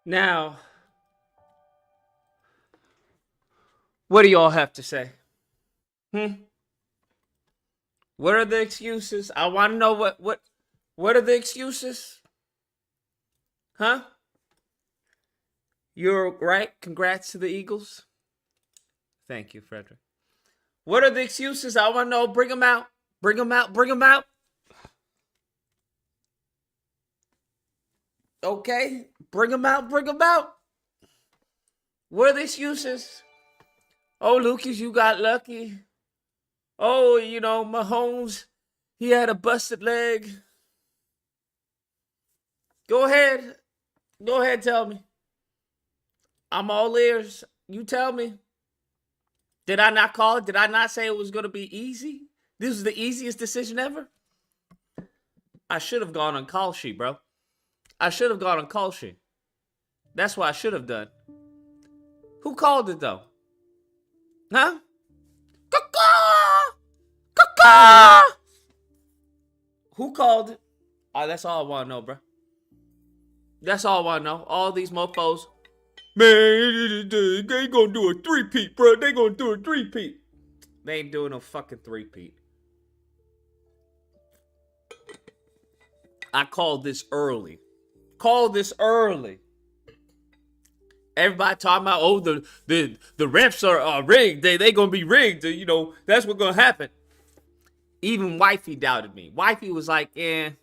Now, what do y'all have to say? Hmm? What are the excuses? I want to know what are the excuses? Huh? You're right. Congrats to the Eagles. Thank you, Frederick. What are the excuses? I want to know. Bring them out. Bring them out. Bring them out. Okay. Bring them out. Bring them out. What are the excuses? Oh, Lucas, you got lucky. Oh, Mahomes, he had a busted leg. Go ahead. Go ahead, tell me. I'm all ears. You tell me. Did I not call it? Did I not say it was going to be easy? This was the easiest decision ever? I should have gone on call sheet, bro. I should have gone on call sheet. That's what I should have done. Who called it, though? Huh? Who called it? That's all I want to know, bro. That's all I want to know. All these mofos. Man, they gonna do a three-peat, bro. They gonna do a three-peat. They ain't doing no fucking three-peat. I called this early. Called this early. Everybody talking about, oh, the refs are rigged. They gonna be rigged. That's what's gonna happen. Even Wifey doubted me. Wifey was like, the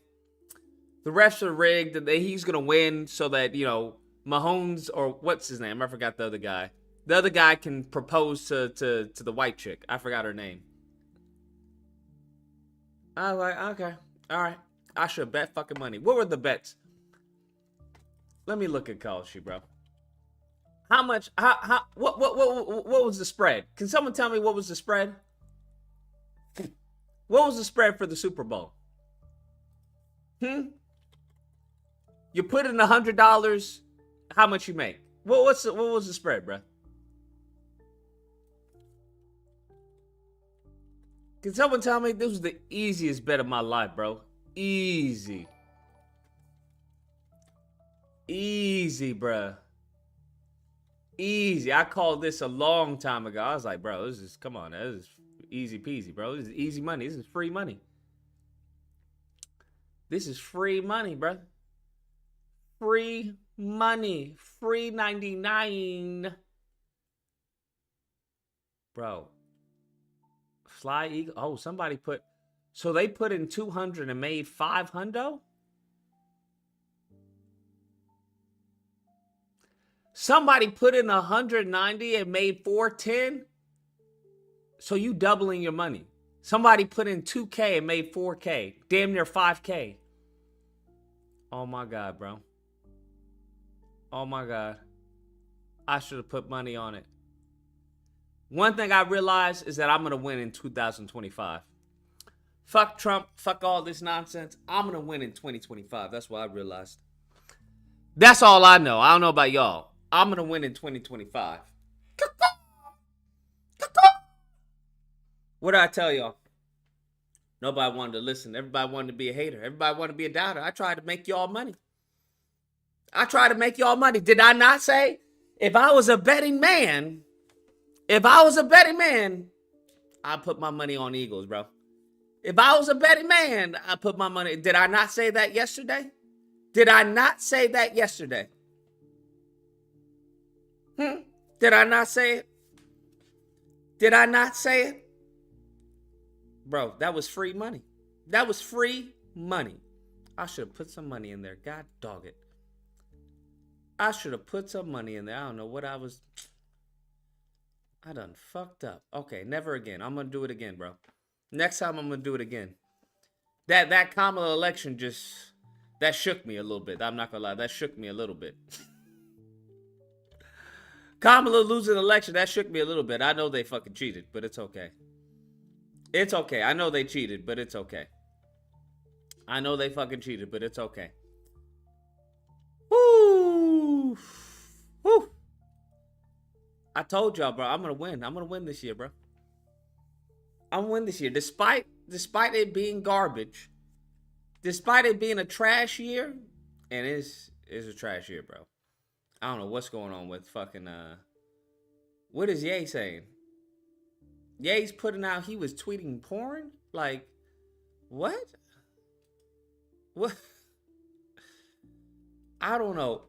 refs are rigged. And he's gonna win so that Mahomes, or what's his name? I forgot the other guy. The other guy can propose to the white chick. I forgot her name. I was like, okay, all right. I should bet fucking money. What were the bets? Let me look at call sheet, bro. How much? What was the spread? Can someone tell me what was the spread? What was the spread for the Super Bowl? You put in $100. How much you make? What was the spread, bro? Can someone tell me? This was the easiest bet of my life, bro. Easy, bro. Easy. I called this a long time ago. I was like, bro, come on, this is easy peasy, bro. This is easy money. This is free money. This is free money, bro. Free money. Free 99. Bro. Fly Eagle. Oh, somebody put. So they put in 200 and made 500? Somebody put in 190 and made 410? So you doubling your money. Somebody put in 2K and made 4K. Damn near 5K. Oh my God, bro. Oh my God. I should have put money on it. One thing I realized is that I'm going to win in 2025. Fuck Trump. Fuck all this nonsense. I'm going to win in 2025. That's what I realized. That's all I know. I don't know about y'all. I'm going to win in 2025. What did I tell y'all? Nobody wanted to listen. Everybody wanted to be a hater. Everybody wanted to be a doubter. I tried to make y'all money. Did I not say if I was a betting man, I'd put my money on Eagles, bro. If I was a betting man, I'd put my money. Did I not say that yesterday? Did I not say that yesterday? Did I not say it? Did I not say it? Bro, that was free money. That was free money. I should have put some money in there. God dog it. I should have put some money in there. I don't know what I done fucked up. Okay, never again. I'm going to do it again, bro. Next time I'm going to do it again. That Kamala election that shook me a little bit. I'm not going to lie. That shook me a little bit. Kamala losing the election, that shook me a little bit. I know they fucking cheated, but it's okay. It's okay. I know they cheated, but it's okay. I know they fucking cheated, but it's okay. Woo! Woo! I told y'all, bro, I'm going to win. I'm going to win this year, bro. I'm going to win this year. Despite it being garbage, despite it being a trash year, and it's a trash year, bro. I don't know what's going on with fucking what is Ye saying? Ye's putting out he was tweeting porn? Like, what? What? I don't know.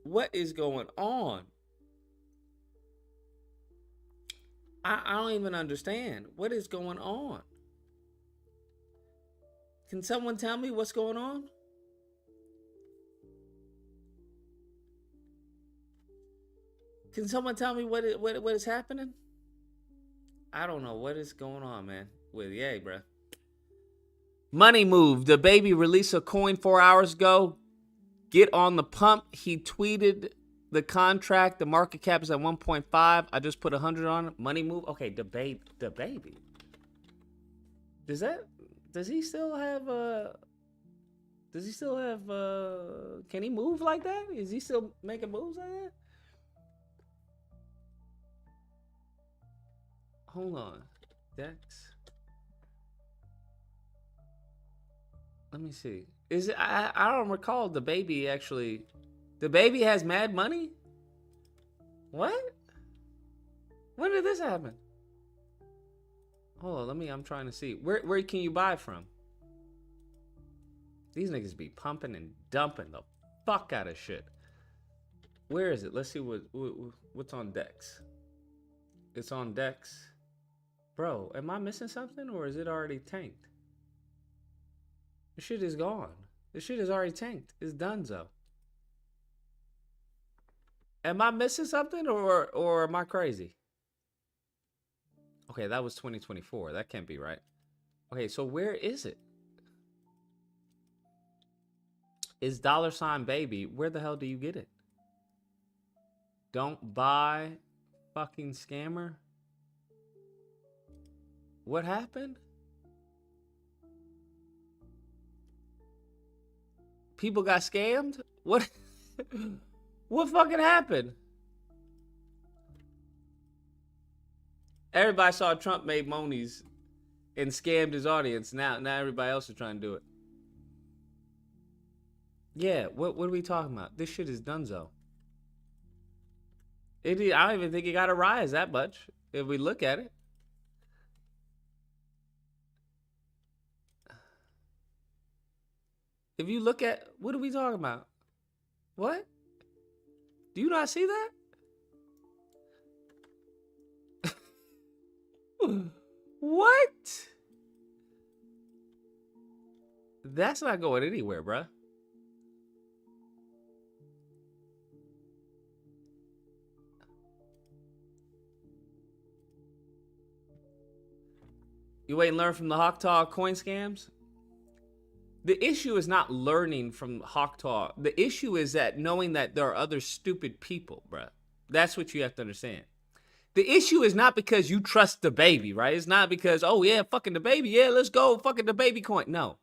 What is going on? I don't even understand. What is going on? Can someone tell me what's going on? Can someone tell me what is happening? I don't know what is going on, man. With Ye, bro. Money move. The baby released a coin 4 hours ago. Get on the pump. He tweeted the contract. The market cap is at 1.5. I just put 100 on it. Money move. Okay, the baby. Does he still have can he move like that? Is he still making moves like that? Hold on. Dex. Let me see. Is it I don't recall the baby actually. The baby has mad money? What? When did this happen? Hold on, I'm trying to see. Where can you buy from? These niggas be pumping and dumping the fuck out of shit. Where is it? Let's see what's on Dex. It's on Dex. Bro, am I missing something or is it already tanked? This shit is gone. This shit is already tanked. It's donezo. Am I missing something or am I crazy? Okay, that was 2024. That can't be right. Okay, so where is it? Is $baby? Where the hell do you get it? Don't buy, fucking scammer. What happened? People got scammed? What? What fucking happened? Everybody saw Trump made monies and scammed his audience. Now everybody else is trying to do it. Yeah, what are we talking about? This shit is donezo. I don't even think it got a rise that much if we look at it. If you look at, what are we talking about? What? Do you not see that? What? That's not going anywhere, bruh. You ain't learn from the Hawktaw coin scams? The issue is not learning from Hawktaw. The issue is that knowing that there are other stupid people, bruh. That's what you have to understand. The issue is not because you trust the baby, right? It's not because, oh yeah, fucking the baby. Yeah, let's go, fucking the baby coin. No.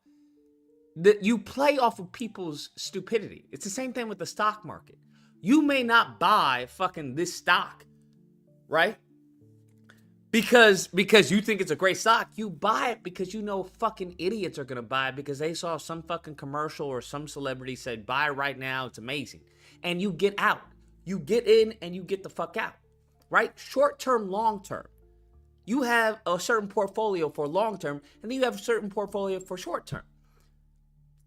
You play off of people's stupidity. It's the same thing with the stock market. You may not buy fucking this stock, right? Because you think it's a great stock. You buy it because you know fucking idiots are going to buy it because they saw some fucking commercial or some celebrity said, buy right now, it's amazing. And you get out. You get in and you get the fuck out, right? Short term, long term. You have a certain portfolio for long term, and then you have a certain portfolio for short term.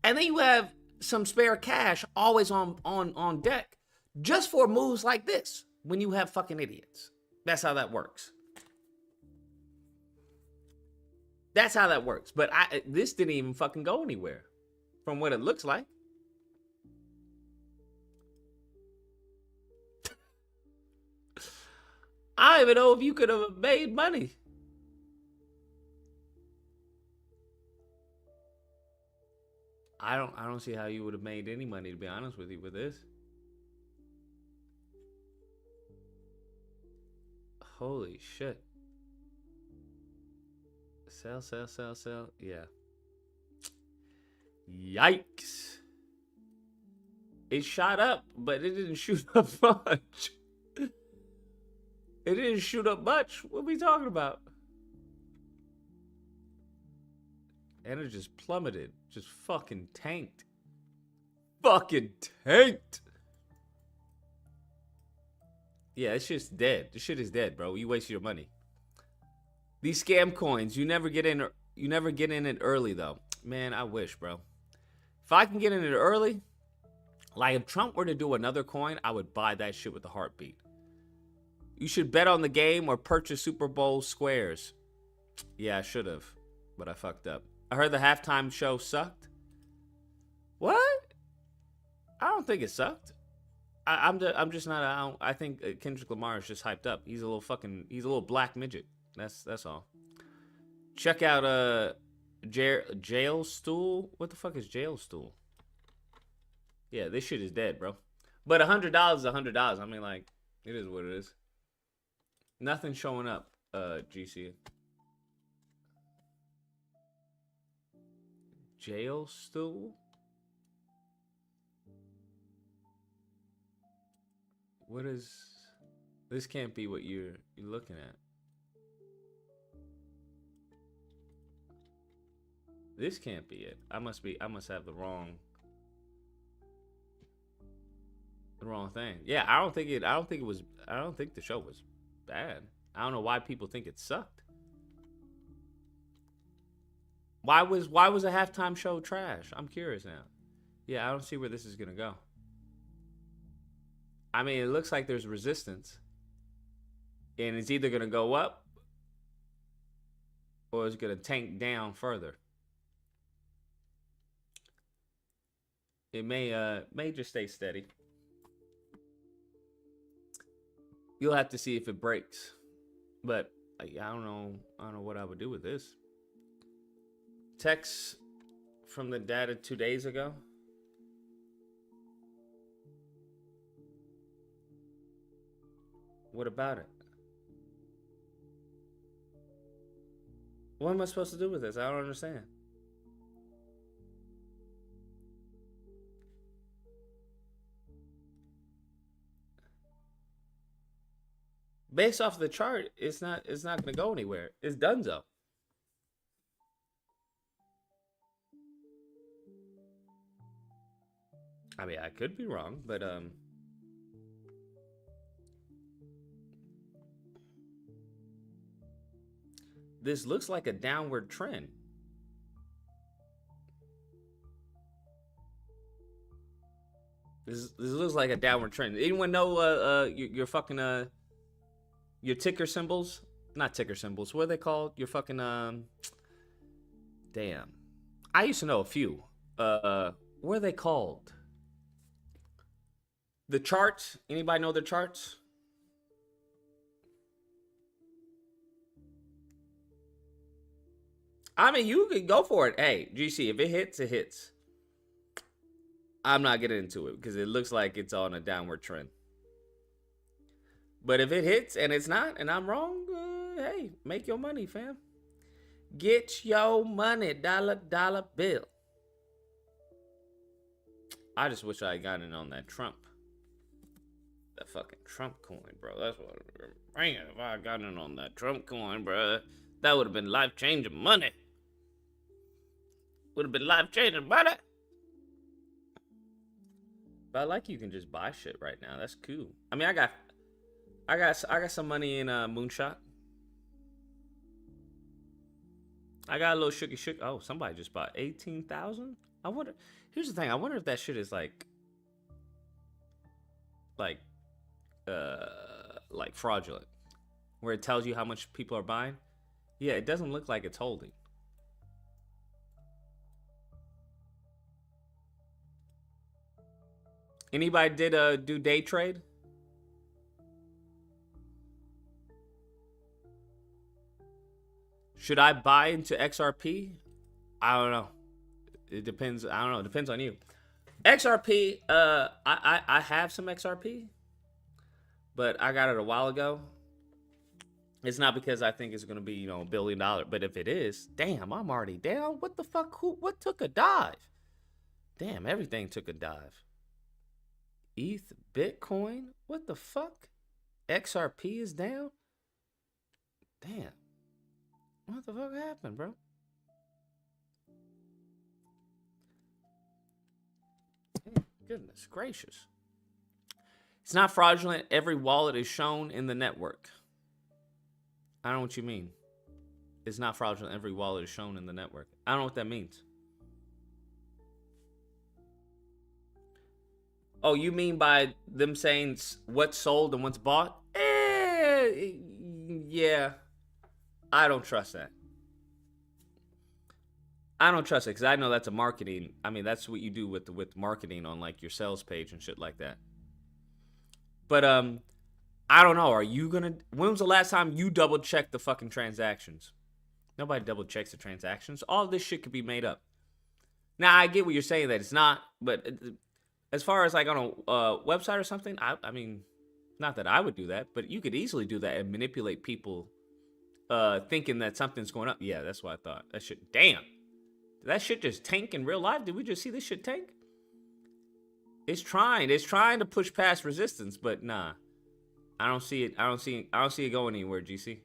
And then you have some spare cash always on deck just for moves like this when you have fucking idiots. That's how that works. That's how that works. But this didn't even fucking go anywhere from what it looks like. I don't even know if you could have made money. I don't see how you would have made any money, to be honest with you, with this. Holy shit. Sell. Yeah. Yikes. It shot up, but it didn't shoot up much. It didn't shoot up much. What are we talking about? And it just plummeted. Just fucking tanked. Fucking tanked. Yeah, it's just dead. This shit is dead, bro. You waste your money. These scam coins, you never get in. You never get in it early though. Man, I wish, bro. If I can get in it early, like if Trump were to do another coin, I would buy that shit with a heartbeat. You should bet on the game or purchase Super Bowl squares. Yeah, I should have, but I fucked up. I heard the halftime show sucked. What? I don't think it sucked. I'm just not. I think Kendrick Lamar is just hyped up. He's a little black midget. That's all. Check out Jail Stool. What the fuck is Jail Stool? Yeah, this shit is dead, bro. But $100 is $100. I mean, like, it is what it is. Nothing showing up. GC. Jail Stool. What is this? Can't be what you're looking at. This can't be it. I must have the wrong thing. Yeah, I don't think the show was bad. I don't know why people think it sucked. Why was a halftime show trash? I'm curious now. Yeah, I don't see where this is gonna go. I mean, it looks like there's resistance. And it's either going to go up or it's going to tank down further. It may just stay steady. You'll have to see if it breaks. But I don't know what I would do with this. Text from the data 2 days ago. What about it? What am I supposed to do with this? I don't understand. Based off the chart, it's not going to go anywhere. It's donezo. I mean, I could be wrong, but this looks like a downward trend. This looks like a downward trend. Anyone know your fucking your ticker symbols? Not ticker symbols. What are they called? Your fucking damn. I used to know a few. What are they called? The charts? Anybody know the charts? I mean, you could go for it. Hey, GC, if it hits, it hits. I'm not getting into it because it looks like it's on a downward trend. But if it hits and it's not, and I'm wrong, hey, make your money, fam. Get your money, dollar bill. I just wish I had gotten in on that Trump. That fucking Trump coin, bro. That's what I'm saying. If I had gotten in on that Trump coin, bro, that would have been life-changing money. Would have been life-changing money. But I like you can just buy shit right now. That's cool. I mean, I got some money in Moonshot. I got a little shooky. Oh, somebody just bought 18,000. I wonder. Here's the thing. I wonder if that shit is like fraudulent, where it tells you how much people are buying. Yeah, it doesn't look like it's holding. Anybody did do day trade? Should I buy into XRP? I don't know. It depends. I don't know. It depends on you. XRP, I have some XRP, but I got it a while ago. It's not because I think it's going to be, $1 billion, but if it is, damn, I'm already down. What the fuck? What took a dive? Damn, everything took a dive. ETH, Bitcoin, what the fuck? XRP is down? Damn. What the fuck happened, bro? Damn, goodness gracious. It's not fraudulent. Every wallet is shown in the network. I don't know what you mean. It's not fraudulent. Every wallet is shown in the network. I don't know what that means. Oh, you mean by them saying what's sold and what's bought? Yeah. I don't trust that. I don't trust it because I know that's a marketing. I mean, that's what you do with marketing on like your sales page and shit like that. But I don't know. Are you gonna? When was the last time you double checked the fucking transactions? Nobody double checks the transactions. All this shit could be made up. Now I get what you're saying that it's not, but as far as like on a website or something, I mean, not that I would do that, but you could easily do that and manipulate people thinking that something's going up. Yeah, that's what I thought. That shit. Damn. Did that shit just tank in real life? Did we just see this shit tank? It's trying to push past resistance, but nah. I don't see it. I don't see it going anywhere, GC.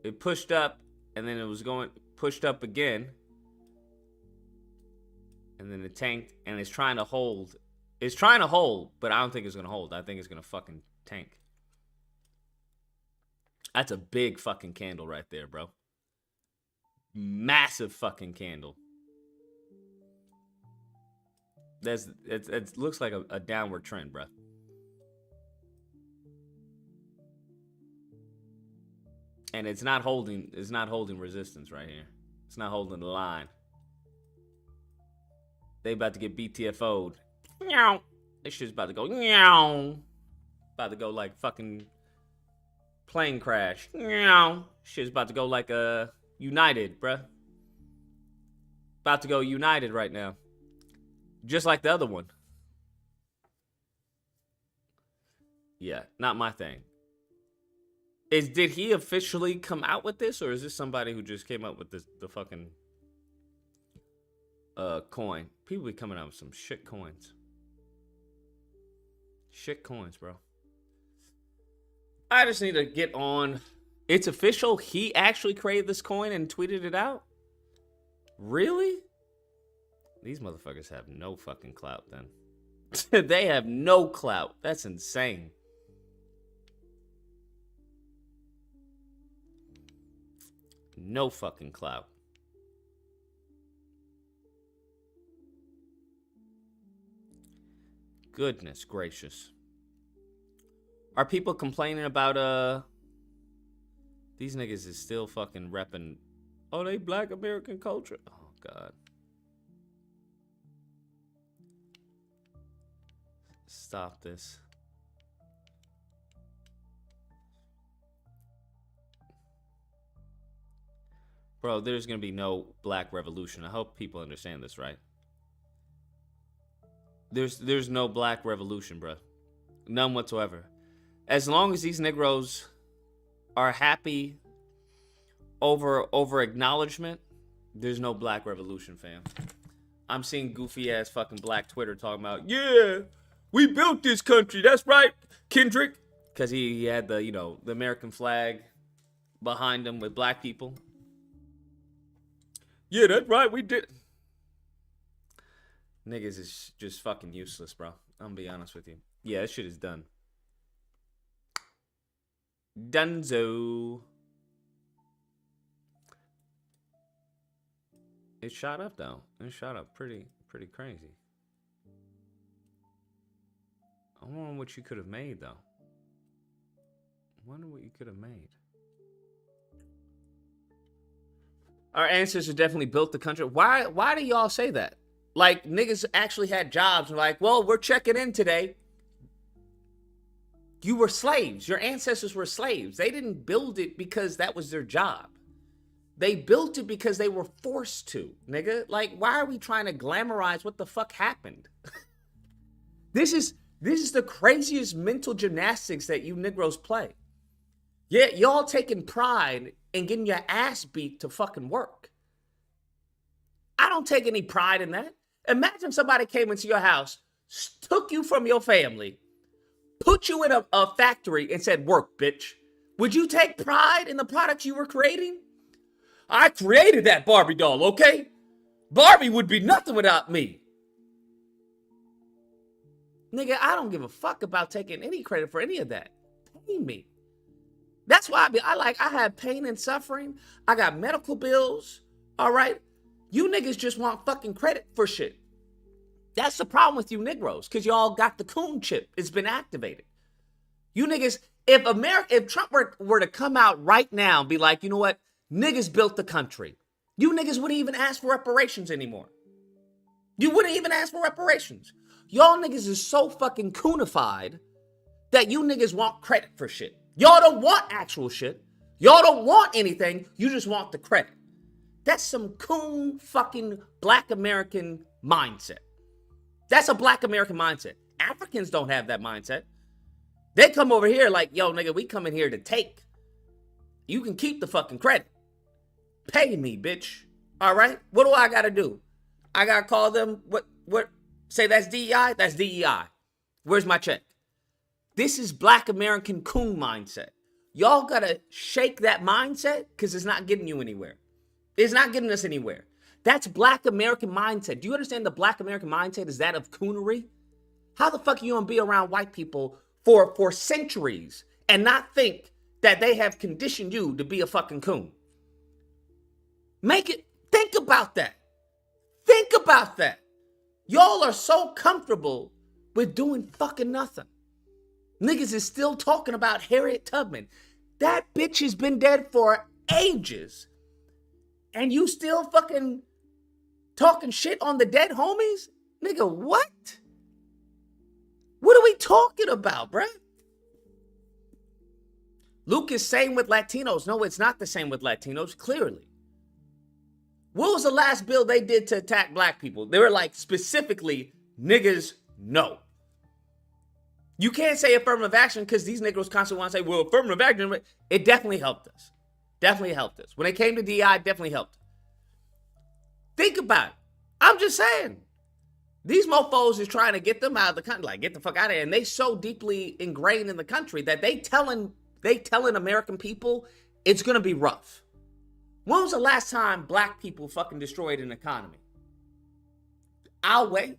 It pushed up and then it was pushed up again. And then it tanked and it's trying to hold. It's trying to hold, but I don't think it's going to hold. I think it's going to fucking tank. That's a big fucking candle right there, bro. Massive fucking candle. It looks like a downward trend, bro. And it's not holding resistance right here. It's not holding the line. They about to get BTFO'd. This shit's about to go. About to go like fucking plane crash. Shit's about to go like a United, bruh. About to go United right now. Just like the other one. Yeah, not my thing. Did he officially come out with this, or is this somebody who just came up with the fucking coin? People be coming out with some shit coins. Shit coins, bro. I just need to get on. It's official. He actually created this coin and tweeted it out? Really? These motherfuckers have no fucking clout then. They have no clout. That's insane. No fucking clout. Goodness gracious. Are people complaining about these niggas is still fucking repping, oh, they black American culture? Oh god. Stop this. Bro, there's gonna be no black revolution. I hope people understand this, right? There's no black revolution, bro. None whatsoever. As long as these Negroes are happy over acknowledgement, there's no black revolution, fam. I'm seeing goofy ass fucking black Twitter talking about, yeah, we built this country. That's right, Kendrick. Because he had the, you know, the American flag behind him with black people. Yeah, that's right, we did. Niggas is just fucking useless, bro. I'm gonna be honest with you. Yeah, this shit is done. Dunzo. It shot up though. It shot up pretty crazy. I wonder what you could have made though. I wonder what you could have made. Our ancestors definitely built the country. Why do y'all say that? Like, niggas actually had jobs. And like, well, we're checking in today. You were slaves. Your ancestors were slaves. They didn't build it because that was their job. They built it because they were forced to, nigga. Like, why are we trying to glamorize what the fuck happened? This is the craziest mental gymnastics that you Negroes play. Yeah, y'all taking pride in getting your ass beat to fucking work. I don't take any pride in that. Imagine somebody came into your house, took you from your family, put you in a factory and said, work, bitch. Would you take pride in the product you were creating? I created that Barbie doll, okay? Barbie would be nothing without me. Nigga, I don't give a fuck about taking any credit for any of that. Pay me. That's why I have pain and suffering. I got medical bills. All right. You niggas just want fucking credit for shit. That's the problem with you Negroes, because y'all got the coon chip. It's been activated. You niggas, if Trump were to come out right now and be like, you know what? Niggas built the country. You niggas wouldn't even ask for reparations anymore. You wouldn't even ask for reparations. Y'all niggas is so fucking coonified that you niggas want credit for shit. Y'all don't want actual shit. Y'all don't want anything. You just want the credit. That's some coon fucking black American mindset. That's a black American mindset. Africans don't have that mindset. They come over here like, yo, nigga, we come in here to take. You can keep the fucking credit. Pay me, bitch. All right? What do I got to do? I got to call them, what? Say that's DEI? That's DEI. Where's my check? This is black American coon mindset. Y'all got to shake that mindset because it's not getting you anywhere. It's not getting us anywhere. That's black American mindset. Do you understand the black American mindset is that of coonery? How the fuck are you going to be around white people for centuries and not think that they have conditioned you to be a fucking coon? Think about that. Think about that. Y'all are so comfortable with doing fucking nothing. Niggas is still talking about Harriet Tubman. That bitch has been dead for ages. And you still fucking talking shit on the dead homies? Nigga, what? What are we talking about, bruh? Lucas, same with Latinos. No, it's not the same with Latinos, clearly. What was the last bill they did to attack black people? They were like, specifically, niggas, no. You can't say affirmative action because these niggas constantly want to say, well, affirmative action, it definitely helped us. Definitely helped us. When it came to DI, it definitely helped. Think about it. I'm just saying. These mofos is trying to get them out of the country, like get the fuck out of here. And they so deeply ingrained in the country that they telling American people it's gonna be rough. When was the last time black people fucking destroyed an economy? I'll wait.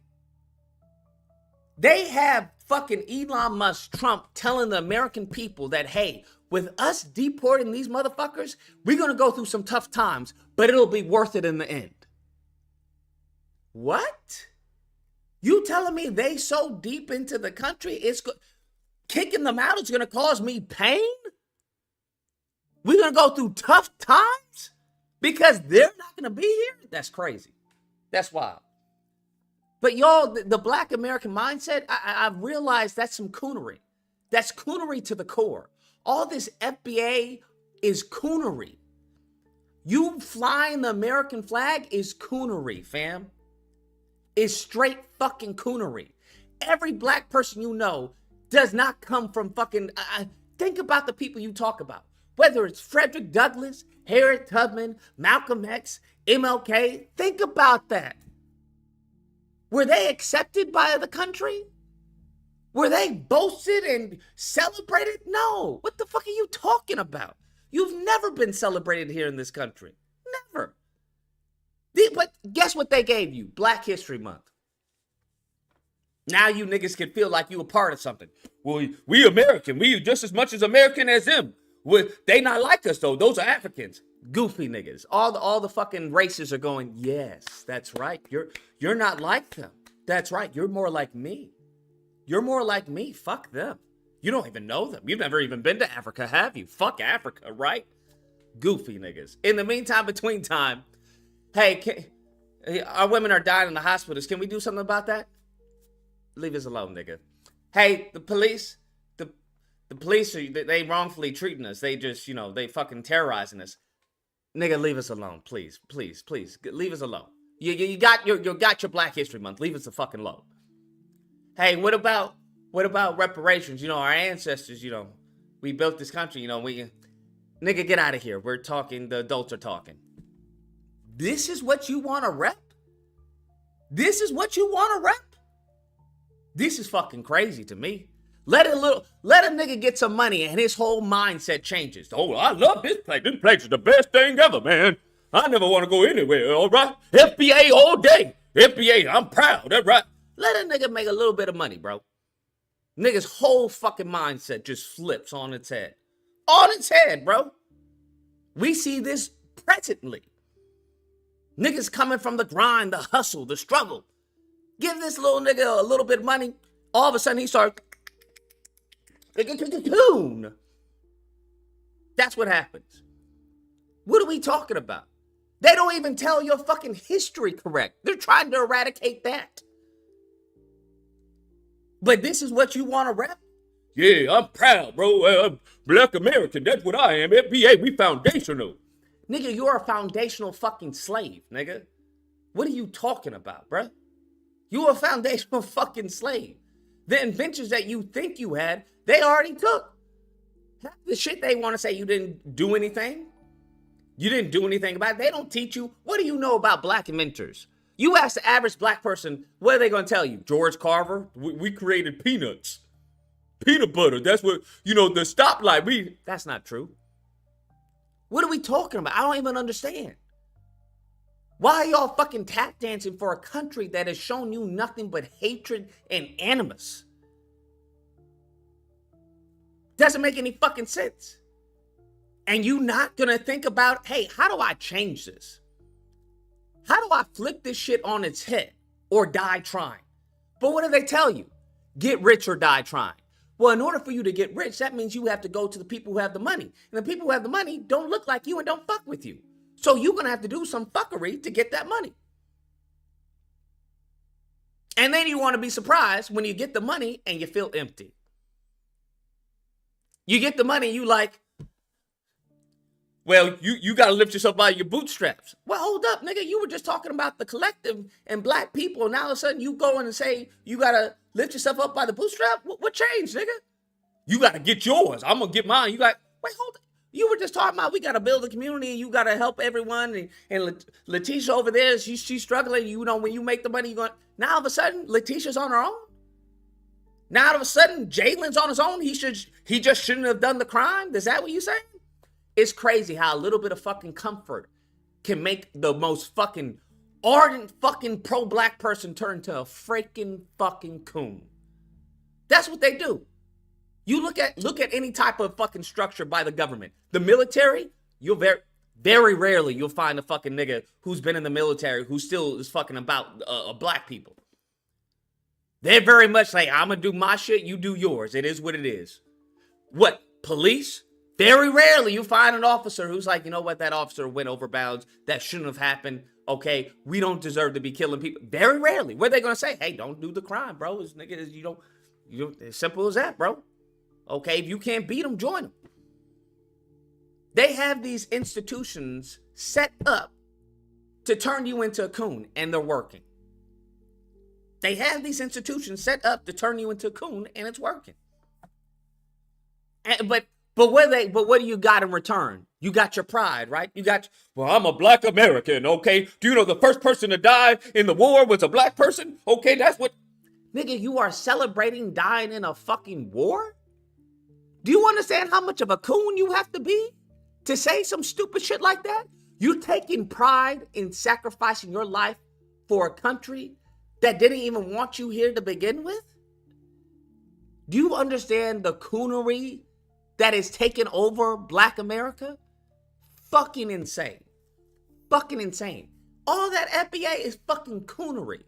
They have fucking Elon Musk, Trump telling the American people that, hey, with us deporting these motherfuckers, we're gonna go through some tough times, but it'll be worth it in the end. What? You telling me they so deep into the country, kicking them out is going to cause me pain? We're going to go through tough times because they're not going to be here? That's crazy. That's wild. But y'all, the black American mindset, I've realized that's some coonery. That's coonery to the core. All this FBA is coonery. You flying the American flag is coonery, fam. Is straight fucking coonery. Every black person you know does not come from fucking... think about the people you talk about. Whether it's Frederick Douglass, Harriet Tubman, Malcolm X, MLK. Think about that. Were they accepted by the country? Were they boasted and celebrated? No. What the fuck are you talking about? You've never been celebrated here in this country. Never. But guess what they gave you? Black History Month. Now you niggas can feel like you a part of something. Well, we American. We just as much as American as them. They not like us, though. Those are Africans. Goofy niggas. All the fucking races are going, yes, that's right. You're not like them. That's right. You're more like me. You're more like me. Fuck them. You don't even know them. You've never even been to Africa, have you? Fuck Africa, right? Goofy niggas. In the meantime, between time, hey, our women are dying in the hospitals. Can we do something about that? Leave us alone, nigga. Hey, the police, the police, they wrongfully treating us. They just, they fucking terrorizing us. Nigga, leave us alone, please, please, please. Leave us alone. You got your Black History Month. Leave us the fucking alone. Hey, what about reparations? Our ancestors, we built this country, nigga, get out of here. We're talking, the adults are talking. This is what you want to rep? This is what you want to rep? This is fucking crazy to me. Let a nigga get some money and his whole mindset changes. Oh, I love this place. This place is the best thing ever, man. I never want to go anywhere, all right? FBA all day. FBA, I'm proud, all right? Let a nigga make a little bit of money, bro. Niggas' whole fucking mindset just flips on its head. On its head, bro. We see this presently. Niggas coming from the grind, the hustle, the struggle. Give this little nigga a little bit of money. All of a sudden he starts. Cocoon. That's what happens. What are we talking about? They don't even tell your fucking history correct. They're trying to eradicate that. But this is what you want to rap? Yeah, I'm proud, bro. I'm Black American. That's what I am. FBA, we foundational. Nigga, you're a foundational fucking slave, nigga. What are you talking about, bro? You're a foundational fucking slave. The inventions that you think you had, they already took. Half the shit they want to say you didn't do anything. You didn't do anything about it. They don't teach you. What do you know about black inventors? You ask the average black person, what are they going to tell you? George Carver, we created peanuts. Peanut butter, that's what, the stoplight, that's not true. What are we talking about? I don't even understand. Why are y'all fucking tap dancing for a country that has shown you nothing but hatred and animus? Doesn't make any fucking sense. And you not gonna think about, hey, how do I change this? How do I flip this shit on its head or die trying? But what do they tell you? Get rich or die trying. Well, in order for you to get rich, that means you have to go to the people who have the money. And the people who have the money don't look like you and don't fuck with you. So you're going to have to do some fuckery to get that money. And then you want to be surprised when you get the money and you feel empty. You get the money, you like, well, you got to lift yourself by your bootstraps. Well, hold up, nigga. You were just talking about the collective and black people. And now all of a sudden you go in and say you got to lift yourself up by the bootstrap? What changed, nigga? You got to get yours. I'm going to get mine. You got, wait, hold up. You were just talking about we got to build a community and you got to help everyone. And Letitia over there, she's struggling. When you make the money, you're going, now all of a sudden, Letitia's on her own. Now all of a sudden, Jalen's on his own. He just shouldn't have done the crime. Is that what you're saying? It's crazy how a little bit of fucking comfort can make the most fucking ardent fucking pro-black person turn to a freaking fucking coon. That's what they do. You look at any type of fucking structure by the government. The military, you'll very rarely you'll find a fucking nigga who's been in the military who still is fucking about black people. They're very much like, I'm gonna do my shit, you do yours. It is what it is. What? Police? Very rarely you find an officer who's like, you know what, that officer went over bounds. That shouldn't have happened. Okay, we don't deserve to be killing people. Very rarely. What are they gonna say? Hey, don't do the crime, bro. It's niggas, you don't. As simple as that, bro. Okay, if you can't beat them, join them. They have these institutions set up to turn you into a coon, and they're working. They have these institutions set up to turn you into a coon, and it's working. But what do you got in return? You got your pride, right? I'm a black American, okay? Do you know the first person to die in the war was a black person? Okay, that's what... Nigga, you are celebrating dying in a fucking war? Do you understand how much of a coon you have to be to say some stupid shit like that? You taking pride in sacrificing your life for a country that didn't even want you here to begin with? Do you understand the coonery that is taking over black America? Fucking insane. Fucking insane. All that FBA is fucking coonery.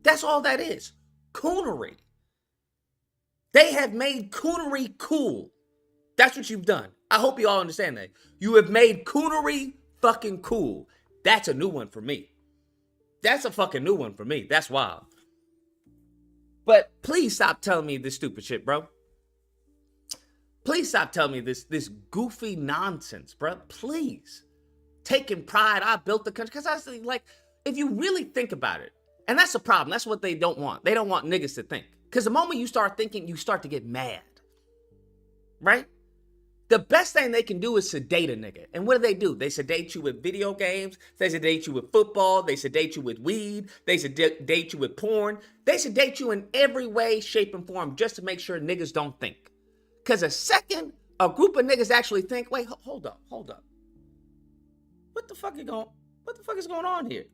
That's all that is. Coonery. They have made coonery cool. That's what you've done. I hope you all understand that. You have made coonery fucking cool. That's a new one for me. That's a fucking new one for me. That's wild. But please stop telling me this stupid shit, bro. Please stop telling me this goofy nonsense, bro. Please. Taking pride, I built the country. Because I was like, if you really think about it, and that's the problem. That's what they don't want. They don't want niggas to think. Because the moment you start thinking, you start to get mad. Right? The best thing they can do is sedate a nigga. And what do? They sedate you with video games. They sedate you with football. They sedate you with weed. They sedate you with porn. They sedate you in every way, shape, and form just to make sure niggas don't think. Because the second a group of niggas actually think, wait, hold up. What the fuck is going on here?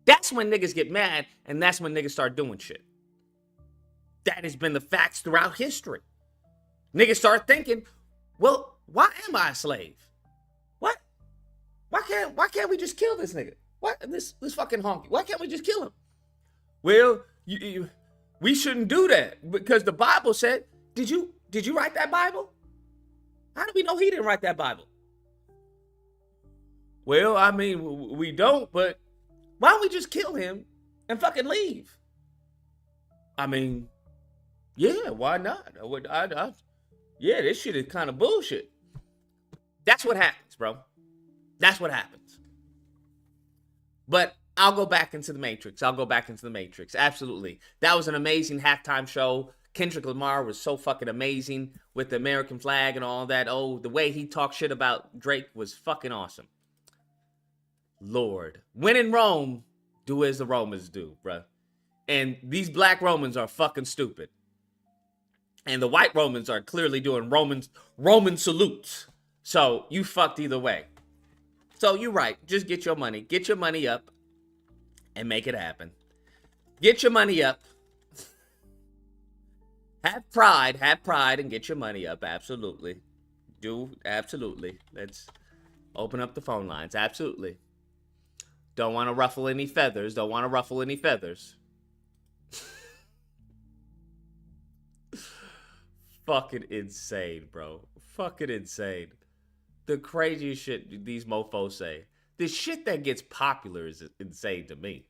That's when niggas get mad, and that's when niggas start doing shit. That has been the facts throughout history. Niggas start thinking, well, why am I a slave? What? Why can't we just kill this nigga? What this fucking honky? Why can't we just kill him? Well, we shouldn't do that because the Bible said. Did you write that Bible? How do we know he didn't write that Bible? Well, I mean, we don't, but why don't we just kill him and fucking leave? I mean, yeah, why not? Yeah, this shit is kind of bullshit. That's what happens, bro. That's what happens. But I'll go back into the Matrix. Absolutely. That was an amazing halftime show. Kendrick Lamar was so fucking amazing with the American flag and all that. Oh, the way he talked shit about Drake was fucking awesome. Lord. When in Rome, do as the Romans do, bruh. And these black Romans are fucking stupid. And the white Romans are clearly doing Roman salutes. So you fucked either way. So you're right. Just get your money. Get your money up and make it happen. Get your money up. Have pride and get your money up. Absolutely. Absolutely. Let's open up the phone lines. Absolutely. Don't want to ruffle any feathers. Fucking insane, bro. Fucking insane. The craziest shit these mofos say. The shit that gets popular is insane to me.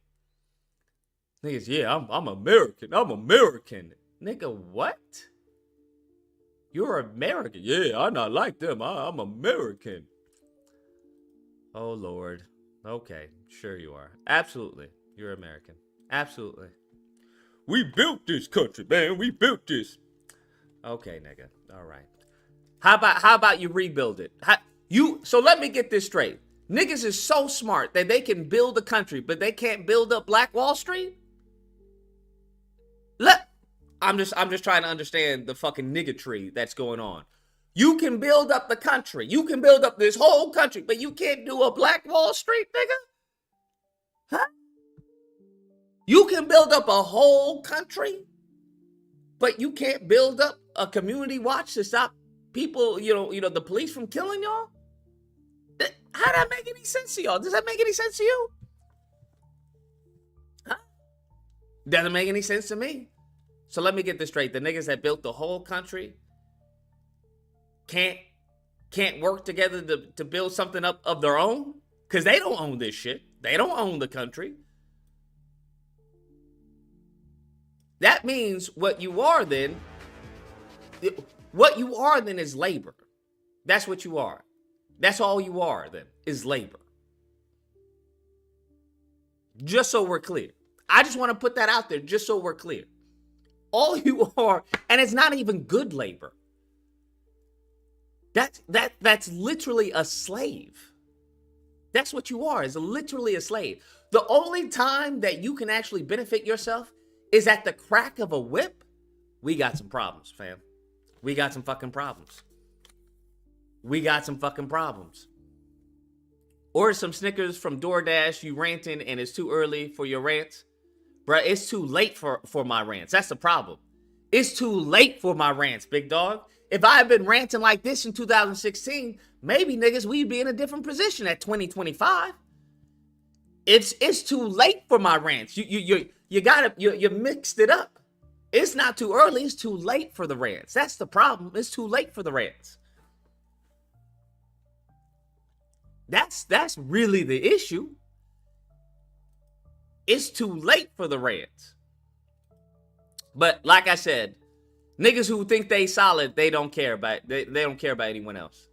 Niggas, yeah, I'm American. Nigga, what? You're American. Yeah, I'm not like them. I'm American. Oh, Lord. Okay, sure you are. Absolutely. You're American. Absolutely. We built this country, man. We built this. Okay, nigga. All right. How about you rebuild it? So let me get this straight. Niggas is so smart that they can build a country, but they can't build up Black Wall Street? I'm just trying to understand the fucking niggatry that's going on. You can build up the country. You can build up this whole country, but you can't do a Black Wall Street, nigga? Huh? You can build up a whole country, but you can't build up a community watch to stop people, the police from killing y'all? How does that make any sense to y'all? Does that make any sense to you? Huh? Doesn't make any sense to me. So let me get this straight. The niggas that built the whole country can't work together to build something up of their own? Because they don't own this shit. They don't own the country. That means what you are then is labor. That's what you are. That's all you are then, is labor. Just so we're clear. I just want to put that out there just so we're clear. All you are, and it's not even good labor. That's literally a slave. That's what you are, is literally a slave. The only time that you can actually benefit yourself is at the crack of a whip. We got some problems, fam. We got some fucking problems. Order some Snickers from DoorDash, you ranting, and it's too early for your rants. Bruh, it's too late for my rants. That's the problem. It's too late for my rants, big dog. If I had been ranting like this in 2016, maybe niggas, we'd be in a different position at 2025. It's too late for my rants. You mixed it up. It's not too early. It's too late for the rants. That's the problem. It's too late for the rants. That's really the issue. It's too late for the rants. But like I said, niggas who think they solid, they don't care about they don't care about anyone else.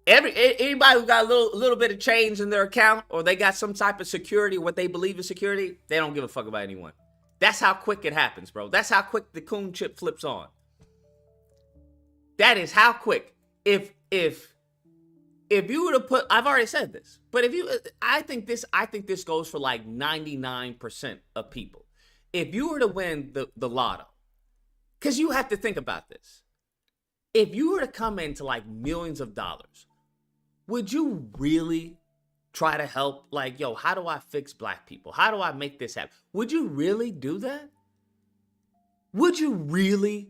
Anybody who got a little bit of change in their account, or they got some type of security, what they believe is security, they don't give a fuck about anyone. That's how quick it happens, bro. That's how quick the coon chip flips on. That is how quick. If you were to put, I've already said this, but I think this goes for like 99% of people. If you were to win the lotto, because you have to think about this. If you were to come into like millions of dollars, would you really try to help? Like, yo, how do I fix black people? How do I make this happen? Would you really do that? Would you really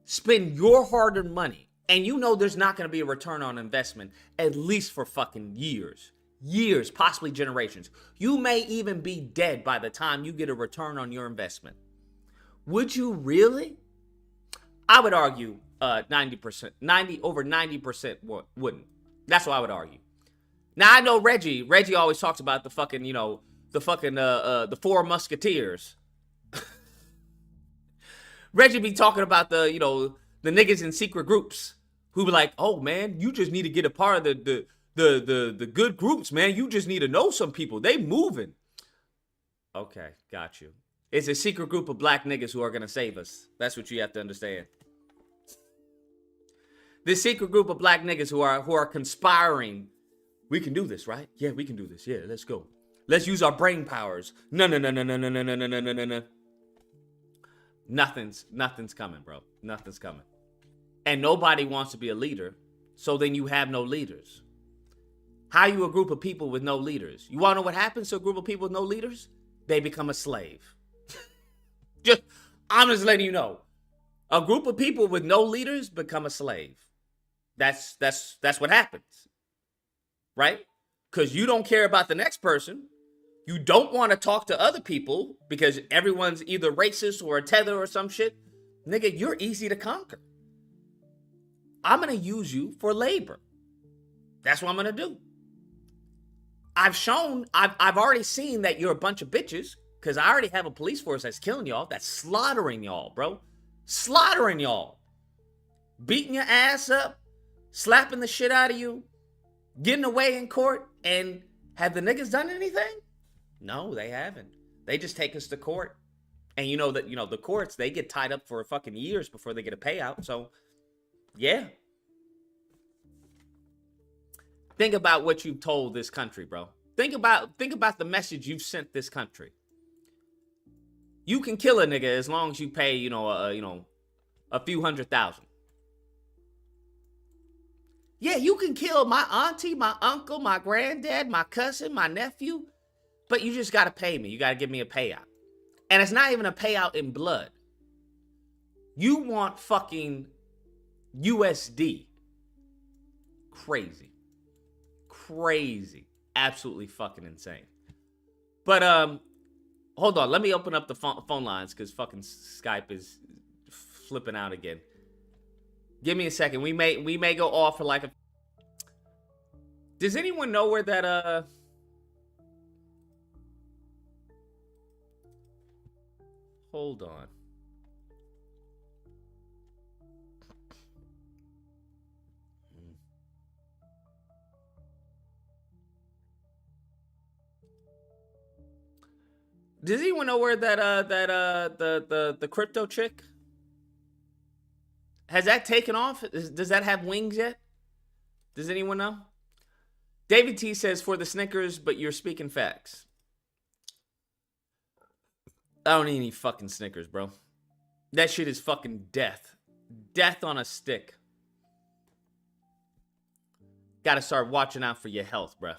spend your hard-earned money, and you know there's not going to be a return on investment at least for fucking years, possibly generations? You may even be dead by the time you get a return on your investment. Would you really? I would argue 90%, over 90% wouldn't. That's what I would argue. Now I know Reggie always talks about the fucking, the Four Musketeers. Reggie be talking about the niggas in secret groups who be like, oh man, you just need to get a part of the good groups, man. You just need to know some people. They moving. Okay, got you. It's a secret group of black niggas who are gonna save us. That's what you have to understand. This secret group of black niggas who are conspiring. We can do this, right? Yeah, we can do this. Yeah, let's go. Let's use our brain powers. No. Nothing's coming, bro. Nothing's coming. And nobody wants to be a leader, so then you have no leaders. How are you a group of people with no leaders? You want to know what happens to a group of people with no leaders? They become a slave. I'm just letting you know. A group of people with no leaders become a slave. That's what happens. Right? Because you don't care about the next person. You don't want to talk to other people because everyone's either racist or a tether or some shit. Nigga, you're easy to conquer. I'm going to use you for labor. That's what I'm going to do. I've already seen that you're a bunch of bitches because I already have a police force that's killing y'all, that's slaughtering y'all, bro. Slaughtering y'all. Beating your ass up, slapping the shit out of you, getting away in court, and have the niggas done anything? No, they haven't. They just take us to court. And the courts, they get tied up for fucking years before they get a payout. So, yeah. Think about what you've told this country, bro. Think about the message you've sent this country. You can kill a nigga as long as you pay, a few $100,000. Yeah, you can kill my auntie, my uncle, my granddad, my cousin, my nephew. But you just got to pay me. You got to give me a payout. And it's not even a payout in blood. You want fucking USD. Crazy. Absolutely fucking insane. But, hold on. Let me open up the phone lines because fucking Skype is flipping out again. Give me a second. We may go off for like a... Does anyone know where that, Hold on. Does anyone know where that the crypto chick? Has that taken off? Does that have wings yet? Does anyone know? David T says for the Snickers, but you're speaking facts. I don't need any fucking Snickers, bro. That shit is fucking death. Death on a stick. Gotta start watching out for your health, bro.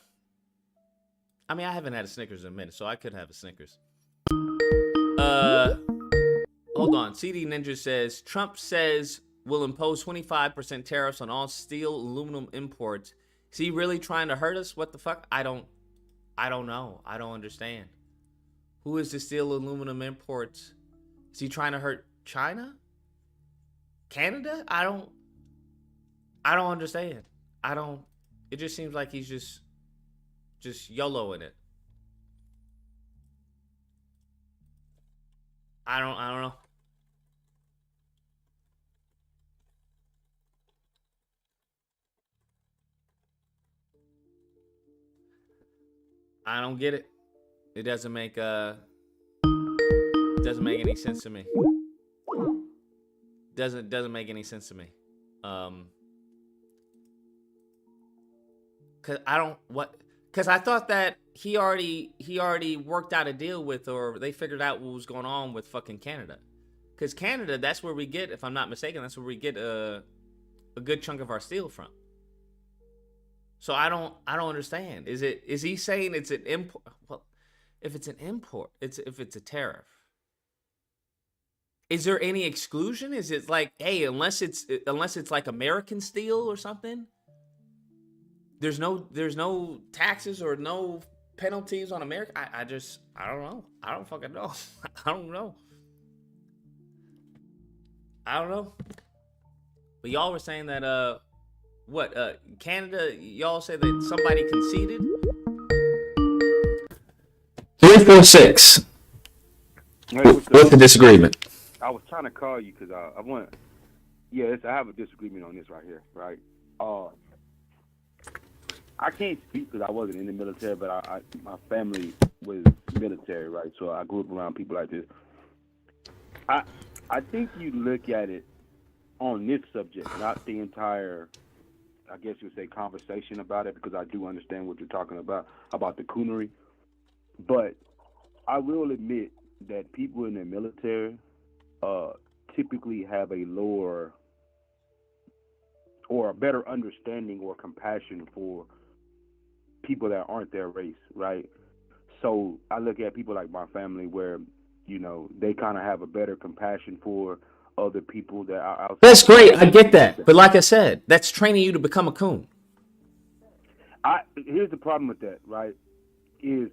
I mean, I haven't had a Snickers in a minute, so I could have a Snickers. Hold on. CD Ninja says, Trump says will impose 25% tariffs on all steel, aluminum imports. Is he really trying to hurt us? What the fuck? I don't know. I don't understand. Who is the steel aluminum imports? Is he trying to hurt China? Canada? I don't understand. It just seems like he's just YOLOing it. I don't know. I don't get it. It doesn't make any sense to me. Doesn't make any sense to me. Cause I thought that he already worked out a deal with, or they figured out what was going on with fucking Canada. Cause Canada, that's where we get, if I'm not mistaken, that's where we get a good chunk of our steel from. So I don't understand. Is he saying it's an import? Well, if it's an import, if it's a tariff, Is there any exclusion? Is it like, hey, unless it's like American steel or something, there's no taxes or no penalties on America? I don't know. I don't fucking know. I don't know. I don't know. But y'all were saying that Canada, y'all said that somebody conceded? 346. What's the disagreement? I was trying to call you because I want. Yeah, I have a disagreement on this right here, right? I can't speak because I wasn't in the military, but my family was military, right? So I grew up around people like this. I think you look at it on this subject, not the entire, I guess you would say, conversation about it, because I do understand what you're talking about the coonery. But I will admit that people in the military typically have a lower or a better understanding or compassion for people that aren't their race, right? So I look at people like my family where, they kind of have a better compassion for other people that are outside. That's great. I get that. But like I said, that's training you to become a coon. Here's the problem with that, right? Is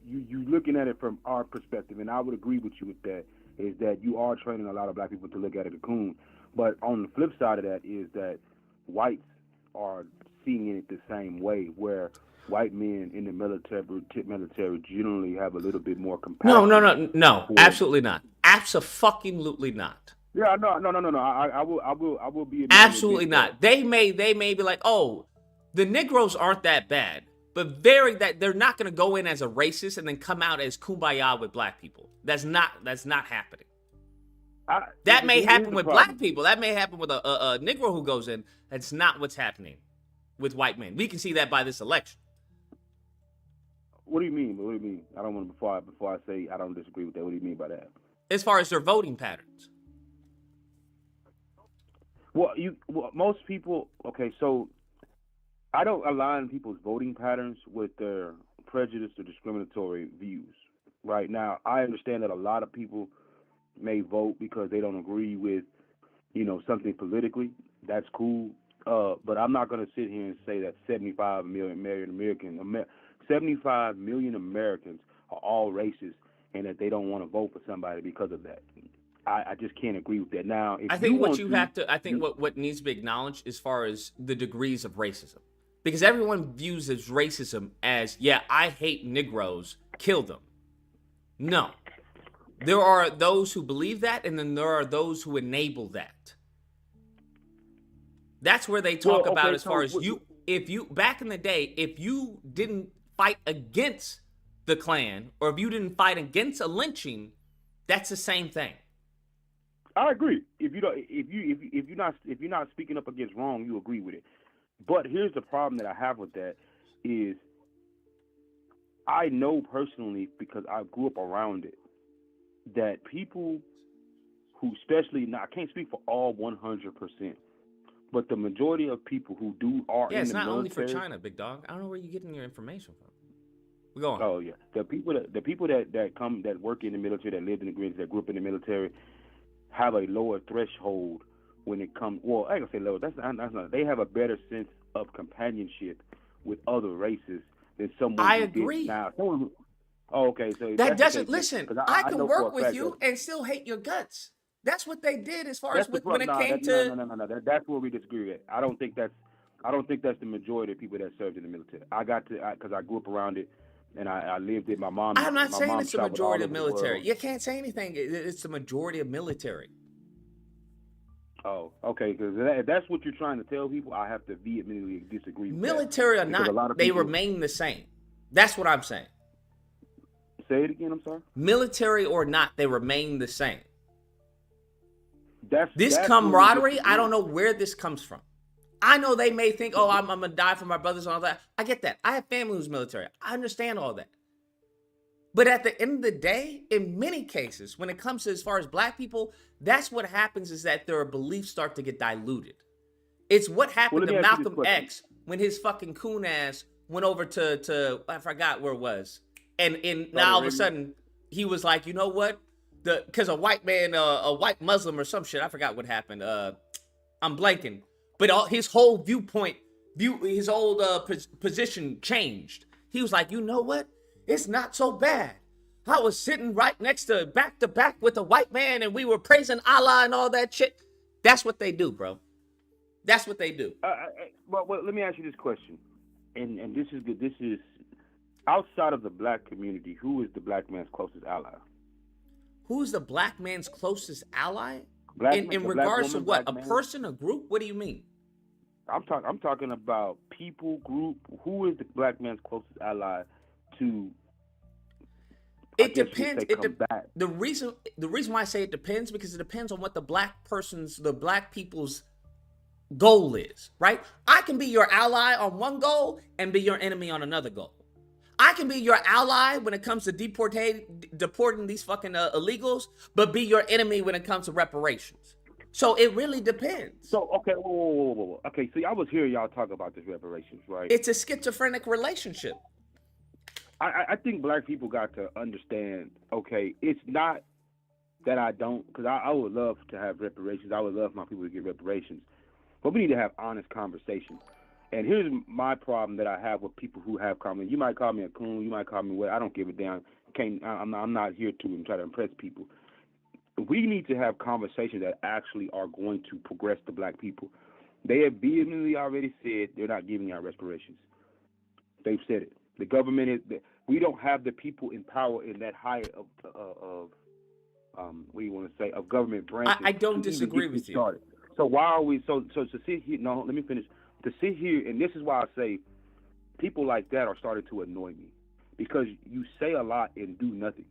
you looking at it from our perspective, and I would agree with you with that, is that you are training a lot of black people to look at it as a coon. But on the flip side of that is that whites are seeing it the same way, where white men in the military generally have a little bit more compassion. No, absolutely not. Absolutely not. Yeah, no. I will be absolutely not. They may be like, oh, the Negroes aren't that bad, but that they're not going to go in as a racist and then come out as kumbaya with black people. That's not happening. That may happen with black people. That may happen with a Negro who goes in. That's not what's happening with white men. We can see that by this election. What do you mean? I don't want to, before I say I don't disagree with that. What do you mean by that? As far as their voting patterns. Well, most people. Okay, so I don't align people's voting patterns with their prejudice or discriminatory views. Right now, I understand that a lot of people may vote because they don't agree with, something politically. That's cool. But I'm not going to sit here and say that 75 million Americans are all racist and that they don't want to vote for somebody because of that. I just can't agree with that. Now, I think what needs to be acknowledged as far as the degrees of racism, because everyone views as racism as, yeah, I hate Negroes, kill them. No. There are those who believe that, and then there are those who enable that. That's where they talk about as far as back in the day, if you didn't fight against the Klan, or if you didn't fight against a lynching, that's the same thing. I agree. If you're not speaking up against wrong, you agree with it. But here's the problem that I have with that is I know personally, because I grew up around it, that people who, especially now, I can't speak for all 100%, but the majority of people who are in the military. Yeah, it's not only for China, big dog. I don't know where you're getting your information from. We're going. Oh yeah, the people that work in the military, that lived in the Greens, that grew up in the military, have a lower threshold when it comes. Well, I ain't gonna say lower. That's not. They have a better sense of companionship with other races than someone. I agree. Now, someone. Oh, okay. So that doesn't listen. I can work with you and still hate your guts. That's what they did as far as when it came to. No. That's where we disagree at. I don't think that's the majority of people that served in the military. Because I grew up around it, and I lived it. My mom. I'm not saying it's the majority of military. You can't say anything. It's the majority of military. Oh, okay. Because if that's what you're trying to tell people, I have to vehemently disagree with military that. Or not, they remain the same. That's what I'm saying. Say it again. I'm sorry. Military or not, they remain the same. That's camaraderie. I don't know where this comes from. I know they may think, oh, I'm gonna die for my brothers and all that. I get that. I have family who's military. I understand all that. But at the end of the day, in many cases, when it comes to as far as black people, that's what happens, is that their beliefs start to get diluted. It's what happened to Malcolm X when his fucking coon ass went over to I forgot where it was. And now all of a sudden, he was like, you know what? because a white man, a white Muslim or some shit, I forgot what happened. I'm blanking, but his whole his whole position changed. He was like, you know what? It's not so bad. I was sitting right next to back with a white man, and we were praising Allah and all that shit. That's what they do, bro. That's what they do. Well, let me ask you this question, and this is good. This is outside of the black community. Who is the black man's closest ally? Who's the black man's closest ally? In regards to what? A person, a group? What do you mean? I'm talking about people, group. Who is the black man's closest ally to? It depends. The reason why I say it depends because it depends on what the black people's goal is, right? I can be your ally on one goal and be your enemy on another goal. I can be your ally when it comes to deporting these fucking illegals, but be your enemy when it comes to reparations. So it really depends. So, okay, whoa. Okay, so I was hearing y'all talk about this reparations, right? It's a schizophrenic relationship. I think black people got to understand, okay, it's not that I don't, because I would love to have reparations. I would love my people to get reparations. But we need to have honest conversations. And here's my problem that I have with people who have comments. You might call me a coon. You might call me what. I don't give a damn. I'm not here to try to impress people. We need to have conversations that actually are going to progress the black people. They have vehemently already said they're not giving out reparations. They've said it. The government is. We don't have the people in power in that high of what do you want to say, of government branches. I don't disagree with you. Started. So why are we so to sit here? No, let me finish. To sit here, and this is why I say people like that are starting to annoy me, because you say a lot and do nothing.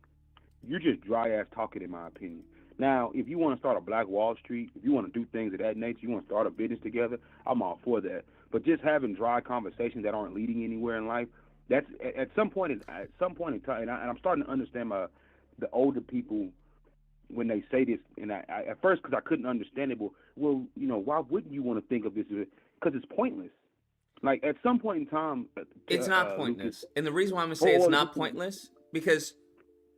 You're just dry ass talking, in my opinion. Now, if you want to start a Black Wall Street, if you want to do things of that nature, you want to start a business together, I'm all for that. But just having dry conversations that aren't leading anywhere in life, that's at some point in time, and I'm starting to understand the older people when they say this, and I at first, because I couldn't understand it, but well, why wouldn't you want to think of this? Because it's pointless. Like at some point in time, it's not pointless. And the reason why I'm gonna say it's not pointless, because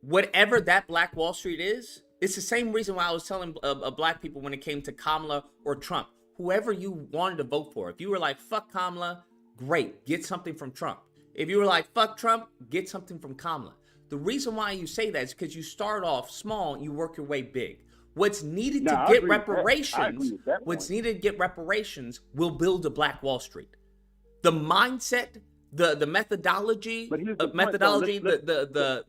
whatever that Black Wall Street is, it's the same reason why I was telling black people when it came to Kamala or Trump, whoever you wanted to vote for. If you were like, fuck Kamala, great, get something from Trump. If you were like, fuck Trump, get something from Kamala. The reason why you say that is because you start off small and you work your way big. What's needed to get reparations, will build a Black Wall Street. The mindset, the methodology, the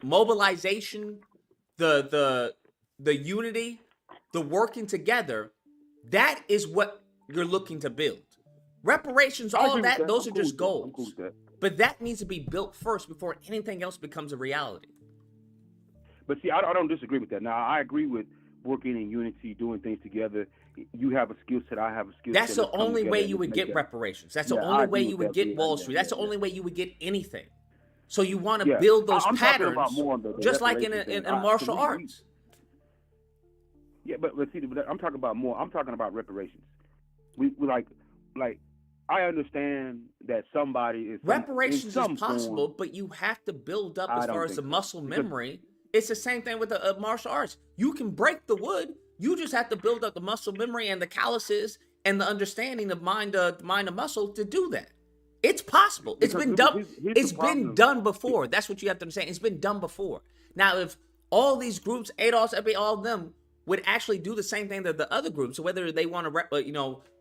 mobilization, the unity, the working together, that is what you're looking to build. Reparations, all that, those are just goals. But that needs to be built first before anything else becomes a reality. But see, I don't disagree with that. Now, I agree with working in unity, doing things together. You have a skill set, I have a skill set. That's the only way you would get reparations. That's the only way you would get Wall Street. That's the only way you would get anything. So you want to build those patterns, just like in martial arts. Yeah, but see, I'm talking about more. I'm talking about reparations. We like I understand that somebody is reparations is possible, but you have to build up as far as the muscle memory. It's the same thing with the martial arts. You can break the wood. You just have to build up the muscle memory and the calluses and the understanding of mind to muscle to do that. It's possible. It's been done. It's been done before. That's what you have to understand. It's been done before. Now, if all these groups, ADOS, all of them, would actually do the same thing that the other groups, whether they want to,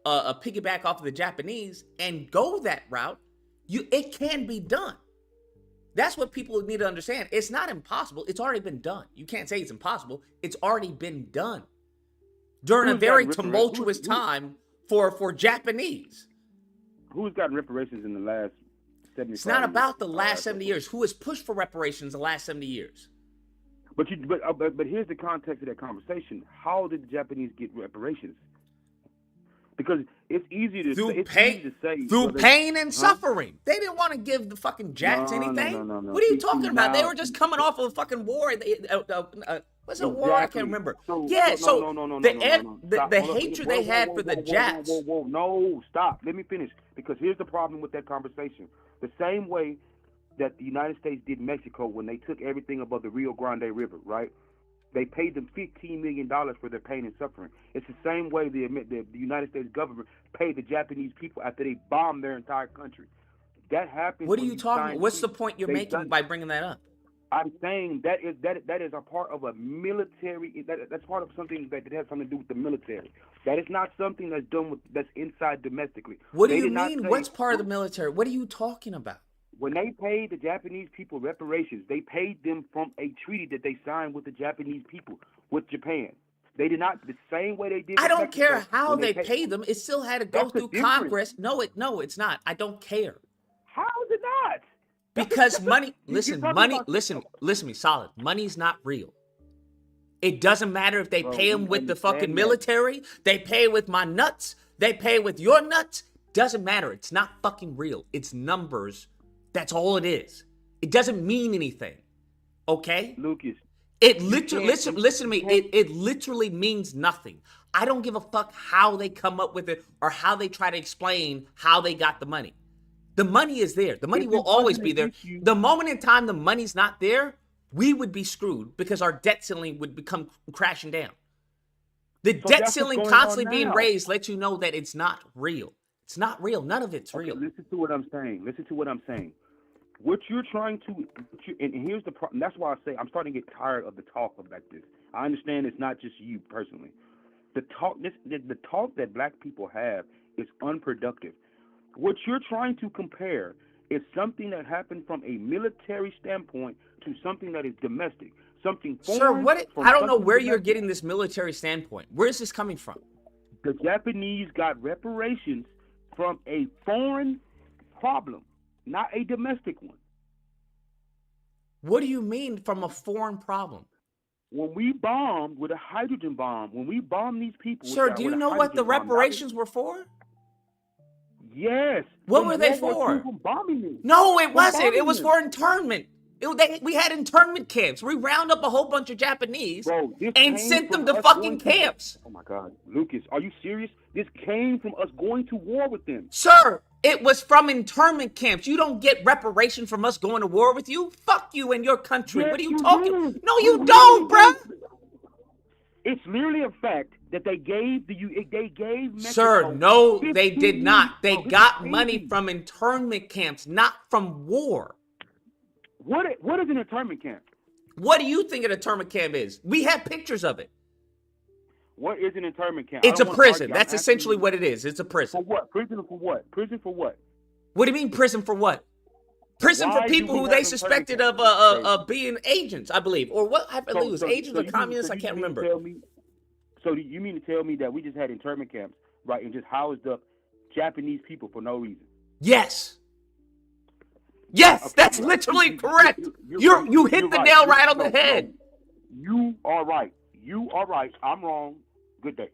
piggyback off of the Japanese and go that route, it can be done. That's what people need to understand. It's not impossible. It's already been done. You can't say it's impossible. It's already been done during a very tumultuous time for Japanese. Who's gotten reparations in the last 70 years? It's not about the last 70 years. Who has pushed for reparations the last 70 years? But here's the context of that conversation. How did the Japanese get reparations? Because it's easy to say through pain and suffering. They didn't want to give the fucking Jats anything. No. What are you talking about? They were just coming off of a fucking war. What's a war? I can't remember. The hatred they had for the Jats. No, stop. Let me finish. Because here's the problem with that conversation. The same way that the United States did Mexico when they took everything above the Rio Grande River, right? They paid them $15 million for their pain and suffering. It's the same way the United States government paid the Japanese people after they bombed their entire country. That happens. What are when you talking about? What's the treaties. point you're They've making done. by bringing that up? I'm saying that is a part of a military. That's part of something that has something to do with the military. That is not something that's done with that's inside domestically. What do They you did not mean? say- What's part of the military? What are you talking about? When they paid the Japanese people reparations, they paid them from a treaty that they signed with the Japanese people, with Japan. They did not the same way they did. I with don't Mexico, care how when they paid- pay them. It still had to go That's the through difference. Congress. No, it's not. I don't care. How is it not? Because money, You're listen, talking money, about- listen to me, solid. Money's not real. It doesn't matter if they Bro, pay them we with the understand fucking that. military, they pay with my nuts, they pay with your nuts. Doesn't matter. It's not fucking real. It's numbers. That's all it is. It doesn't mean anything. Okay? Lucas. It literally, can't- listen to me. you can't- It literally means nothing. I don't give a fuck how they come up with it or how they try to explain how they got the money. The money is there. The money If will it wasn't always be an there. issue- The moment in time the money's not there, we would be screwed because our debt ceiling would become crashing down. The So debt that's what's ceiling going constantly on being now. raised lets you know that it's not real. It's not real. None of it's Okay, real. listen to what I'm saying. What you're trying to, and here's the problem. That's why I say I'm starting to get tired of the talk of like this. I understand it's not just you personally. The talk that black people have is unproductive. What you're trying to compare is something that happened from a military standpoint to something that is domestic, something foreign. Sir, from I don't know something where you're domestic. getting this military standpoint. Where is this coming from? The Japanese got reparations from a foreign problem, not a domestic one. What do you mean from a foreign problem? When we bombed with a hydrogen bomb, when we bombed these people, Sir, with do you a know what the hydrogen bomb, reparations were for? Yes. What From were they World War for? II, from bombing them. No, it From wasn't. It bombing was them. for internment. We had internment camps. We round up a whole bunch of Japanese Bro, this and came sent them from to us fucking going to- camps. Oh my God, Lucas, are you serious? This came from us going to war with them. Sir, it was from internment camps. You don't get reparation from us going to war with you. Fuck you and your country. Yes, What are you you talking? did. No, We you literally don't, bruh. did. It's literally a fact that they gave Mexico. Sir, no, they 15 did not. They bro, this got is money crazy. from internment camps, not from war. What is an internment camp? What do you think an internment camp is? We have pictures of it. What is an internment camp? I It's a don't wanna prison. argue. I'm That's asking essentially you, what it is. It's a prison. For what? Prison for what? Prison for what? What do you mean prison for what? Prison Why for do people we who have they internment suspected camps? of being agents, I believe. Or what? I believe it was agents or communists. I can't remember. So you mean to tell me that we just had internment camps, right, and just housed up Japanese people for no reason? Yes. Yes, Okay, that's right. literally correct. You're right. You hit You're the right. nail right on No, the head. no. You are right. You are right. I'm wrong. Good day.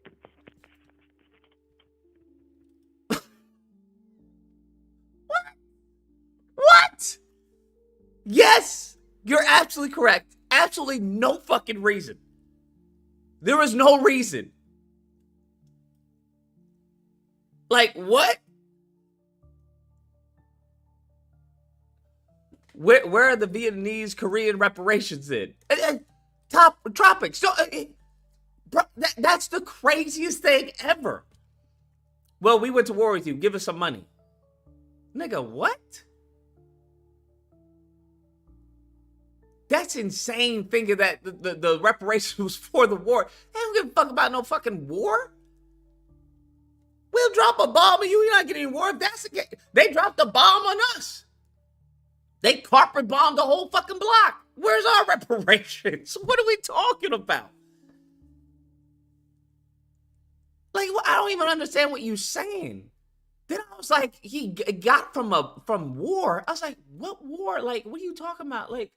What? Yes, you're absolutely correct. Absolutely no fucking reason. There is no reason. Like, what? Where are the Vietnamese, Korean reparations in? Tropics. So, bro, that's the craziest thing ever. Well, we went to war with you. Give us some money. Nigga, what? That's insane thinking that the reparations was for the war. They don't give a fuck about no fucking war. We'll drop a bomb on you. You're not getting any war. If that's the case, they dropped a bomb on us. They carpet bombed the whole fucking block. Where's our reparations? What are we talking about? Like, I don't even understand what you're saying. Then I was like, he got from war. I was like, what war? Like, what are you talking about? Like,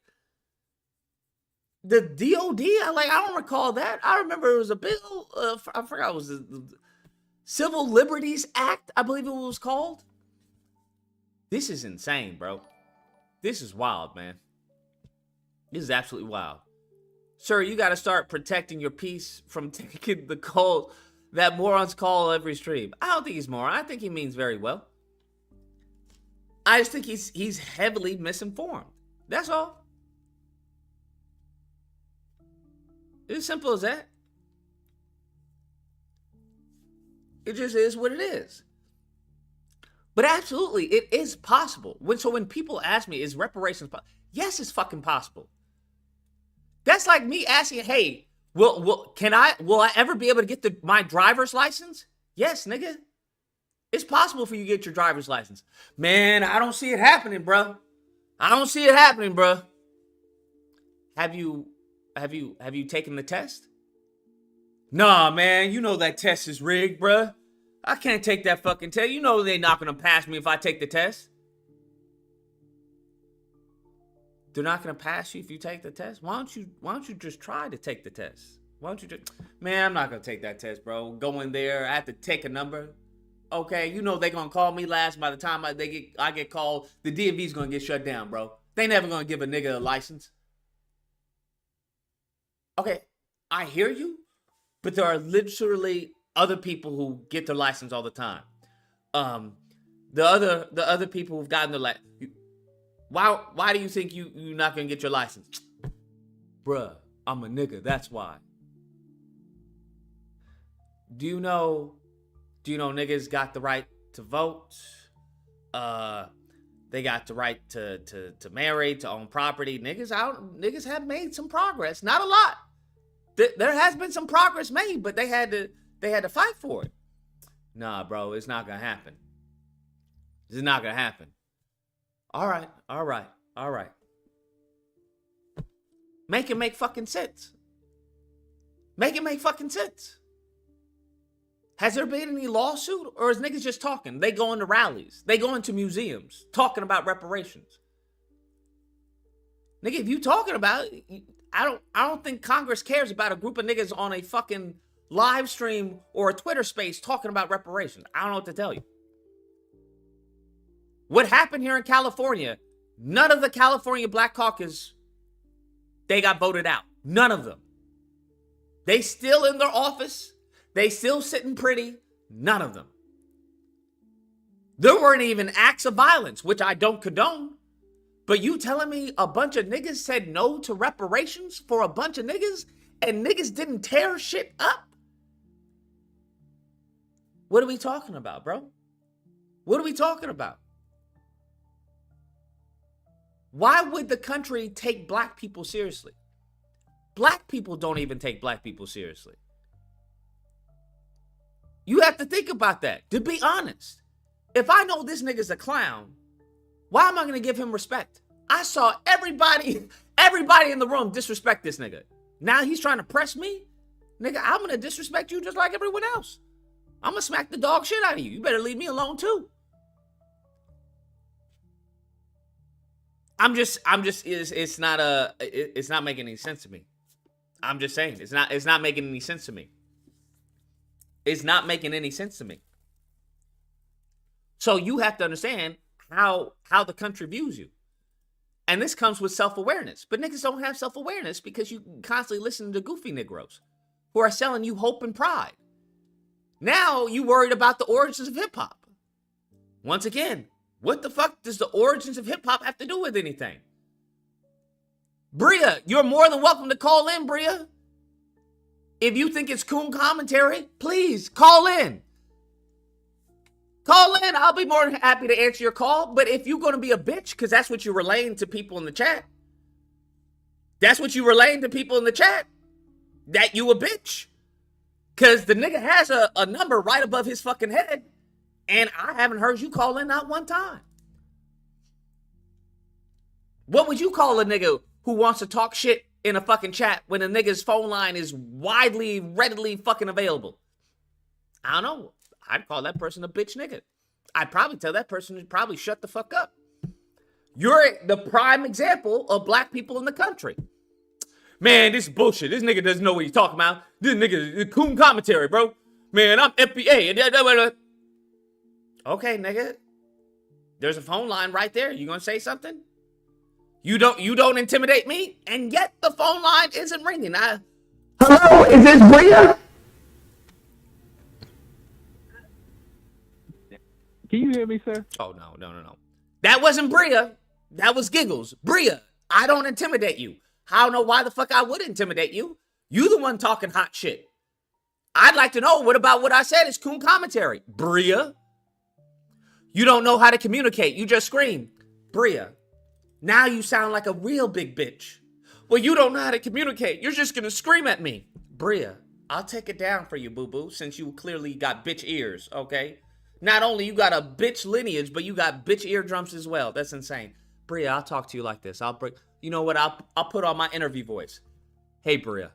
the DOD? I don't recall that. I remember it was a bill. I forgot it was the Civil Liberties Act, I believe it was called. This is insane, bro. This is wild, man. This is absolutely wild. Sir, you got to start protecting your peace from taking the call that morons call every stream. I don't think he's moron. I think he means very well. I just think he's heavily misinformed. That's all. It's as simple as that. It just is what it is. But absolutely, it is possible. When people ask me, is reparations possible? Yes, it's fucking possible. That's like me asking, hey, will I ever be able to get my driver's license? Yes, nigga. It's possible for you to get your driver's license. Man, I don't see it happening, bro. I don't see it happening, bro. Have you taken the test? Nah, man, you know that test is rigged, bro. I can't take that fucking test. You know they're not gonna pass me if I take the test. They're not gonna pass you if you take the test. Why don't you just try to take the test? Why don't you just, man, I'm not gonna take that test, bro. Go in there, I have to take a number. Okay, you know they're gonna call me last. By the time I get called, the DMV's gonna get shut down, bro. They never gonna give a nigga a license. Okay, I hear you, but there are literally other people who get their license all the time. The other people who've gotten their license. Why do you think you're not gonna get your license? Bruh, I'm a nigga, that's why. Do you know niggas got the right to vote? They got the right to marry, to own property. Niggas have made some progress. Not a lot. There has been some progress made, but they had to fight for it. Nah, bro, it's not gonna happen. This is not gonna happen. All right. Make it make fucking sense. Make it make fucking sense. Has there been any lawsuit, or is niggas just talking? They go into rallies. They go into museums talking about reparations. Nigga, if you talking about it, I don't think Congress cares about a group of niggas on a fucking live stream or a Twitter space talking about reparations. I don't know what to tell you. What happened here in California, none of the California Black Caucus, they got voted out. None of them. They still in their office. They still sitting pretty. None of them. There weren't even acts of violence, which I don't condone. But you telling me a bunch of niggas said no to reparations for a bunch of niggas and niggas didn't tear shit up? What are we talking about, bro? What are we talking about? Why would the country take black people seriously? Black people don't even take black people seriously. You have to think about that, to be honest. If I know this nigga's a clown, why am I going to give him respect? I saw everybody in the room disrespect this nigga. Now he's trying to press me? Nigga, I'm going to disrespect you just like everyone else. I'm going to smack the dog shit out of you. You better leave me alone too. It's not making any sense to me. I'm just saying, it's not making any sense to me. It's not making any sense to me. So you have to understand how the country views you. And this comes with self-awareness. But niggas don't have self-awareness because you constantly listen to goofy Negroes who are selling you hope and pride. Now you worried about the origins of hip-hop. Once again, what the fuck does the origins of hip-hop have to do with anything? Bria, you're more than welcome to call in, Bria. If you think it's coon commentary, please call in. Call in. I'll be more than happy to answer your call. But if you're going to be a bitch, because that's what you're relaying to people in the chat. That's what you're relaying to people in the chat. That you a bitch. Because the nigga has a number right above his fucking head. And I haven't heard you call in not one time. What would you call a nigga who wants to talk shit in a fucking chat when a nigga's phone line is readily fucking available? I don't know. I'd call that person a bitch nigga. I'd probably tell that person to probably shut the fuck up. You're the prime example of black people in the country. Man, this is bullshit. This nigga doesn't know what he's talking about. This nigga is coon commentary, bro. Man, I'm FBA. Okay, nigga. There's a phone line right there. You gonna say something? You don't intimidate me, and yet the phone line isn't ringing. Hello, is this Bria? Can you hear me, sir? Oh, no. That wasn't Bria. That was Giggles. Bria, I don't intimidate you. I don't know why the fuck I would intimidate you. You the one talking hot shit. I'd like to know, what about what I said is coon commentary? Bria, you don't know how to communicate. You just scream. Bria, now you sound like a real big bitch. Well, you don't know how to communicate. You're just going to scream at me. Bria, I'll take it down for you, boo-boo, since you clearly got bitch ears, okay? Not only you got a bitch lineage, but you got bitch eardrums as well. That's insane. Bria, I'll talk to you like this. You know what? I'll put on my interview voice. Hey, Bria,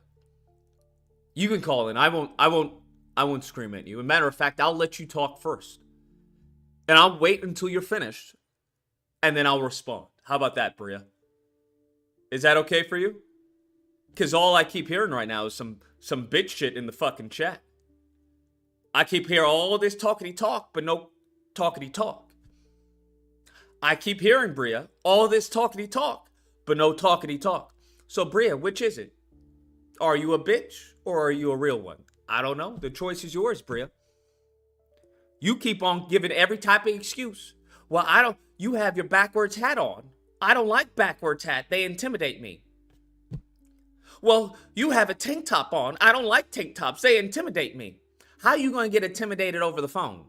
you can call in. I won't scream at you. As a matter of fact, I'll let you talk first. And I'll wait until you're finished. And then I'll respond. How about that, Bria? Is that okay for you? Because all I keep hearing right now is some bitch shit in the fucking chat. I keep hearing all this talkity talk, but no talkity talk. I keep hearing, Bria, all this talkity talk, but no talkity talk. So, Bria, which is it? Are you a bitch or are you a real one? I don't know. The choice is yours, Bria. You keep on giving every type of excuse. Well, you have your backwards hat on. I don't like backwards hat. They intimidate me. Well, you have a tank top on. I don't like tank tops. They intimidate me. How are you going to get intimidated over the phone?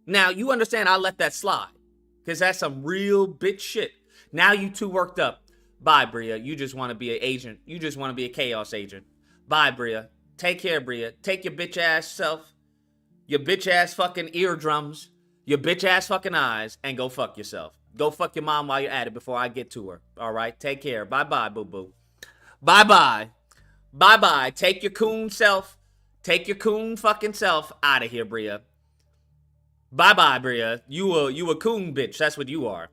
Now, you understand I let that slide. Because that's some real bitch shit. Now you two worked up. Bye, Bria. You just want to be an agent. You just want to be a chaos agent. Bye, Bria. Take care, Bria. Take your bitch ass self, your bitch ass fucking eardrums, your bitch ass fucking eyes, and go fuck yourself. Go fuck your mom while you're at it before I get to her. All right? Take care. Bye-bye, boo-boo. Bye-bye. Bye-bye. Take your coon self. Take your coon fucking self out of here, Bria. Bye-bye, Bria. You a coon bitch. That's what you are.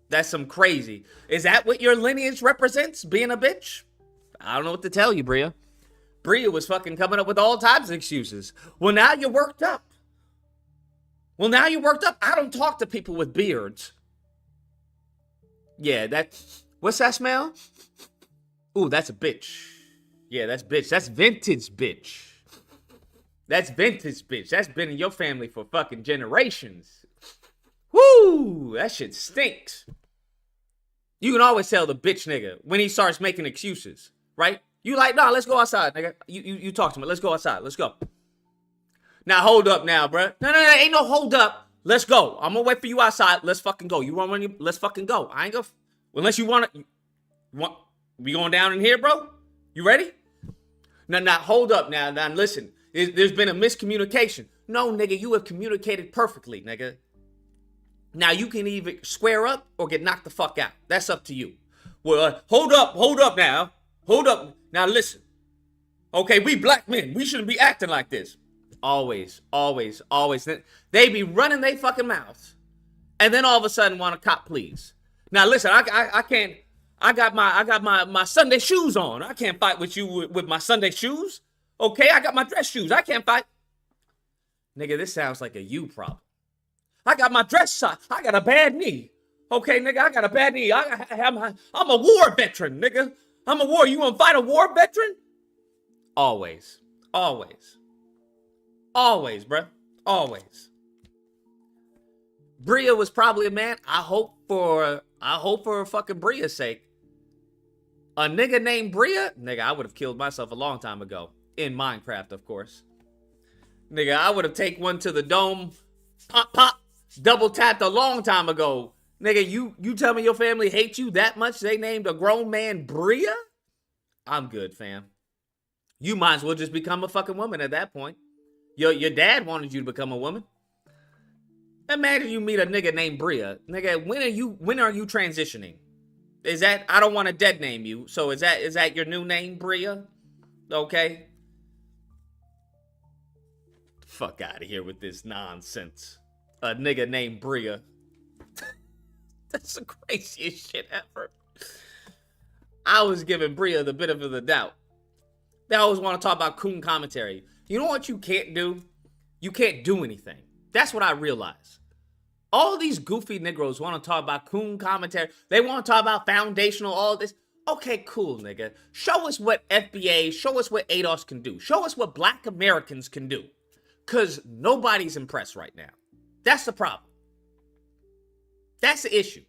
That's some crazy. Is that what your lineage represents? Being a bitch? I don't know what to tell you, Bria. Bria was fucking coming up with all types of excuses. Well, now you're worked up. I don't talk to people with beards. Yeah, what's that smell? Ooh, that's a bitch. Yeah, that's bitch. That's vintage bitch. That's vintage bitch. That's been in your family for fucking generations. Woo! That shit stinks. You can always tell the bitch nigga when he starts making excuses, right? You like, nah, let's go outside, nigga. You talk to me. Let's go outside. Let's go. Now, hold up now, bruh. No, ain't no hold up. Let's go. I'm gonna wait for you outside. Let's fucking go. You want money? Let's fucking go. I ain't gonna... Unless you want to... We going down in here, bro? You ready? Now, hold up now. Now, listen. There's been a miscommunication. No, nigga, you have communicated perfectly, nigga. Now, you can either square up or get knocked the fuck out. That's up to you. Well, hold up now. Hold up. Now, listen. Okay, we black men. We shouldn't be acting like this. Always. They be running their fucking mouths. And then all of a sudden want a cop please. Now, listen, I can't... I got my Sunday shoes on. I can't fight with you with my Sunday shoes. Okay, I got my dress shoes. I can't fight. Nigga, this sounds like a you problem. I got my dress socks. I got a bad knee. Okay, nigga, I got a bad knee. I'm a war veteran, nigga. You want to fight a war veteran? Always, bruh. Always. Bria was probably a man. I hope for fucking Bria's sake. A nigga named Bria? Nigga, I would have killed myself a long time ago. In Minecraft, of course. Nigga, I would have taken one to the dome. Pop. Double tapped a long time ago. Nigga, you tell me your family hates you that much they named a grown man Bria? I'm good, fam. You might as well just become a fucking woman at that point. Your dad wanted you to become a woman. Imagine you meet a nigga named Bria. Nigga, when are you transitioning? Is that... I don't want to dead name you. So is that your new name, Bria? Okay. Fuck out of here with this nonsense. A nigga named Bria. That's the craziest shit ever. I was giving Bria the benefit of the doubt. They always want to talk about coon commentary. You know what you can't do? You can't do anything. That's what I realized. All these goofy Negroes want to talk about coon commentary. They want to talk about foundational, all this. Okay, cool, nigga. Show us what FBA, show us what ADOS can do. Show us what black Americans can do. Because nobody's impressed right now. That's the problem. That's the issue.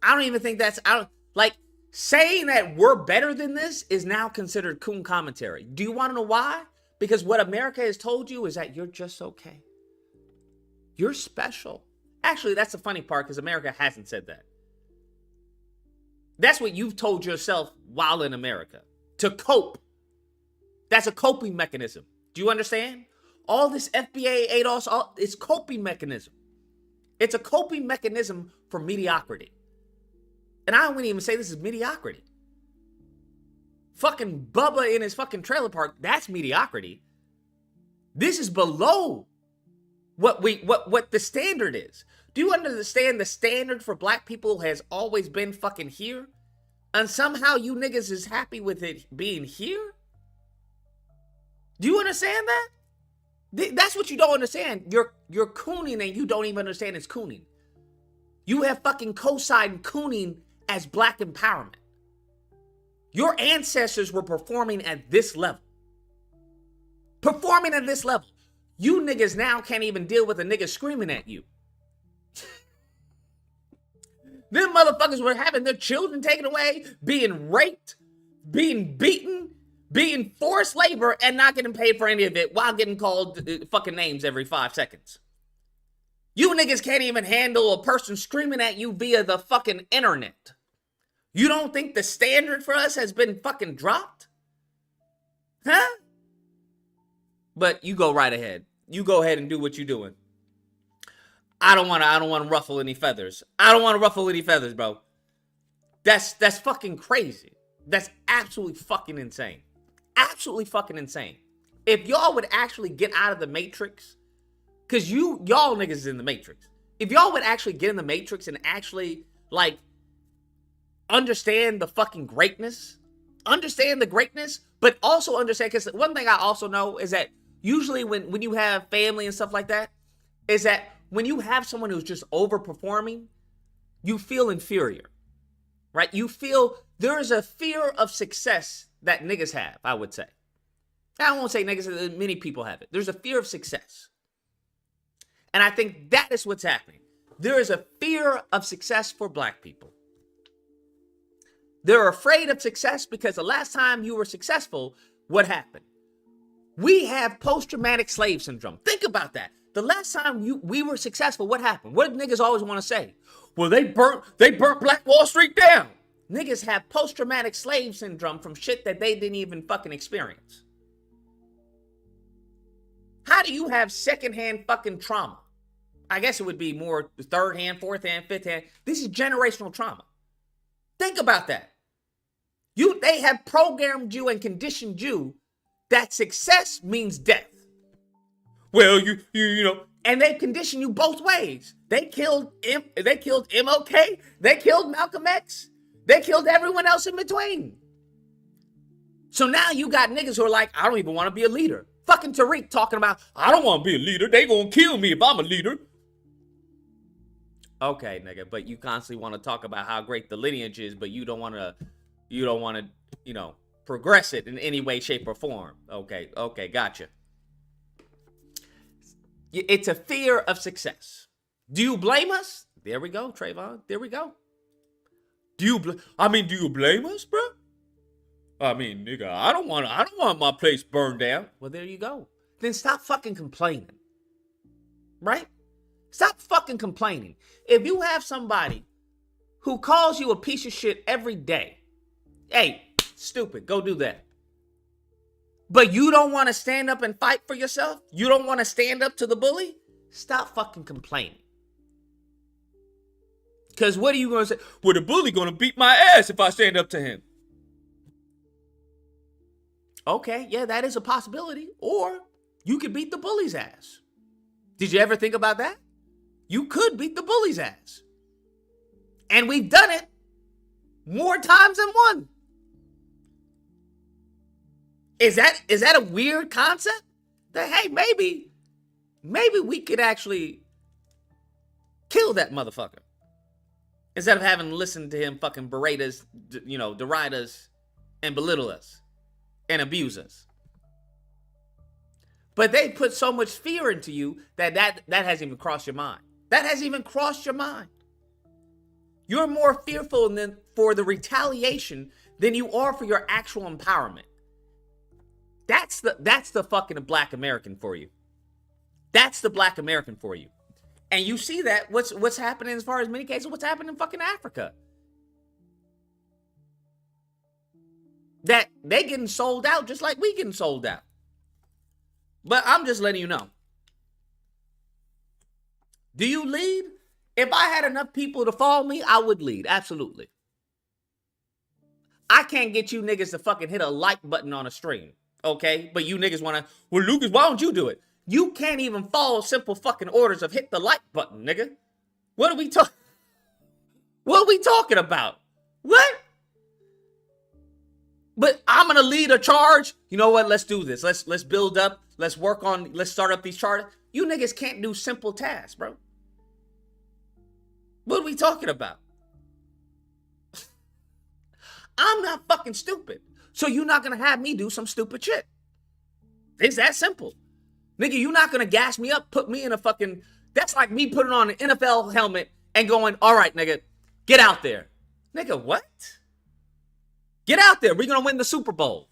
I don't even think that's out. Like, saying that we're better than this is now considered coon commentary. Do you want to know why? Because what America has told you is that you're just okay. You're special. Actually, that's the funny part, because America hasn't said that. That's what you've told yourself while in America. To cope. That's a coping mechanism. Do you understand? All this FBA, ADOS, it's coping mechanism. It's a coping mechanism for mediocrity. And I wouldn't even say this is mediocrity. Fucking Bubba in his fucking trailer park, that's mediocrity. This is below what the standard is. Do you understand the standard for black people has always been fucking here? And somehow you niggas is happy with it being here? Do you understand that? That's what you don't understand. You're cooning and you don't even understand it's cooning. You have fucking co-signed cooning as black empowerment. Your ancestors were performing at this level. Performing at this level. You niggas now can't even deal with a nigga screaming at you. Them motherfuckers were having their children taken away, being raped, being beaten, being forced labor, and not getting paid for any of it while getting called fucking names every 5 seconds. You niggas can't even handle a person screaming at you via the fucking internet. You don't think the standard for us has been fucking dropped? Huh? But you go right ahead. You go ahead and do what you're doing. I don't want to ruffle any feathers. I don't want to ruffle any feathers, bro. That's fucking crazy. That's absolutely fucking insane. Absolutely fucking insane. If y'all would actually get out of the matrix, because y'all niggas is in the matrix. If y'all would actually get in the matrix and actually, like, understand the fucking greatness, understand the greatness, but also understand, because one thing I also know is that usually when you have family and stuff like that, is that when you have someone who's just overperforming, you feel inferior, right? You feel there is a fear of success that niggas have, I would say. I won't say niggas, many people have it. There's a fear of success. And I think that is what's happening. There is a fear of success for black people. They're afraid of success because the last time you were successful, what happened? We have post-traumatic slave syndrome. Think about that. The last time we were successful, what happened? What do niggas always want to say? Well, they burnt Black Wall Street down. Niggas have post-traumatic slave syndrome from shit that they didn't even fucking experience. How do you have secondhand fucking trauma? I guess it would be more third hand, fourth hand, fifth hand. This is generational trauma. Think about that. They have programmed you and conditioned you that success means death. Well, you know, and they condition you both ways. They killed MLK, they killed Malcolm X, they killed everyone else in between. So now you got niggas who are like, I don't even want to be a leader. Fucking Tariq talking about, I don't want to be a leader. They gonna kill me if I'm a leader. Okay, nigga, but you constantly want to talk about how great the lineage is, but you don't want to, you know, progress it in any way, shape, or form. Okay, gotcha. It's a fear of success. Do you blame us? There we go, Trayvon. There we go. Do you blame us, bro? I mean, nigga, I don't want my place burned down. Well, there you go. Then stop fucking complaining. Right? Stop fucking complaining. If you have somebody who calls you a piece of shit every day, hey, stupid, go do that. But you don't want to stand up and fight for yourself? You don't want to stand up to the bully? Stop fucking complaining. Because what are you going to say? Well, the bully going to beat my ass if I stand up to him. Okay, yeah, that is a possibility. Or you could beat the bully's ass. Did you ever think about that? You could beat the bully's ass. And we've done it more times than one. Is that a weird concept? That, hey, maybe we could actually kill that motherfucker. Instead of having to listen to him fucking berate us, deride us, and belittle us, and abuse us. But they put so much fear into you that hasn't even crossed your mind. That hasn't even crossed your mind. You're more fearful for the retaliation than you are for your actual empowerment. That's the fucking black American for you. That's the black American for you. And you see that what's happening as far as many cases, what's happening in fucking Africa. That they getting sold out just like we getting sold out. But I'm just letting you know. Do you lead? If I had enough people to follow me, I would lead. Absolutely. I can't get you niggas to fucking hit a like button on a stream. Okay? But you niggas want to, well, Lucas, why don't you do it? You can't even follow simple fucking orders of hit the like button, nigga. What are we talking about? What? But I'm gonna lead a charge. You know what? Let's do this. Let's build up. Let's start up these charts. You niggas can't do simple tasks, bro. What are we talking about? I'm not fucking stupid. So you're not gonna have me do some stupid shit. It's that simple. Nigga, you're not gonna gas me up, put me in a fucking, that's like me putting on an NFL helmet and going, all right, nigga, get out there. Nigga, what? Get out there. We're gonna win the Super Bowl.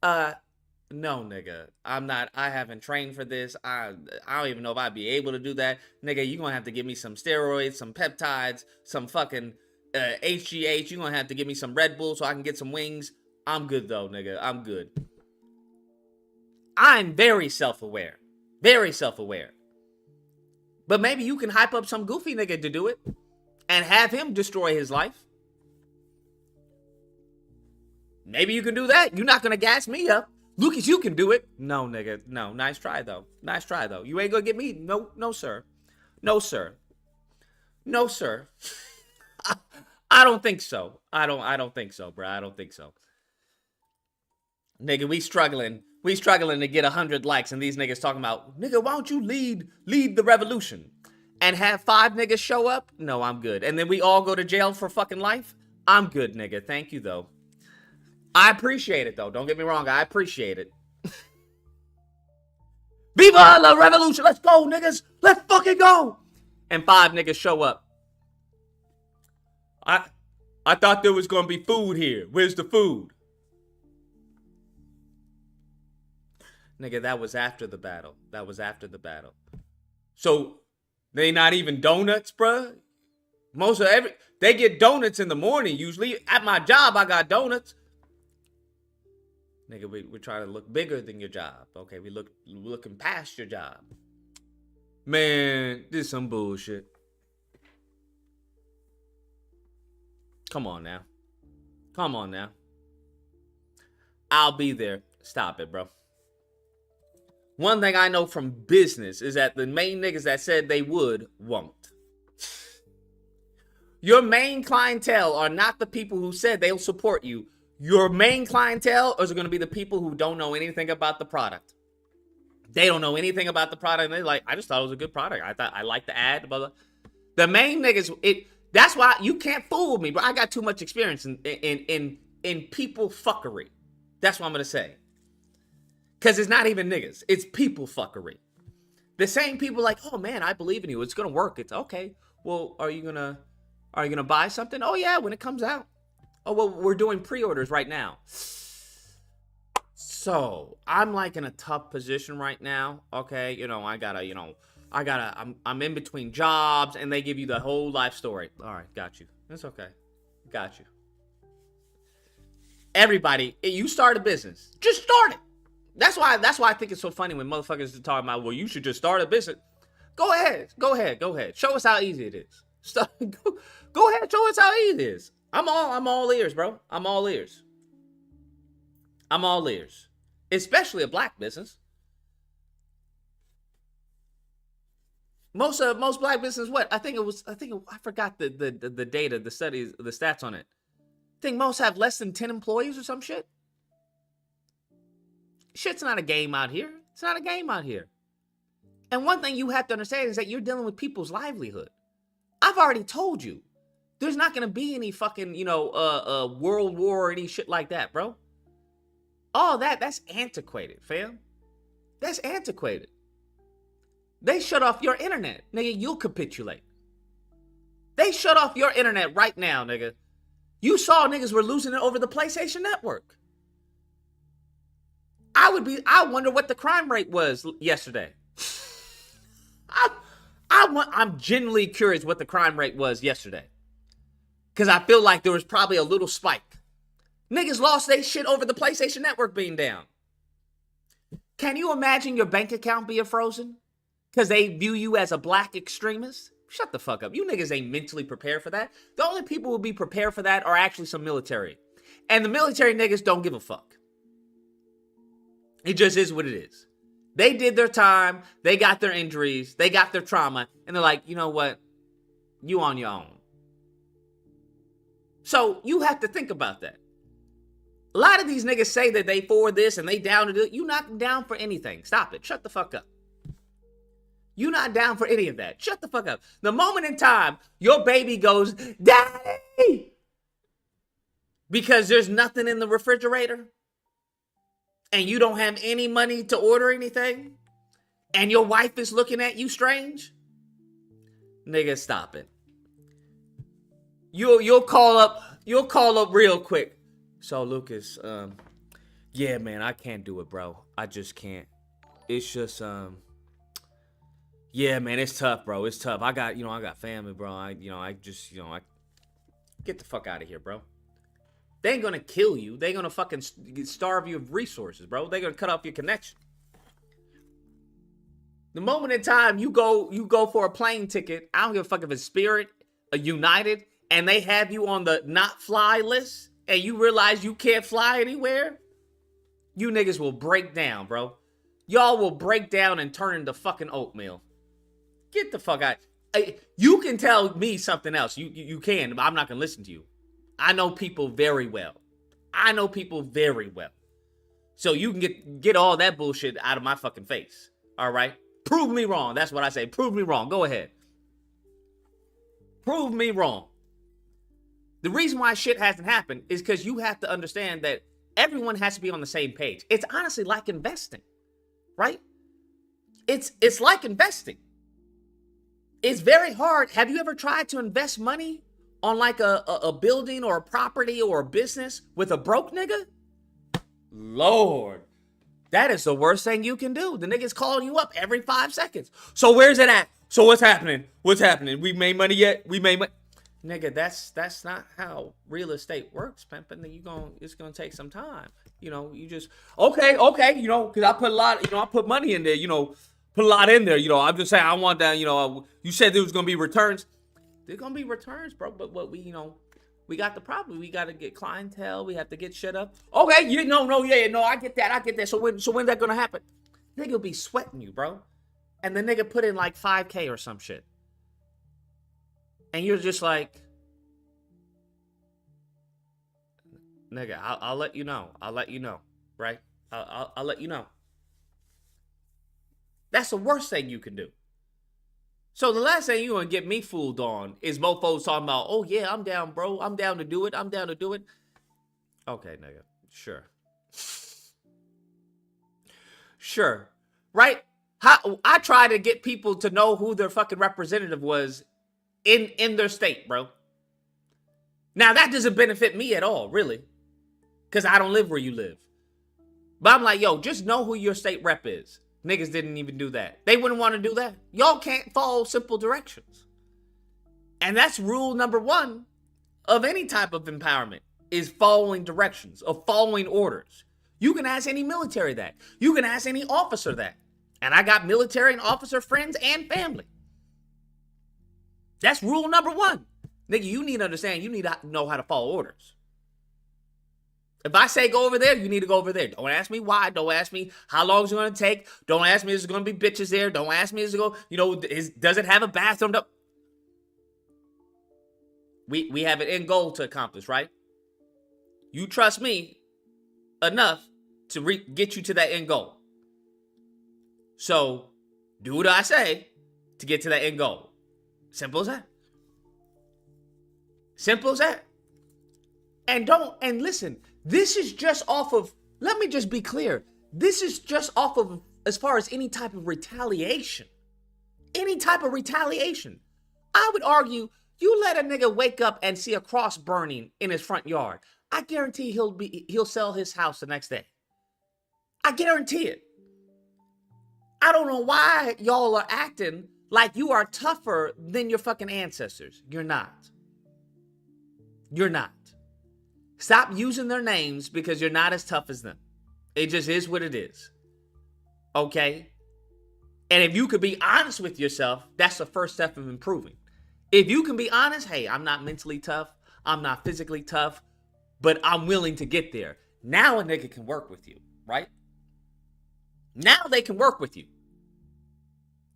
No, nigga. I haven't trained for this. I don't even know if I'd be able to do that. Nigga, you're gonna have to give me some steroids, some peptides, some fucking HGH. You're gonna have to give me some Red Bull so I can get some wings. I'm good though, nigga. I'm good. I'm very self-aware. Very self-aware. But maybe you can hype up some goofy nigga to do it and have him destroy his life. Maybe you can do that. You're not going to gas me up. Lucas, you can do it. No, nigga. No. Nice try, though. Nice try, though. You ain't going to get me. No, sir. No, sir. No, sir. I don't think so. I don't think so, bro. I don't think so. Nigga, we struggling to get 100 likes, and these niggas talking about, nigga, why don't you lead the revolution? And have 5 niggas show up? No, I'm good. And then we all go to jail for fucking life? I'm good, nigga. Thank you, though. I appreciate it, though. Don't get me wrong. I appreciate it. Viva la revolution. Let's go, niggas. Let's fucking go. And 5 niggas show up. I thought there was going to be food here. Where's the food? Nigga, that was after the battle. That was after the battle. So, they not even donuts, bruh? They get donuts in the morning, usually. At my job, I got donuts. Nigga, we're trying to look bigger than your job. Okay, we're looking past your job. Man, this is some bullshit. Come on now. Come on now. I'll be there. Stop it, bro. One thing I know from business is that the main niggas that said they would, won't. Your main clientele are not the people who said they'll support you. Your main clientele is going to be the people who don't know anything about the product. They don't know anything about the product. And they're like, I just thought it was a good product. I liked the ad. Blah, blah. The main niggas, that's why you can't fool me, bro. I got too much experience in people fuckery. That's what I'm going to say. Because it's not even niggas. It's people fuckery. The same people like, oh man, I believe in you. It's going to work. It's okay. Well, are you going to buy something? Oh yeah, when it comes out. Oh, well, we're doing pre-orders right now. So I'm like in a tough position right now. Okay. I'm in between jobs and they give you the whole life story. All right. Got you. That's okay. Got you. Everybody, you start a business. Just start it. That's why I think it's so funny when motherfuckers are talking about, well, you should just start a business. Go ahead. Show us how easy it is. Go ahead. Show us how easy it is. I'm all ears, bro. I'm all ears. Especially a black business. Most black business, what? I forgot the data, the studies, the stats on it. I think most have less than 10 employees or some shit. Shit's not a game out here. It's not a game out here. And one thing you have to understand is that you're dealing with people's livelihood. I've already told you. There's not going to be any fucking, world war or any shit like that, bro. All that's antiquated, fam. That's antiquated. They shut off your internet. Nigga, you'll capitulate. They shut off your internet right now, nigga. You saw niggas were losing it over the PlayStation Network. I wonder what the crime rate was yesterday. I'm genuinely curious what the crime rate was yesterday. Because I feel like there was probably a little spike. Niggas lost their shit over the PlayStation Network being down. Can you imagine your bank account being frozen? Because they view you as a black extremist? Shut the fuck up. You niggas ain't mentally prepared for that. The only people who will be prepared for that are actually some military. And the military niggas don't give a fuck. It just is what it is. They did their time. They got their injuries. They got their trauma. And they're like, you know what? You on your own. So you have to think about that. A lot of these niggas say that they for this and they down to do it. You not down for anything. Stop it. Shut the fuck up. You not down for any of that. Shut the fuck up. The moment in time your baby goes, Daddy, because there's nothing in the refrigerator and you don't have any money to order anything and your wife is looking at you strange, nigga, stop it. You'll call up real quick. So Lucas, yeah, man, I can't do it, bro. I just can't. It's just, yeah, man, it's tough, bro. It's tough. I got family, bro. I get the fuck out of here, bro. They ain't gonna kill you. They gonna fucking starve you of resources, bro. They gonna cut off your connection. The moment in time you go for a plane ticket, I don't give a fuck if it's Spirit, a United, and they have you on the not fly list, and you realize you can't fly anywhere, you niggas will break down, bro. Y'all will break down and turn into fucking oatmeal. Get the fuck out. You can tell me something else. You can, but I'm not gonna listen to you. I know people very well. So you can get all that bullshit out of my fucking face. All right? Prove me wrong. That's what I say. Prove me wrong. Go ahead. Prove me wrong. The reason why shit hasn't happened is because you have to understand that everyone has to be on the same page. It's honestly like investing, right? It's like investing. It's very hard. Have you ever tried to invest money on like a building or a property or a business with a broke nigga? Lord, that is the worst thing you can do. The nigga's calling you up every 5 seconds. So where's it at? So what's happening? We made money yet? Nigga, that's not how real estate works, pimpin'. It's gonna take some time. You just okay, because I put a lot, I put money in there, put a lot in there, I'm just saying I want that, you said there was gonna be returns. There's gonna be returns, bro, but what we got the problem. We gotta get clientele, we have to get shit up. Okay, I get that. So when's that gonna happen? Nigga will be sweating you, bro. And the nigga put in like 5K or some shit. And you're just like, nigga, I'll let you know. Right? I'll let you know. That's the worst thing you can do. So the last thing you gonna get me fooled on is mofos talking about, oh yeah, I'm down, bro. I'm down to do it. Okay, nigga. Sure. Right? I try to get people to know who their fucking representative was in their state, bro. Now, that doesn't benefit me at all, really. Because I don't live where you live. But I'm like, yo, just know who your state rep is. Niggas didn't even do that. They wouldn't want to do that. Y'all can't follow simple directions. And that's rule number 1 of any type of empowerment, is following directions, of following orders. You can ask any military that. You can ask any officer that. And I got military and officer friends and family. That's rule number 1. Nigga, you need to understand, you need to know how to follow orders. If I say go over there, you need to go over there. Don't ask me why. Don't ask me how long it's going to take. Don't ask me is there going to be bitches there. Don't ask me is it going, does it have a bathroom? We have an end goal to accomplish, right? You trust me enough to get you to that end goal. So do what I say to get to that end goal. Simple as that. Simple as that. And listen, this is just off of, let me just be clear. This is just off of as far as any type of retaliation. Any type of retaliation. I would argue you let a nigga wake up and see a cross burning in his front yard. I guarantee he'll sell his house the next day. I guarantee it. I don't know why y'all are acting like you are tougher than your fucking ancestors. You're not. You're not. Stop using their names because you're not as tough as them. It just is what it is. Okay? And if you could be honest with yourself, that's the first step of improving. If you can be honest, hey, I'm not mentally tough. I'm not physically tough, but I'm willing to get there. Now a nigga can work with you, right? Now they can work with you.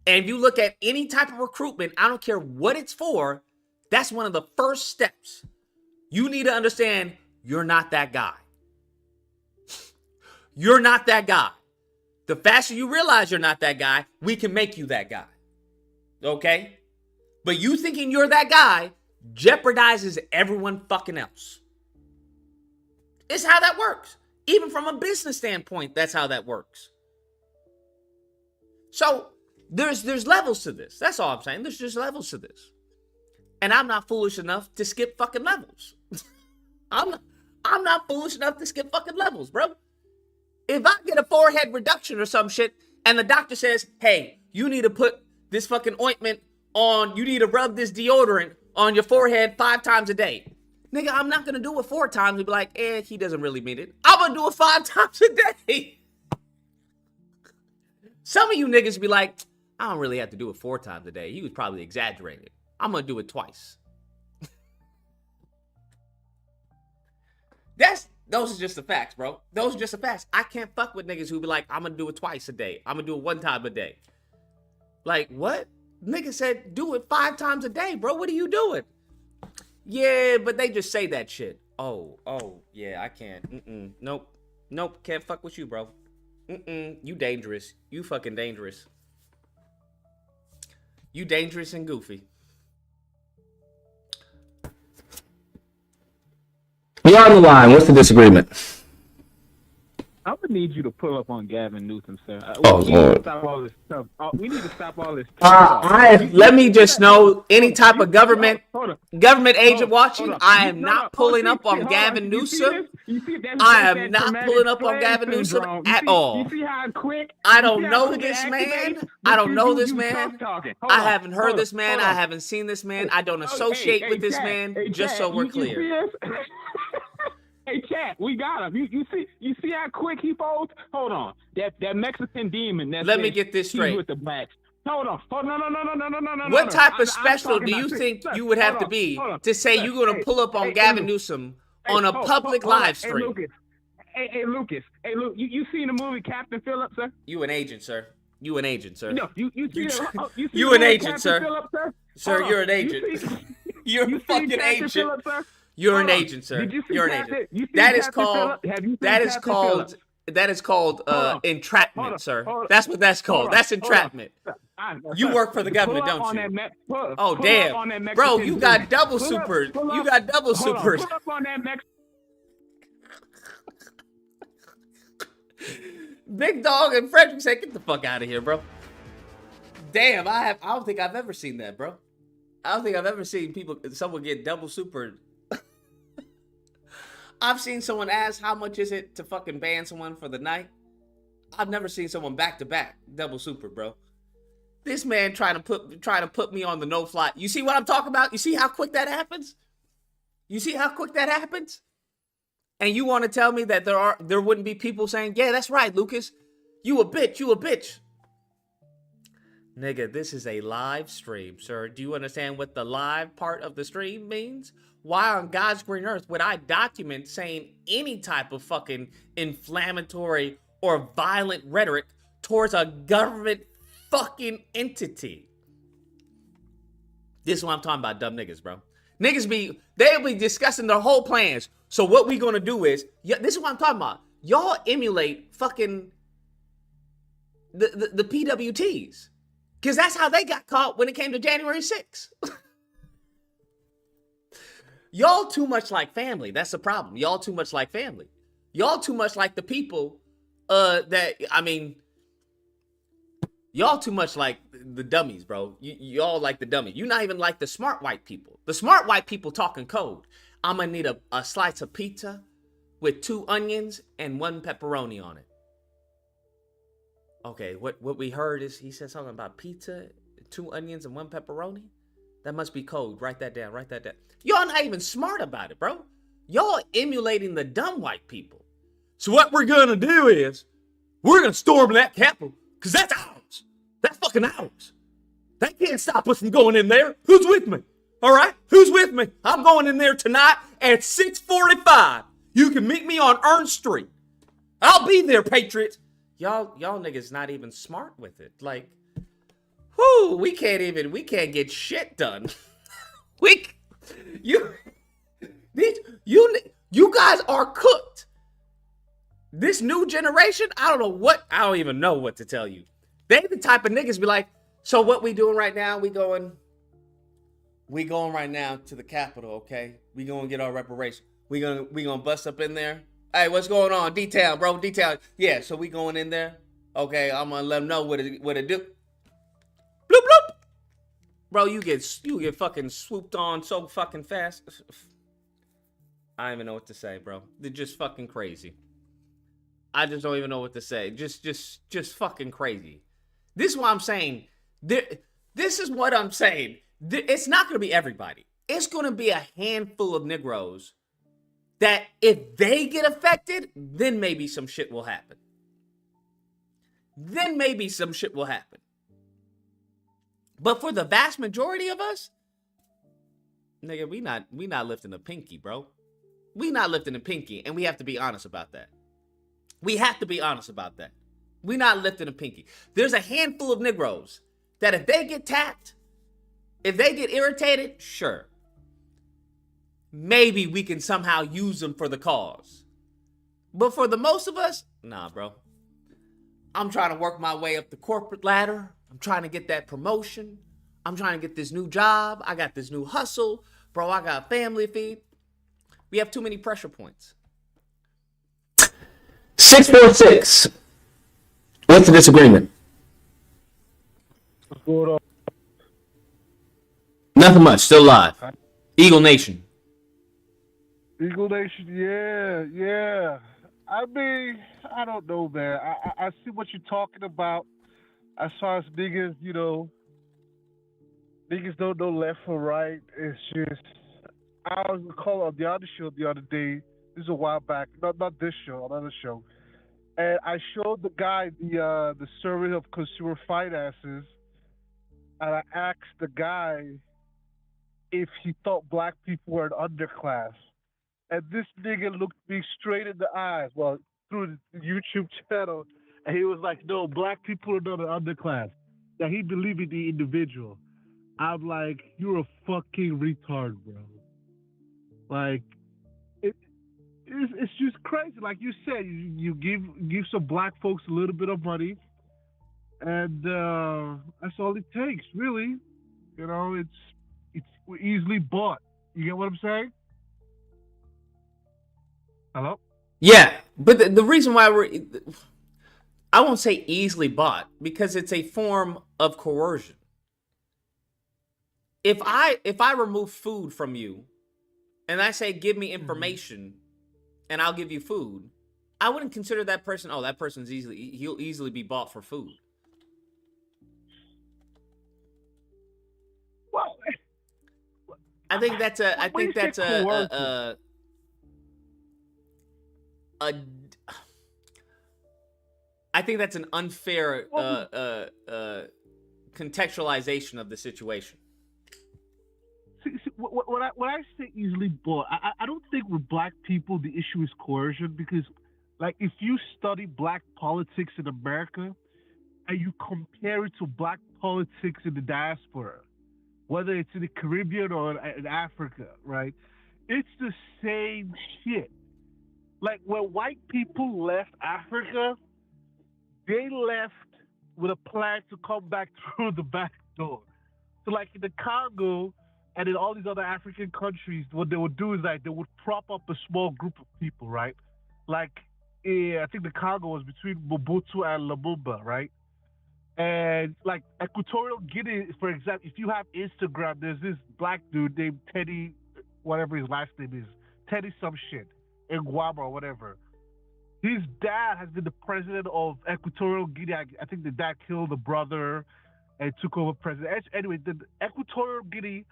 And if you look at any type of recruitment, I don't care what it's for, that's one of the first steps. You need to understand you're not that guy. You're not that guy. The faster you realize you're not that guy, we can make you that guy. Okay? But you thinking you're that guy jeopardizes everyone fucking else. It's how that works. Even from a business standpoint, that's how that works. So there's levels to this. That's all I'm saying. There's just levels to this. And I'm not foolish enough to skip fucking levels. I'm not foolish enough to skip fucking levels, bro. If I get a forehead reduction or some shit and the doctor says, hey, you need to put this fucking ointment on, you need to rub this deodorant on your forehead 5 times a day. Nigga, I'm not going to do it 4 times and be like, he doesn't really mean it. I'm going to do it 5 times a day. Some of you niggas be like, I don't really have to do it 4 times a day. He was probably exaggerating. I'm going to do it twice. Those are just the facts, bro. Those are just the facts. I can't fuck with niggas who be like, I'm going to do it twice a day. I'm going to do it 1 time a day. Like, what? Nigga said, do it 5 times a day, bro. What are you doing? Yeah, but they just say that shit. Oh, yeah, I can't. Nope, can't fuck with you, bro. You dangerous. You fucking dangerous. You dangerous and goofy. You're on the line. What's the disagreement? I would need you to pull up on Gavin Newsom, sir. Lord. We need to stop all this stuff. We need to stop all this stuff. Let me just know, any type of government agent watching, I am not pulling up on Gavin Newsom. I am not pulling up on Gavin Newsom at all. You see how quick? I don't know this man. I don't know this man. I haven't heard this man. I haven't seen this man. I don't associate with this man, just so we're clear. Hey, chat, we got him. You see how quick he folds? Hold on. That Mexican demon. Let me get this straight. With the blacks. Hold on. No. What type of special do you think you would have to be to say you're going to pull up on Gavin Newsom on a public live stream? Hey, Lucas. Hey, Luke, you seen the movie Captain Phillips, sir? You an agent, sir. You an agent, sir. No, you you an agent, sir. Phillips, sir? Sir, you're an agent. You're a fucking agent. Phillips, sir? You're an agent, sir. You're an agent. That is called entrapment, sir. That's what that's called. That's entrapment. You work for the government, don't you? Oh, damn. Bro, you got double supers. You got double supers. Big Dog and Frederick said, get the fuck out of here, bro. Damn, I don't think I've ever seen that, bro. I don't think I've ever seen someone get double supered. I've seen someone ask how much is it to fucking ban someone for the night. I've never seen someone back to back double super, bro. This man trying to put me on the no fly. You see what I'm talking about? You see how quick that happens? You see how quick that happens? And you want to tell me that there wouldn't be people saying, yeah, that's right, Lucas. You a bitch. Nigga, this is a live stream, sir. Do you understand what the live part of the stream means? Why on God's green earth would I document saying any type of fucking inflammatory or violent rhetoric towards a government fucking entity? This is what I'm talking about, dumb niggas, bro. Niggas they'll be discussing their whole plans. So what we gonna do is, this is what I'm talking about. Y'all emulate fucking the PWTs. Because that's how they got caught when it came to January 6th. Y'all too much like family. That's the problem. Y'all too much like family. Y'all too much like the people Y'all too much like the dummies, bro. Y'all like the dummy. You not even like the smart white people. The smart white people talking code. I'm gonna need a slice of pizza with 2 onions and 1 pepperoni on it. Okay, what we heard is he said something about pizza, 2 onions and 1 pepperoni. That must be code. Write that down. Write that down. Y'all not even smart about it, bro. Y'all emulating the dumb white people. So what we're gonna do is we're gonna storm that Capitol because that's ours. That's fucking ours. They can't stop us from going in there. Who's with me? All right, who's with me? I'm going in there tonight at 6:45. You can meet me on Ernst Street. I'll be there, Patriots. Y'all niggas not even smart with it. Like, whoo, we can't get shit done. You guys are cooked. This new generation, I don't even know what to tell you. They the type of niggas be like, so what we doing right now? We going right now to the Capitol, okay? We gonna get our reparations. We gonna bust up in there. Hey, what's going on? D-Town, bro, D-Town. Yeah, so we going in there. Okay, I'm gonna let them know what it do. Bloop bloop. Bro, you get fucking swooped on so fucking fast. I don't even know what to say, bro. They're just fucking crazy. I just don't even know what to say. Just fucking crazy. This is what I'm saying. This is what I'm saying. It's not going to be everybody. It's going to be a handful of Negroes that if they get affected, then maybe some shit will happen. But for the vast majority of us, nigga, we not lifting a pinky, bro. We not lifting a pinky, and we have to be honest about that. We not lifting a pinky. There's a handful of Negroes that if they get tapped, if they get irritated, sure. Maybe we can somehow use them for the cause. But for the most of us, nah, bro. I'm trying to work my way up the corporate ladder. I'm trying to get that promotion. I'm trying to get this new job. I got this new hustle. Bro, I got a family to feed. We have too many pressure points. 646. What's the disagreement? What's going on? Nothing much. Still live. Eagle Nation. Eagle Nation, yeah. I mean, I don't know, man. I see what you're talking about. As far as niggas, niggas don't know left or right. It's just, I was calling on the other show the other day. This is a while back. Not this show, another show. And I showed the guy the survey of consumer finances, and I asked the guy if he thought black people were an underclass. And this nigga looked me straight in the eyes, well, through the YouTube channel, and he was like, no, black people are not an underclass. That he believed in the individual. I'm like, you're a fucking retard, bro. Like, it's just crazy. Like you said, you give some black folks a little bit of money, and that's all it takes, really. It's easily bought. You get what I'm saying? Hello? Yeah, but the reason why I won't say easily bought, because it's a form of coercion. If I remove food from you and I say, give me information and I'll give you food, I wouldn't consider that person, that person's he'll easily be bought for food. Well, I think that's an unfair contextualization of the situation. See, when I say easily bought, I don't think with black people the issue is coercion, because, like, if you study black politics in America and you compare it to black politics in the diaspora, whether it's in the Caribbean or in Africa, right? It's the same shit. Like, when white people left Africa, they left with a plan to come back through the back door. So, like, in the Congo and in all these other African countries, what they would do is, like, they would prop up a small group of people, right? Like, I think the Congo was between Mobutu and Lumumba, right? And like Equatorial Guinea, for example, if you have Instagram, there's this black dude named Teddy, whatever his last name is, Teddy some shit, Iguama or whatever. His dad has been the president of Equatorial Guinea. I think the dad killed the brother and took over president. Anyway, the Equatorial Guinea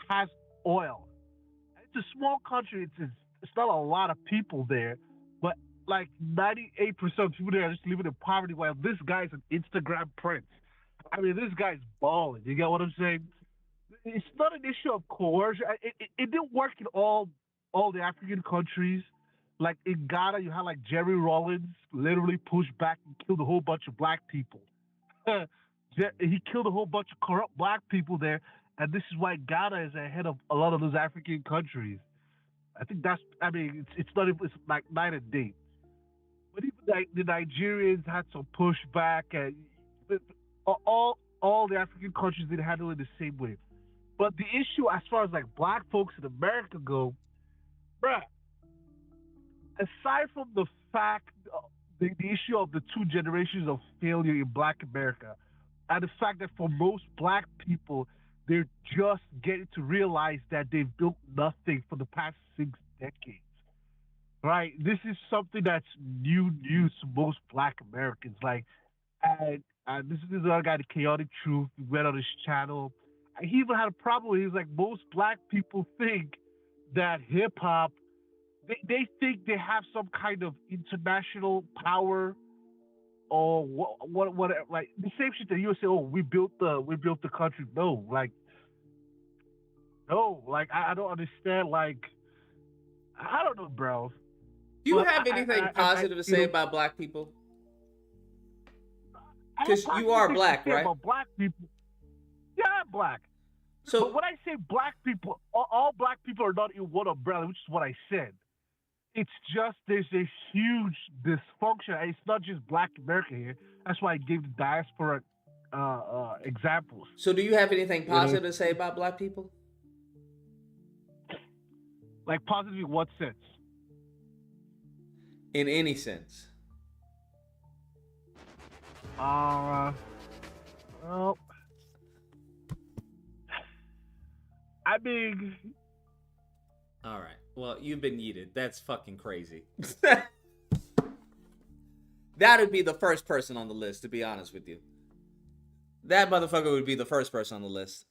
has oil. It's a small country. It's not a lot of people there, but like 98% of people there are just living in poverty. While this guy's an Instagram prince. I mean, this guy's balling. You get what I'm saying? It's not an issue of coercion. It didn't work in all the African countries. Like in Ghana, you had like Jerry Rawlins literally pushed back and killed a whole bunch of black people. He killed a whole bunch of corrupt black people there, and this is why Ghana is ahead of a lot of those African countries. I think that's. I mean, it's not. It's like night and day. But even like the Nigerians had some pushback, and all the African countries didn't handle it the same way. But the issue, as far as like black folks in America go, bruh, aside from the fact, the issue of the two generations of failure in Black America, and the fact that for most Black people, they're just getting to realize that they've built nothing for the past 6 decades. Right? This is something that's new news to most Black Americans. Like, and this is another guy, the Chaotic Truth. He went on his channel. And he even had a problem. He was like, most Black people think that hip hop they think they have some kind of international power or what like the same shit that you say. Oh, we built the country. No, like no, like I don't understand. Like I don't know, bro. Do you But have anything positive to say about black people? Because you are black, right? About black people. Yeah, I'm black. So, but when I say black people, all black people are not in one umbrella, which is what I said. It's just there's a huge dysfunction. It's not just Black America here. That's why I gave the diaspora examples. So do you have anything positive to say about black people? Like positive in what sense? In any sense. Well, I mean, all right. Well, you've been yeeted. That's fucking crazy. That would be the first person on the list, to be honest with you. That motherfucker would be the first person on the list.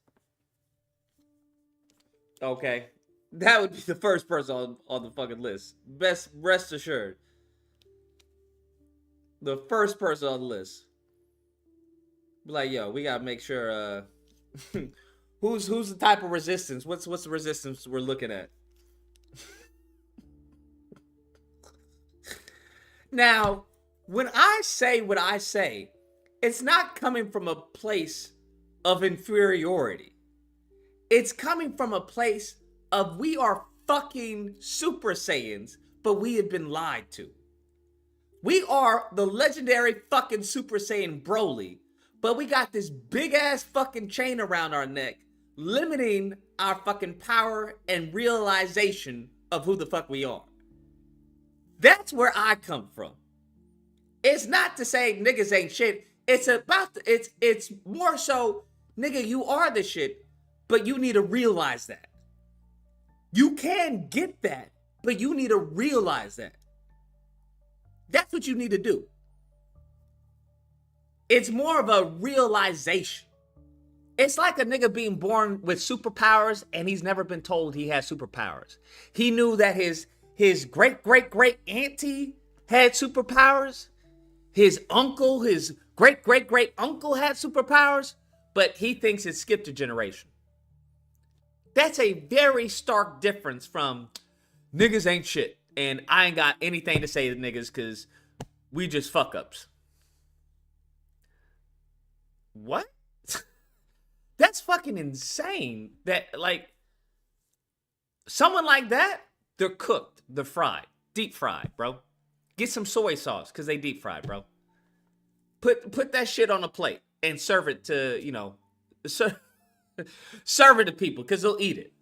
Okay. That would be the first person on the fucking list. Rest assured. The first person on the list. Be like, yo, we gotta make sure who's the type of resistance? What's the resistance we're looking at? Now, when I say what I say, it's not coming from a place of inferiority. It's coming from a place of we are fucking Super Saiyans, but we have been lied to. We are the legendary fucking Super Saiyan Broly, but we got this big ass fucking chain around our neck, limiting our fucking power and realization of who the fuck we are. That's where I come from. It's not to say niggas ain't shit. It's about it's more so, nigga, you are the shit, but you need to realize that. You can get that, but you need to realize that. That's what you need to do. It's more of a realization. It's like a nigga being born with superpowers and he's never been told he has superpowers. He knew that his great auntie had superpowers. His uncle, his great uncle had superpowers, but he thinks it skipped a generation. That's a very stark difference from niggas ain't shit. And I ain't got anything to say to niggas because we just fuck ups. What? That's fucking insane. That, like, someone like that, they're cooked, they're fried, deep fried, bro. Get some soy sauce because they deep fried, bro. Put that shit on a plate and serve it to, you know, serve it to people because they'll eat it.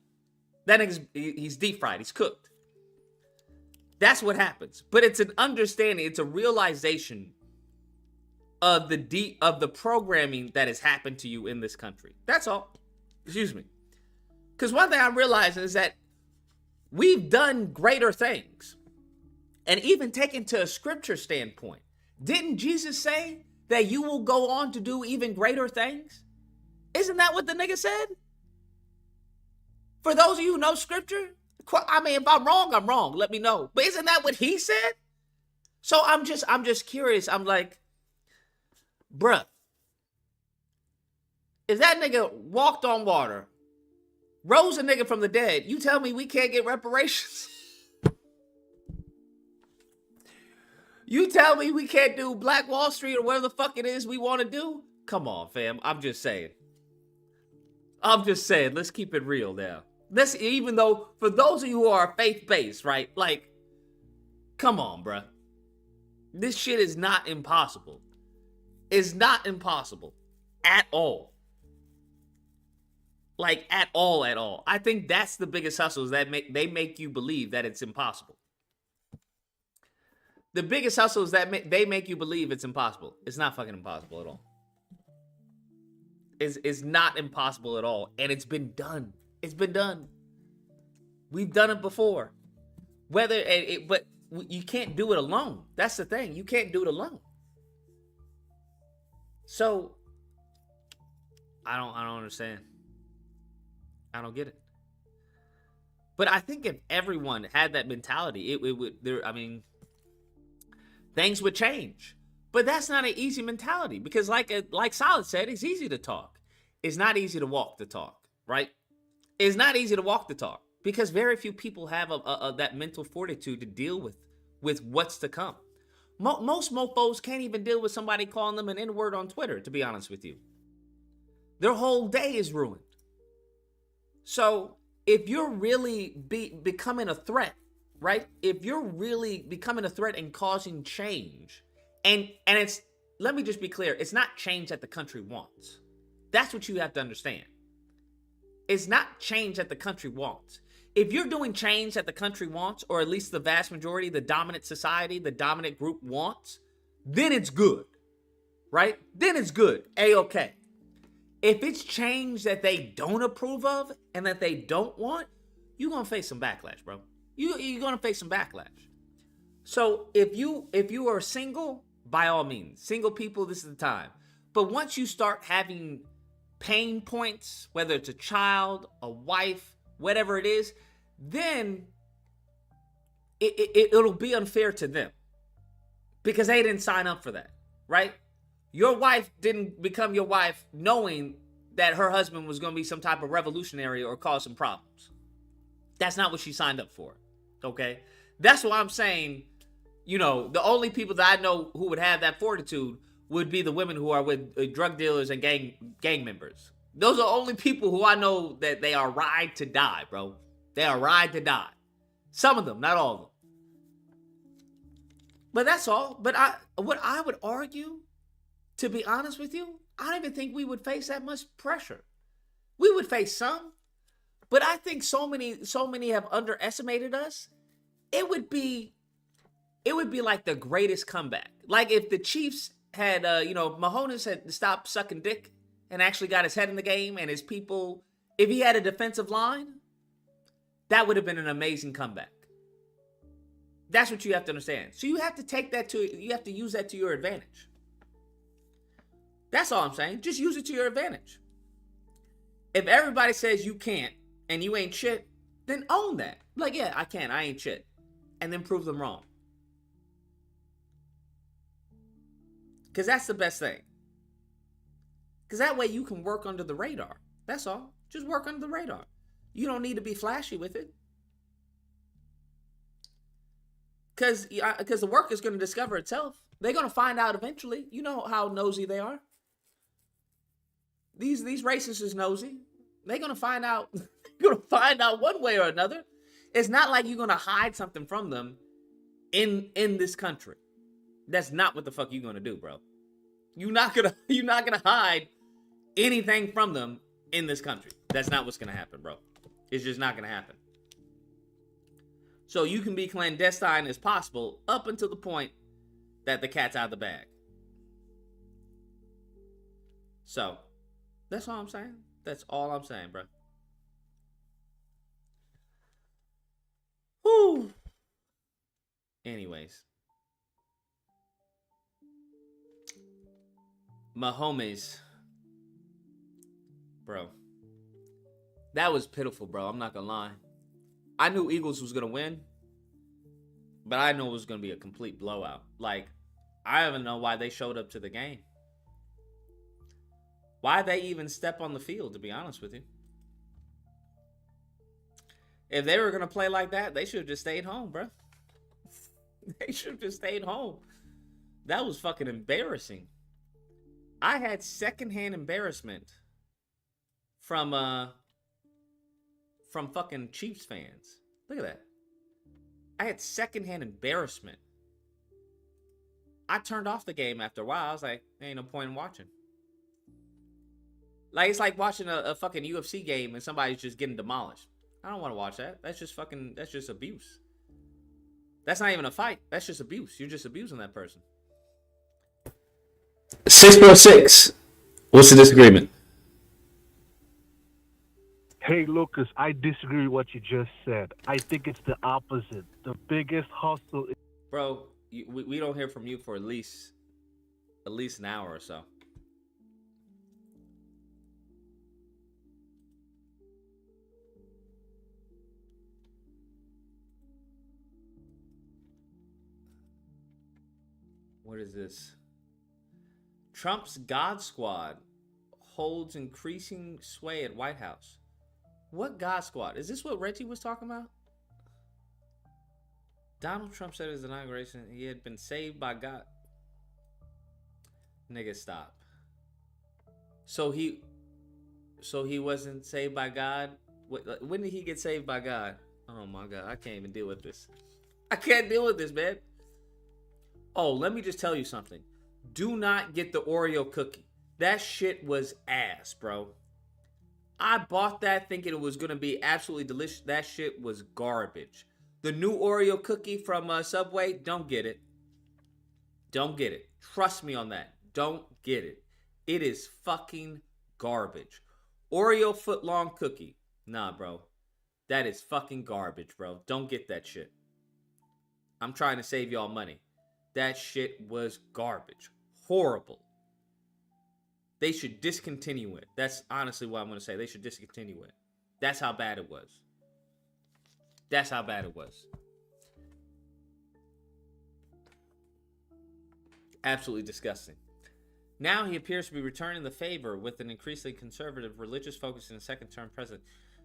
That nigga's, he's deep fried, he's cooked. That's what happens. But it's an understanding, it's a realization of the programming that has happened to you in this country. That's all. Excuse me. Because one thing I'm realizing is that we've done greater things. And even taken to a scripture standpoint, didn't Jesus say that you will go on to do even greater things? Isn't that what the nigga said? For those of you who know scripture, I mean, if I'm wrong, I'm wrong. Let me know. But isn't that what he said? So I'm just curious. I'm like, bruh, if that nigga walked on water, rose a nigga from the dead, you tell me we can't get reparations? You tell me we can't do Black Wall Street or whatever the fuck it is we want to do? Come on, fam. I'm just saying. Let's keep it real now. Even though, for those of you who are faith-based, right? Like, come on, bruh. This shit is not impossible. It's not impossible. At all. Like, at all. I think that's the biggest hustles that they make you believe that it's impossible. The biggest hustle is that they make you believe it's impossible. It's not fucking impossible at all. It's not impossible at all. And it's been done. It's been done. We've done it before. But you can't do it alone. That's the thing. You can't do it alone. So, I don't understand. I don't get it. But I think if everyone had that mentality, it would, things would change. But that's not an easy mentality because like Solid said, it's easy to talk. It's not easy to walk the talk, right? It's not easy to walk the talk because very few people have that mental fortitude to deal with what's to come. Most mofos can't even deal with somebody calling them an N-word on Twitter, to be honest with you. Their whole day is ruined. So if you're really becoming a threat, right? If you're really becoming a threat and causing change, and it's, let me just be clear, it's not change that the country wants. That's what you have to understand. It's not change that the country wants. If you're doing change that the country wants, or at least the vast majority, the dominant society, the dominant group wants, then it's good, right? Then it's good, A-okay. If it's change that they don't approve of and that they don't want, you're going to face some backlash, bro. You're going to face some backlash. So if you are single, by all means, single people, this is the time. But once you start having pain points, whether it's a child, a wife, whatever it is, then it'll be unfair to them because they didn't sign up for that, right? Your wife didn't become your wife knowing that her husband was going to be some type of revolutionary or cause some problems. That's not what she signed up for, okay? That's why I'm saying, the only people that I know who would have that fortitude would be the women who are with drug dealers and gang members. Those are the only people who I know that they are ride to die, bro. They are ride to die. Some of them, not all of them. But that's all. But what I would argue, to be honest with you, I don't even think we would face that much pressure. We would face some, but I think so many have underestimated us. It would be like the greatest comeback. Like if the Chiefs had, Mahomes had stopped sucking dick and actually got his head in the game and his people, if he had a defensive line, that would have been an amazing comeback. That's what you have to understand. So you have to use that to your advantage. That's all I'm saying. Just use it to your advantage. If everybody says you can't and you ain't shit, then own that. Like, yeah, I can. I ain't shit. And then prove them wrong. Because that's the best thing. Because that way you can work under the radar. That's all. Just work under the radar. You don't need to be flashy with it. Because the work is going to discover itself. They're going to find out eventually. You know how nosy they are. These racists is nosy. They're going to find out. You're going to find out one way or another. It's not like you're going to hide something from them in this country. That's not what the fuck you're going to do, bro. You're not going to hide anything from them in this country. That's not what's going to happen, bro. It's just not going to happen. So you can be clandestine as possible up until the point that the cat's out of the bag. So, that's all I'm saying. That's all I'm saying, bro. Whew. Anyways. My homies. Bro. That was pitiful, bro. I'm not gonna lie. I knew Eagles was gonna win, but I know it was gonna be a complete blowout. Like, I don't even know why they showed up to the game. Why they even step on the field, to be honest with you. If they were gonna play like that, they should have just stayed home, bro. They should have just stayed home. That was fucking embarrassing. I had secondhand embarrassment from fucking Chiefs fans. Look at that. I had secondhand embarrassment. I turned off the game after a while. I was like, there ain't no point in watching. Like, it's like watching a fucking UFC game and somebody's just getting demolished. I don't want to watch that. That's just abuse. That's not even a fight. That's just abuse. You're just abusing that person. 606. What's the disagreement? Hey, Lucas, I disagree with what you just said. I think it's the opposite. The biggest hustle. Bro, we don't hear from you for at least an hour or so. What is this? Trump's God Squad holds increasing sway at White House. What God Squad? Is this what Reggie was talking about? Donald Trump said at his inauguration he had been saved by God. Nigga, stop. So he wasn't saved by God? When did he get saved by God? Oh my God, I can't even deal with this. I can't deal with this, man. Oh, let me just tell you something. Do not get the Oreo cookie. That shit was ass, bro. I bought that thinking it was going to be absolutely delicious. That shit was garbage. The new Oreo cookie from Subway, don't get it. Don't get it. Trust me on that. Don't get it. It is fucking garbage. Oreo footlong cookie. Nah, bro. That is fucking garbage, bro. Don't get that shit. I'm trying to save y'all money. That shit was garbage. Horrible. They should discontinue it. That's honestly what I'm going to say. They should discontinue it. That's how bad it was. That's how bad it was. Absolutely disgusting. Now he appears to be returning the favor with an increasingly conservative, religious focus in a second-term president.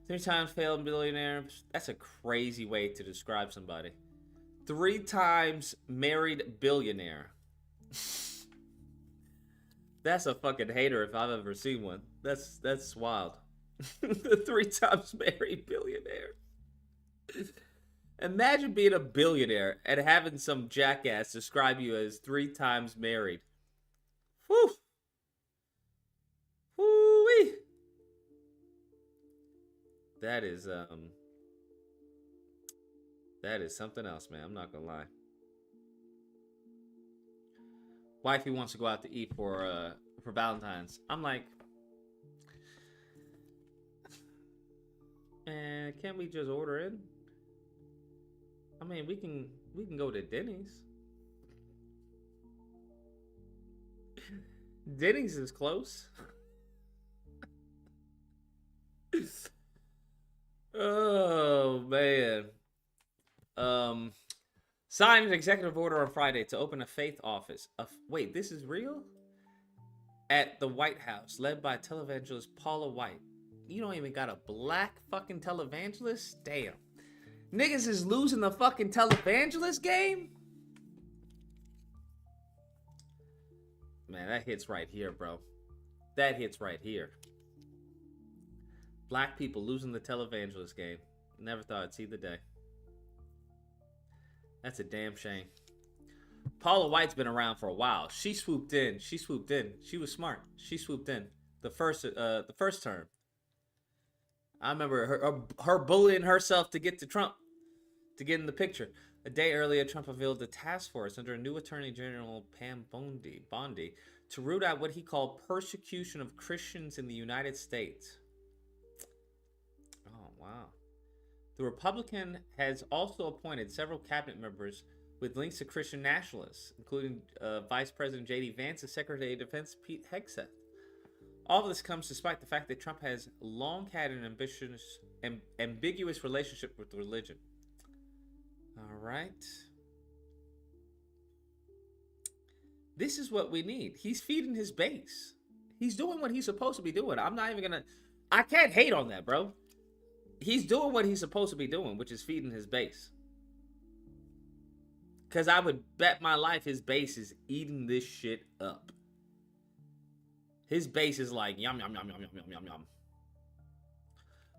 3 times failed billionaire. That's a crazy way to describe somebody. 3 times married billionaire. That's a fucking hater if I've ever seen one. That's wild. The 3 times married billionaire. Imagine being a billionaire and having some jackass describe you as 3 times married. Whew. Whoo-wee. That is something else, man. I'm not gonna lie. Wifey wants to go out to eat for Valentine's. I'm like, can't we just order in? I mean, we can go to Denny's. Denny's is close. Oh man. Signed an executive order on Friday to open a faith office. Wait, this is real? At the White House, led by televangelist Paula White. You don't even got a black fucking televangelist? Damn. Niggas is losing the fucking televangelist game? Man, that hits right here, bro. That hits right here. Black people losing the televangelist game. Never thought I'd see the day. That's a damn shame. Paula White's been around for a while. She swooped in. She was smart. She swooped in. The first term. I remember her bullying herself to get to Trump, to get in the picture. A day earlier, Trump unveiled a task force under a new Attorney General Pam Bondi to root out what he called persecution of Christians in the United States. Oh, wow. The Republican has also appointed several cabinet members with links to Christian nationalists, including Vice President J.D. Vance and Secretary of Defense Pete Hegseth. All of this comes despite the fact that Trump has long had an ambiguous relationship with religion. All right. This is what we need. He's feeding his base. He's doing what he's supposed to be doing. I'm not even going to... I can't hate on that, bro. He's doing what he's supposed to be doing, which is feeding his base. Because I would bet my life his base is eating this shit up. His base is like, yum, yum, yum, yum, yum, yum, yum, yum.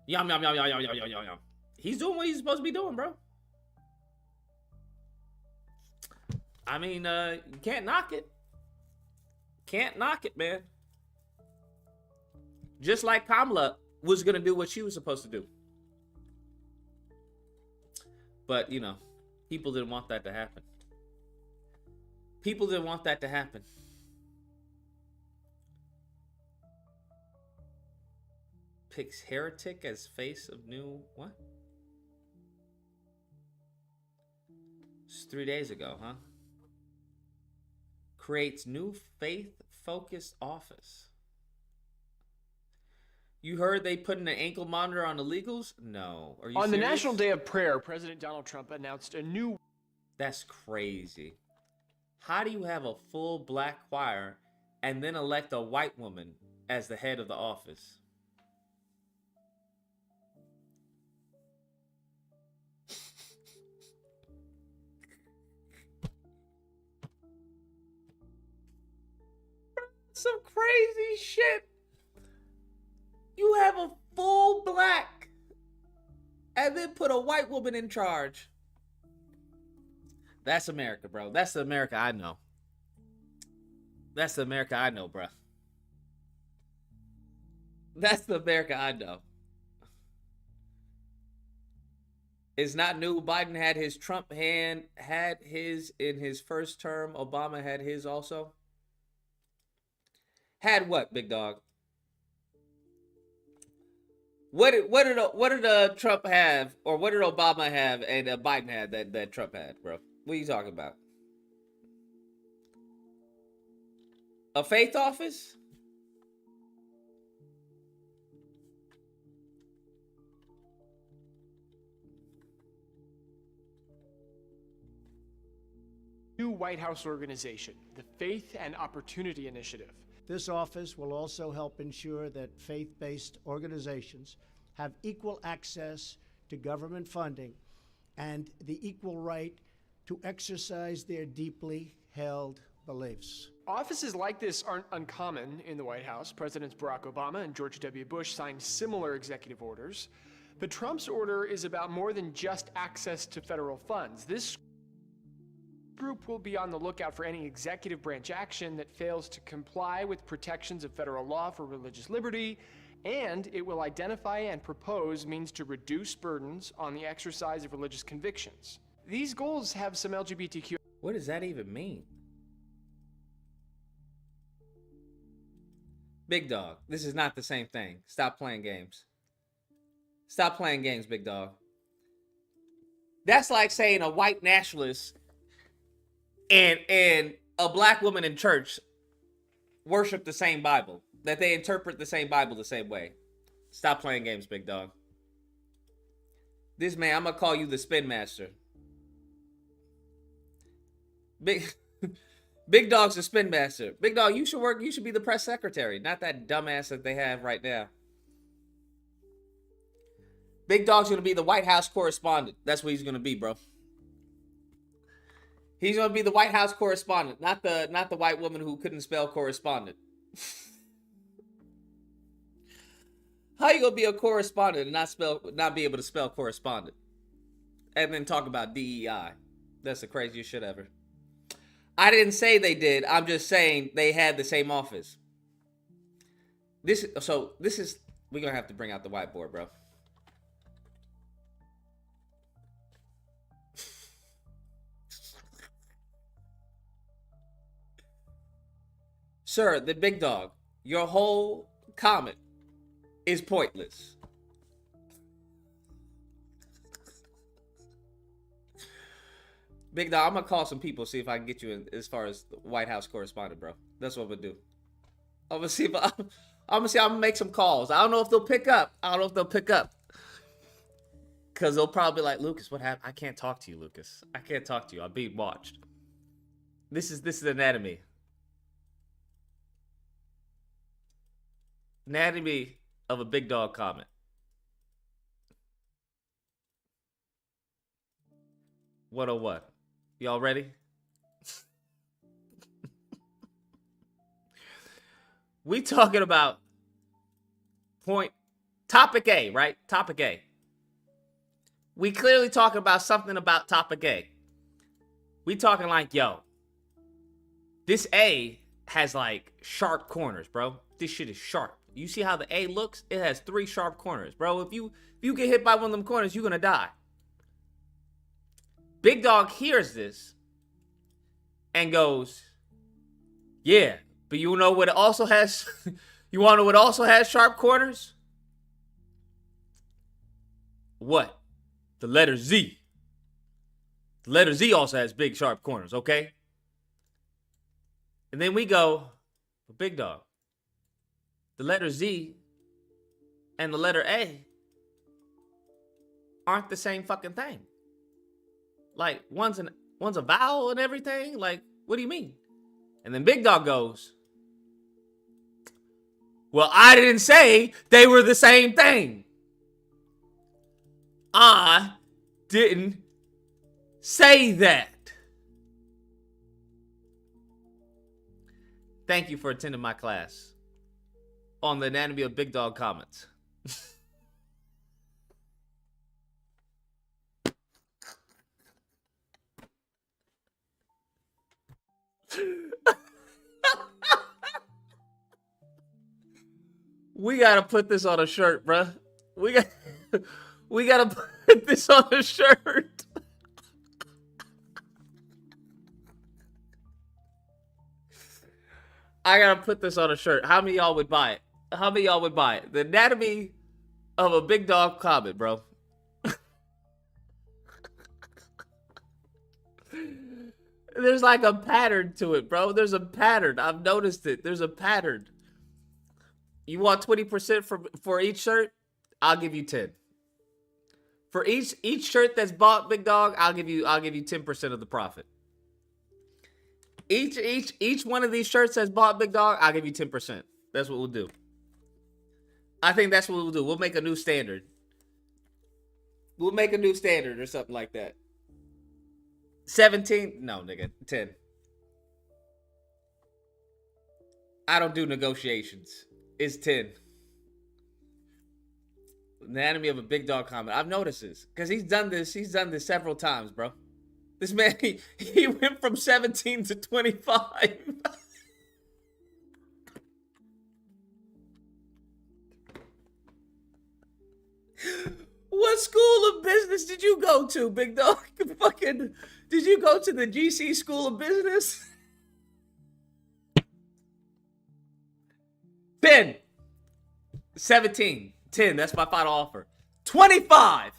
Yum, yum, yum, yum, yum, yum, yum, yum, yum. He's doing what he's supposed to be doing, bro. I mean, you can't knock it. Can't knock it, man. Just like Kamala was going to do what she was supposed to do. But, you know, people didn't want that to happen. People didn't want that to happen. Picks heretic as face of new... What? It's 3 days ago, huh? Creates new faith-focused office. You heard they put an ankle monitor on illegals? No. Are you On serious? the National Day of Prayer, President Donald Trump announced a new... That's crazy. How do you have a full black choir and then elect a white woman as the head of the office? Some crazy shit. You have a full black and then put a white woman in charge. That's America, bro. That's the America I know. That's the America I know, bro. That's the America I know. It's not new. Biden had his Trump hand, had his in his first term. Obama had his also. Had what, big dog? What did Trump have, or what did Obama have and Biden had that Trump had, bro? What are you talking about? A faith office? new White House organization, the Faith and Opportunity Initiative. This office will also help ensure that faith-based organizations have equal access to government funding and the equal right to exercise their deeply held beliefs. Offices like this aren't uncommon in the White House. Presidents Barack Obama and George W. Bush signed similar executive orders. But Trump's order is about more than just access to federal funds. This group will be on the lookout for any executive branch action that fails to comply with protections of federal law for religious liberty, and it will identify and propose means to reduce burdens on the exercise of religious convictions. These goals have some LGBTQ... What does that even mean? Big dog, this is not the same thing. Stop playing games. Stop playing games, big dog. That's like saying a white nationalist and a black woman in church worship the same Bible, that they interpret the same Bible the same way. Stop playing games, big dog. This man, I'm gonna call you the spin master. Big dog's the spin master. Big dog, you should be the press secretary, not that dumbass that they have right now. Big dog's gonna be the White House correspondent. That's what he's gonna be, bro. He's gonna be the White House correspondent, not the white woman who couldn't spell correspondent. How you gonna be a correspondent and not be able to spell correspondent? And then talk about DEI. That's the craziest shit ever. I didn't say they did. I'm just saying they had the same office. We're gonna have to bring out the whiteboard, bro. Sir, the big dog, your whole comment is pointless. Big dog, I'm gonna call some people, see if I can get you in as far as the White House correspondent, bro. That's what I'm gonna do. I'm gonna see if I'm gonna make some calls. I don't know if they'll pick up. Cause they'll probably be like, Lucas, what happened? I can't talk to you, Lucas. I can't talk to you. I'm being watched. This is anatomy. Anatomy of a big dog comment. What oh what? Y'all ready? We talking about topic A, right? Topic A. We clearly talking about something about topic A. We talking like, yo, this A has like sharp corners, bro. This shit is sharp. You see how the A looks? It has 3 sharp corners, bro. If you get hit by one of them corners, you're gonna die. Big dog hears this and goes, yeah, but you know what it also has? You want to know what also has sharp corners? What? The letter Z. The letter Z also has big sharp corners, okay? And then we go, big dog. The letter Z and the letter A aren't the same fucking thing. Like, one's a vowel and everything. Like, what do you mean? And then big dog goes, well, I didn't say they were the same thing. I didn't say that. Thank you for attending my class on the anatomy of big dog comments. We gotta put this on a shirt, bruh. We gotta put this on a shirt. I gotta put this on a shirt. How many of y'all would buy it? The anatomy of a big dog comment, bro. There's like a pattern to it, bro. There's a pattern. I've noticed it. There's a pattern. You want 20% for each shirt? I'll give you 10. For each shirt that's bought, big dog, I'll give you 10% of the profit. Each one of these shirts that's bought, big dog, I'll give you 10%. That's what we'll do. I think that's what we'll do. We'll make a new standard. We'll make a new standard or something like that. 17? No, nigga. 10. I don't do negotiations. It's 10. Anatomy of a big dog comment. I've noticed this. Because he's done this several times, bro. This man, he went from 17 to 25. What school of business did you go to, big dog? Did you go to the GC School of Business? 10. 17. 10. That's my final offer. 25.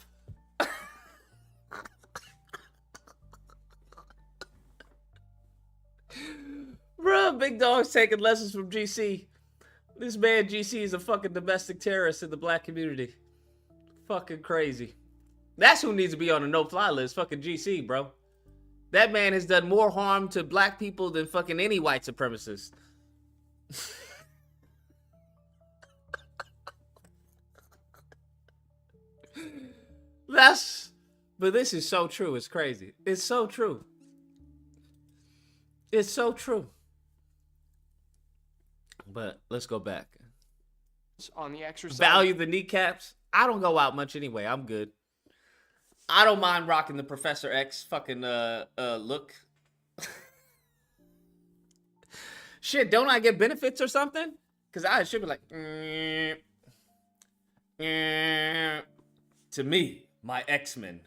Bruh, big dog's taking lessons from GC. This man GC is a fucking domestic terrorist in the black community. Fucking crazy. That's who needs to be on a no-fly list. Fucking GC, bro. That man has done more harm to black people than fucking any white supremacist. But this is so true. It's crazy. It's so true. It's so true. But let's go back. On the exercise. Value the kneecaps. I don't go out much anyway. I'm good. I don't mind rocking the Professor X fucking look. Shit, don't I get benefits or something? Because I should be like, to me, my X-Men.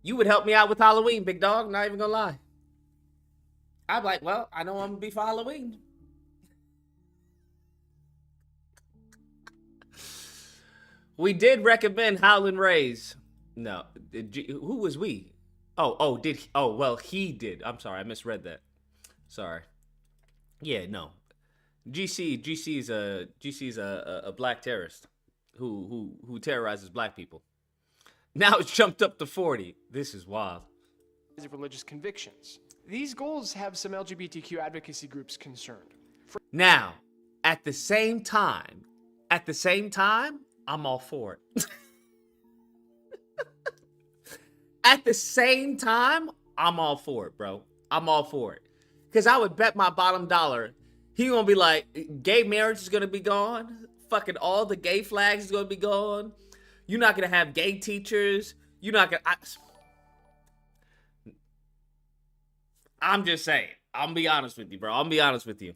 You would help me out with Halloween, big dog. Not even gonna lie. I'm like, well, I know I'm gonna be for Halloween. We did recommend Howlin' Rays. No, who was we? Well, he did. I'm sorry, I misread that. Sorry. Yeah, no. GC is a black terrorist who terrorizes black people. Now it's jumped up to 40. This is wild. Of religious convictions. These goals have some LGBTQ advocacy groups concerned. Now, at the same time, I'm all for it. At the same time, I'm all for it, bro. I'm all for it. Because I would bet my bottom dollar, he gonna be like, gay marriage is gonna be gone. Fucking all the gay flags is gonna be gone. You're not gonna have gay teachers. You're not gonna... I'm just saying. I'm gonna be honest with you, bro. I'm gonna be honest with you.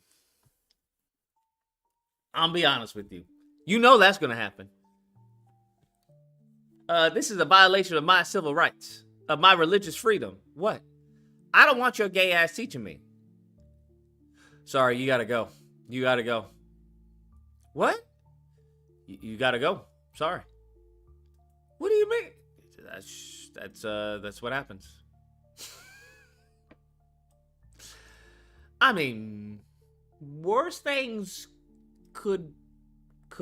You know that's gonna happen. This is a violation of my civil rights, of my religious freedom. What? I don't want your gay ass teaching me. Sorry, you gotta go. You gotta go. What? You gotta go. Sorry. What do you mean? That's what happens. I mean, worse things could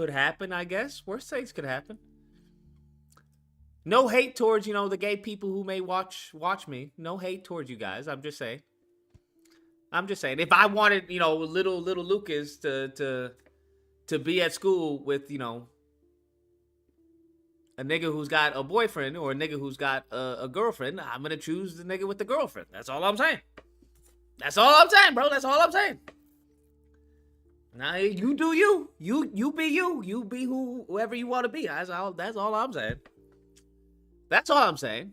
happen, I guess. Worse things could happen. No hate towards, the gay people who may watch me. No hate towards you guys. I'm just saying. If I wanted, little Lucas to be at school with, a nigga who's got a boyfriend or a nigga who's got a girlfriend, I'm gonna choose the nigga with the girlfriend. That's all I'm saying. That's all I'm saying, bro. That's all I'm saying. Now you do you. You be you. You be whoever you want to be. That's all I'm saying. That's all I'm saying.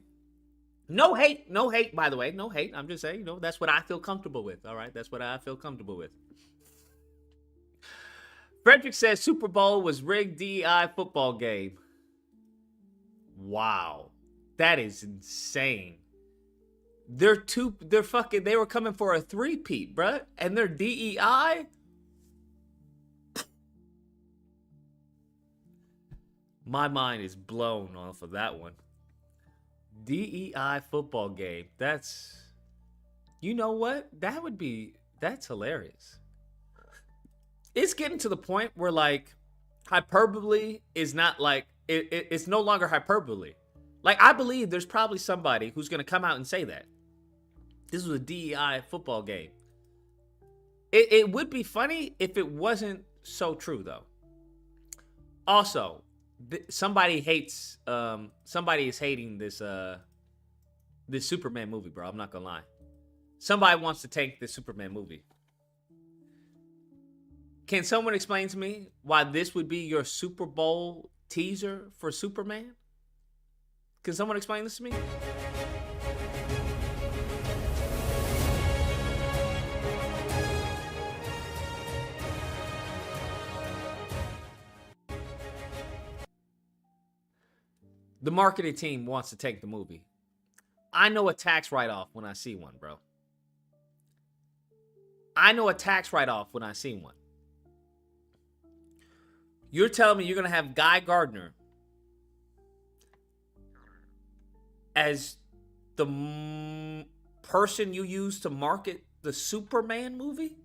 No hate, by the way. No hate. I'm just saying, that's what I feel comfortable with. All right. That's what I feel comfortable with. Frederick says Super Bowl was rigged DEI football game. Wow. That is insane. They were coming for a three-peat, bruh. And they're DEI? My mind is blown off of that one. DEI football game. That's... You know what? That's hilarious. It's getting to the point where, like, hyperbole is not, like... It's no longer hyperbole. Like, I believe there's probably somebody who's going to come out and say that. This was a DEI football game. It would be funny if it wasn't so true, though. Also, somebody is hating this Superman movie, bro. I'm not gonna lie. Somebody wants to tank this Superman movie. Can someone explain to me why this would be your Super Bowl teaser for Superman? Can someone explain this to me? The marketing team wants to take the movie. I know a tax write-off when I see one, bro. I know a tax write-off when I see one. You're telling me you're going to have Guy Gardner as the person you use to market the Superman movie?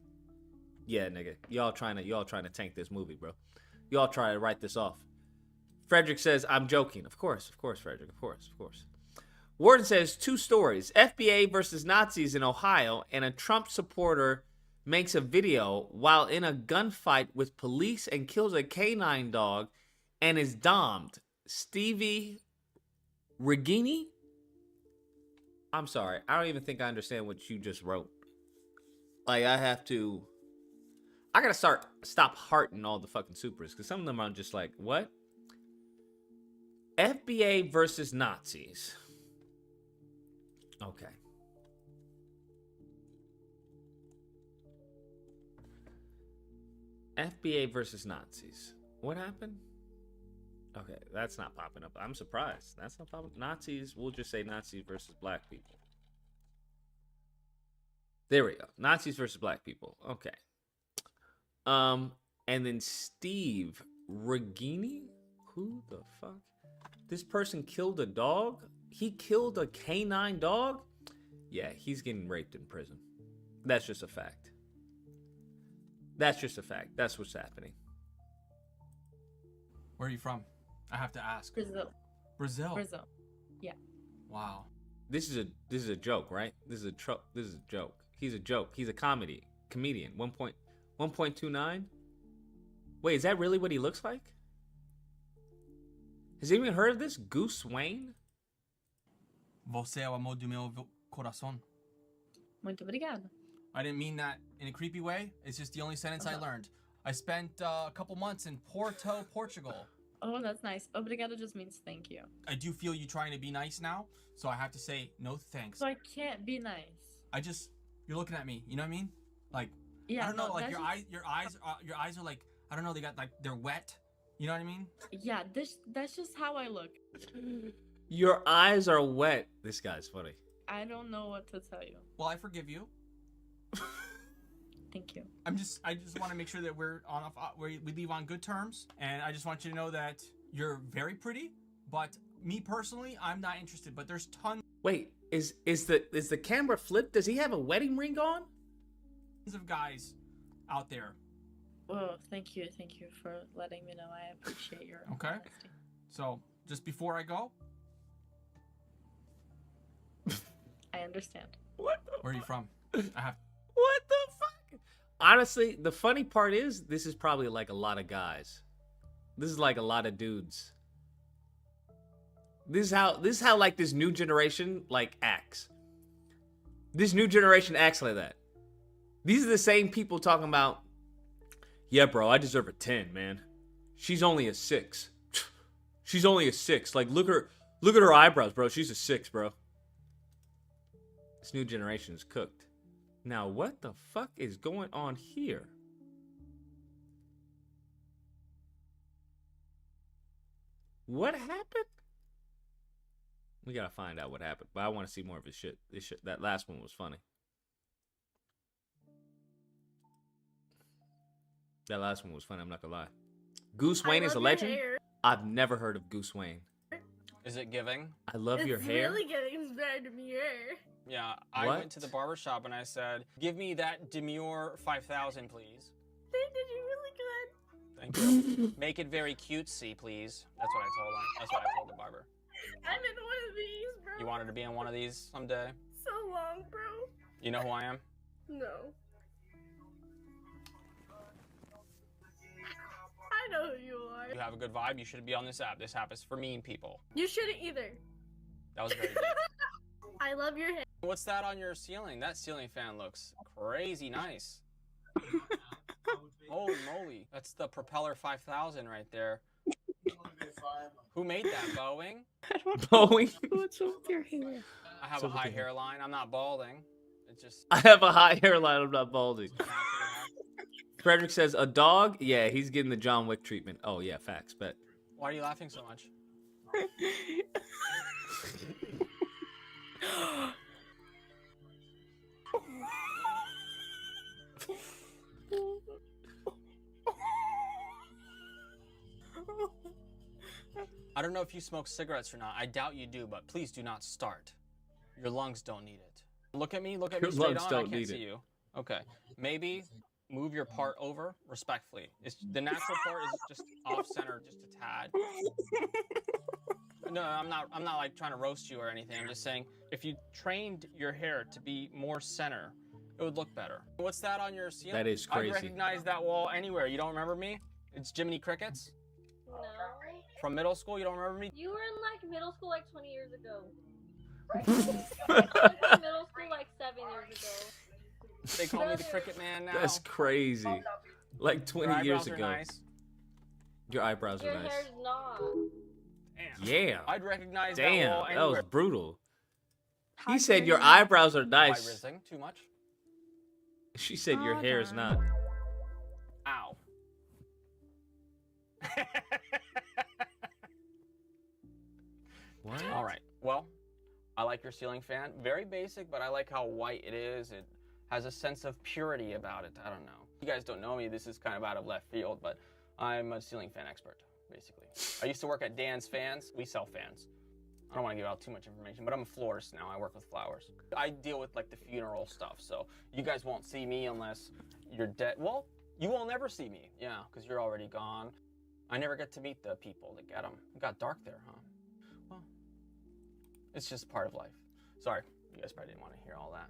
Yeah, nigga. Y'all trying to tank this movie, bro. Y'all try to write this off. Frederick says, I'm joking. Of course, Frederick. Of course. Warden says, 2 stories. FBA versus Nazis in Ohio, and a Trump supporter makes a video while in a gunfight with police and kills a canine dog and is domed. Stevie Regini? I'm sorry. I don't even think I understand what you just wrote. Like, I gotta stop hearting all the fucking supers, because some of them are just like, what? FBA versus Nazis. Okay. FBA versus Nazis. What happened? Okay, that's not popping up. I'm surprised. That's not popping. Nazis. We'll just say Nazis versus black people. There we go. Nazis versus black people. Okay. And then Steve Regini. Who the fuck? This person killed a dog? He killed a canine dog? Yeah, he's getting raped in prison. That's just a fact. That's just a fact. That's what's happening. Where are you from? I have to ask. Brazil. Brazil. Yeah. Wow. This is a joke, right? This is a joke. He's a joke. He's a comedian. 1.29. Wait, is that really what he looks like? Has anyone heard of this? Goose Wayne? Você é o amor do meu coração. Muito obrigada. I didn't mean that in a creepy way. It's just the only sentence I learned. I spent a couple months in Porto, Portugal. Oh, that's nice. Obrigada just means thank you. I do feel you trying to be nice now, so I have to say no thanks. So I can't be nice. You're looking at me. You know what I mean? Like, Yeah, I don't know. no, Like that's your eyes are like, I don't know. They got like they're wet. You know what I mean? Yeah, that's just how I look. Your eyes are wet. This guy's funny. I don't know what to tell you. Well, I forgive you. Thank you. I just want to make sure that we leave on good terms, and I just want you to know that you're very pretty. But me personally, I'm not interested. But there's tons Wait, is the camera flipped? Does he have a wedding ring on? of guys out there. Well, thank you for letting me know. I appreciate your Okay. honesty. So just before I go, I understand. What? where are you from? I have. What the fuck? Honestly, the funny part is this is probably like a lot of guys. This is like a lot of dudes. This is how like this new generation like acts. This new generation acts like that. These are the same people talking about, yeah, bro, I deserve a 10, man. She's only a 6. She's only a 6. Like, look at her eyebrows, bro. She's a 6, bro. This new generation is cooked. Now, what the fuck is going on here? What happened? We gotta find out what happened, but I want to see more of his shit. That last one was funny. That last one was funny, I'm not gonna lie. Goose Wayne is a legend? Hair. I've never heard of Goose Wayne. Is it giving? I love your hair. It's really getting inspired to me hair. Yeah, I What? went to the barber shop and I said, "Give me that demure 5,000, please." They did you really good. Thank you. Make it very cutesy, please. That's what I told him. That's what I told the barber. I'm in one of these, bro. You wanted to be in one of these someday? So long, bro. You know who I am? No. I know who you are. You have a good vibe. You should be on this app. This app is for mean people. You shouldn't either. That was very deep. I love your hair. What's that on your ceiling? That ceiling fan looks crazy nice. Holy moly. That's the Propeller 5000 right there. Who made that, Boeing? Boeing. What's up with your hair? I have a high hairline. I'm not balding. It's just I have a high hairline, I'm not balding. naturally high. Frederick says, a dog? Yeah, he's getting the John Wick treatment. Oh, yeah, facts, bet. Why are you laughing so much? I don't know if you smoke cigarettes or not. I doubt you do, but please do not start. Your lungs don't need it. Look at me Your straight lungs on. I don't can't need see it. you. Okay. Maybe move your part over respectfully. The natural part is just off center, just a tad. No, I'm not like trying to roast you or anything. I'm just saying if you trained your hair to be more center, it would look better. What's that on your ceiling? That is crazy. I recognize that wall anywhere. You don't remember me? It's Jiminy Crickets No. from middle school. You don't remember me? You were in like middle school like 20 years ago. I was in middle school like 7 years ago. They call me the Cricket Man now. That's crazy. Like 20 Your years eyebrows are ago. nice. Your eyebrows Your are nice. hair's not. Damn. Yeah. I'd recognize that Damn, wall that anywhere. was brutal. He How said dare your you. eyebrows are Am I nice. rizzing too much? She said your Oh, hair is darn. not. Ow. your ceiling fan. Very basic, but I like how white it is. It has a sense of purity about it. I don't know. You guys don't know me. This is kind of out of left field, but I'm a ceiling fan expert, basically. I used to work at Dan's Fans. We sell fans. I don't want to give out too much information, but I'm a florist now. I work with flowers. I deal with like the funeral stuff, so you guys won't see me unless you're dead. Well, you will never see me, yeah, because you're already gone. I never get to meet the people that get them. It got dark there, huh? Well, it's just part of life. Sorry, you guys probably didn't want to hear all that.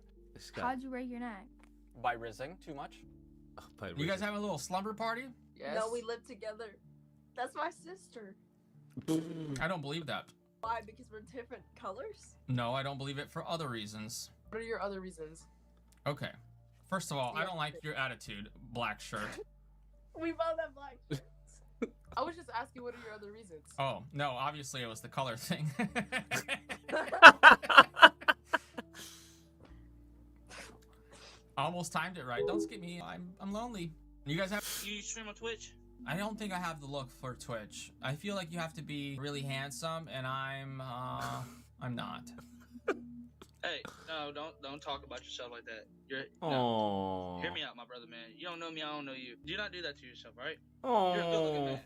How'd you break your neck? By rizzing too much. You guys having a little slumber party? Yes. No, we live together. That's my sister. I don't believe that. Why? Because we're different colors? No, I don't believe it for other reasons. What are your other reasons? Okay. First of all, I don't like your attitude, black shirt. We both have black shirts. I was just asking what are your other reasons? Oh, no, obviously it was the color thing. I almost timed it right. Don't skip me. I'm lonely. You guys have... You stream on Twitch? I don't think I have the look for Twitch. I feel like you have to be really handsome, and I'm not. Hey, no, don't talk about yourself like that. You're no. Hear me out, my brother, man. You don't know me, I don't know you. Do not do that to yourself, all right? Oh. You're a good-looking man.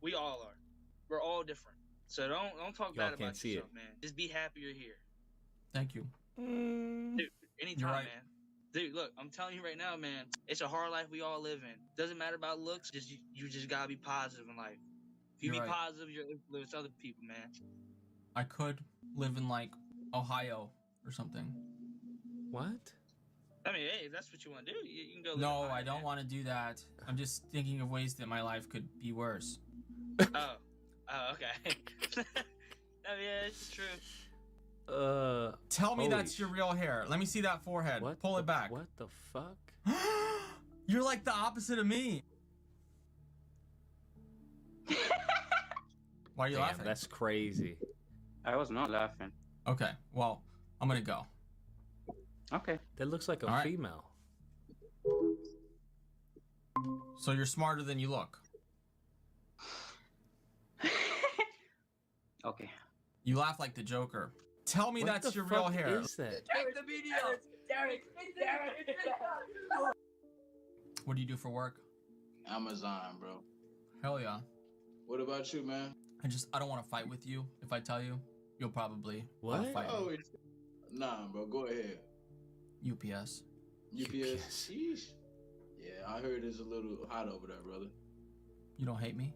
We all are. We're all different. So don't talk bad about yourself, man. Just be happy you're here. Thank you. Dude, anytime, right. man. Dude, look, I'm telling you right now, man. It's a hard life we all live in. Doesn't matter about looks. You just gotta be positive in life. If you You're be right. positive, you'll influence other people, man. I could live in, like, Ohio or something. What? I mean, hey, if that's what you want to do, you can go live No, in Ohio, I don't man. want to do that. I'm just thinking of ways that my life could be worse. Oh, okay. Oh, yeah, it's true. Tell me holy that's your real hair. Let me see that forehead. What Pull it back. What the fuck? You're like the opposite of me. Why are you Damn, laughing? that's crazy. I was not laughing. Okay, well, I'm gonna go. Okay. That looks like a All right. female. So you're smarter than you look. Okay. You laugh like the Joker. Tell me What that's the your real fuck hair. is that? Derek, the video! Derek! What do you do for work? Amazon, bro. Hell yeah. What about you, man? I don't want to fight with you. If I tell you, you'll probably wanna What? fight me. Oh, nah, bro. Go ahead. UPS. UPS. Sheesh. Yeah, I heard it's a little hot over there, brother. You don't hate me?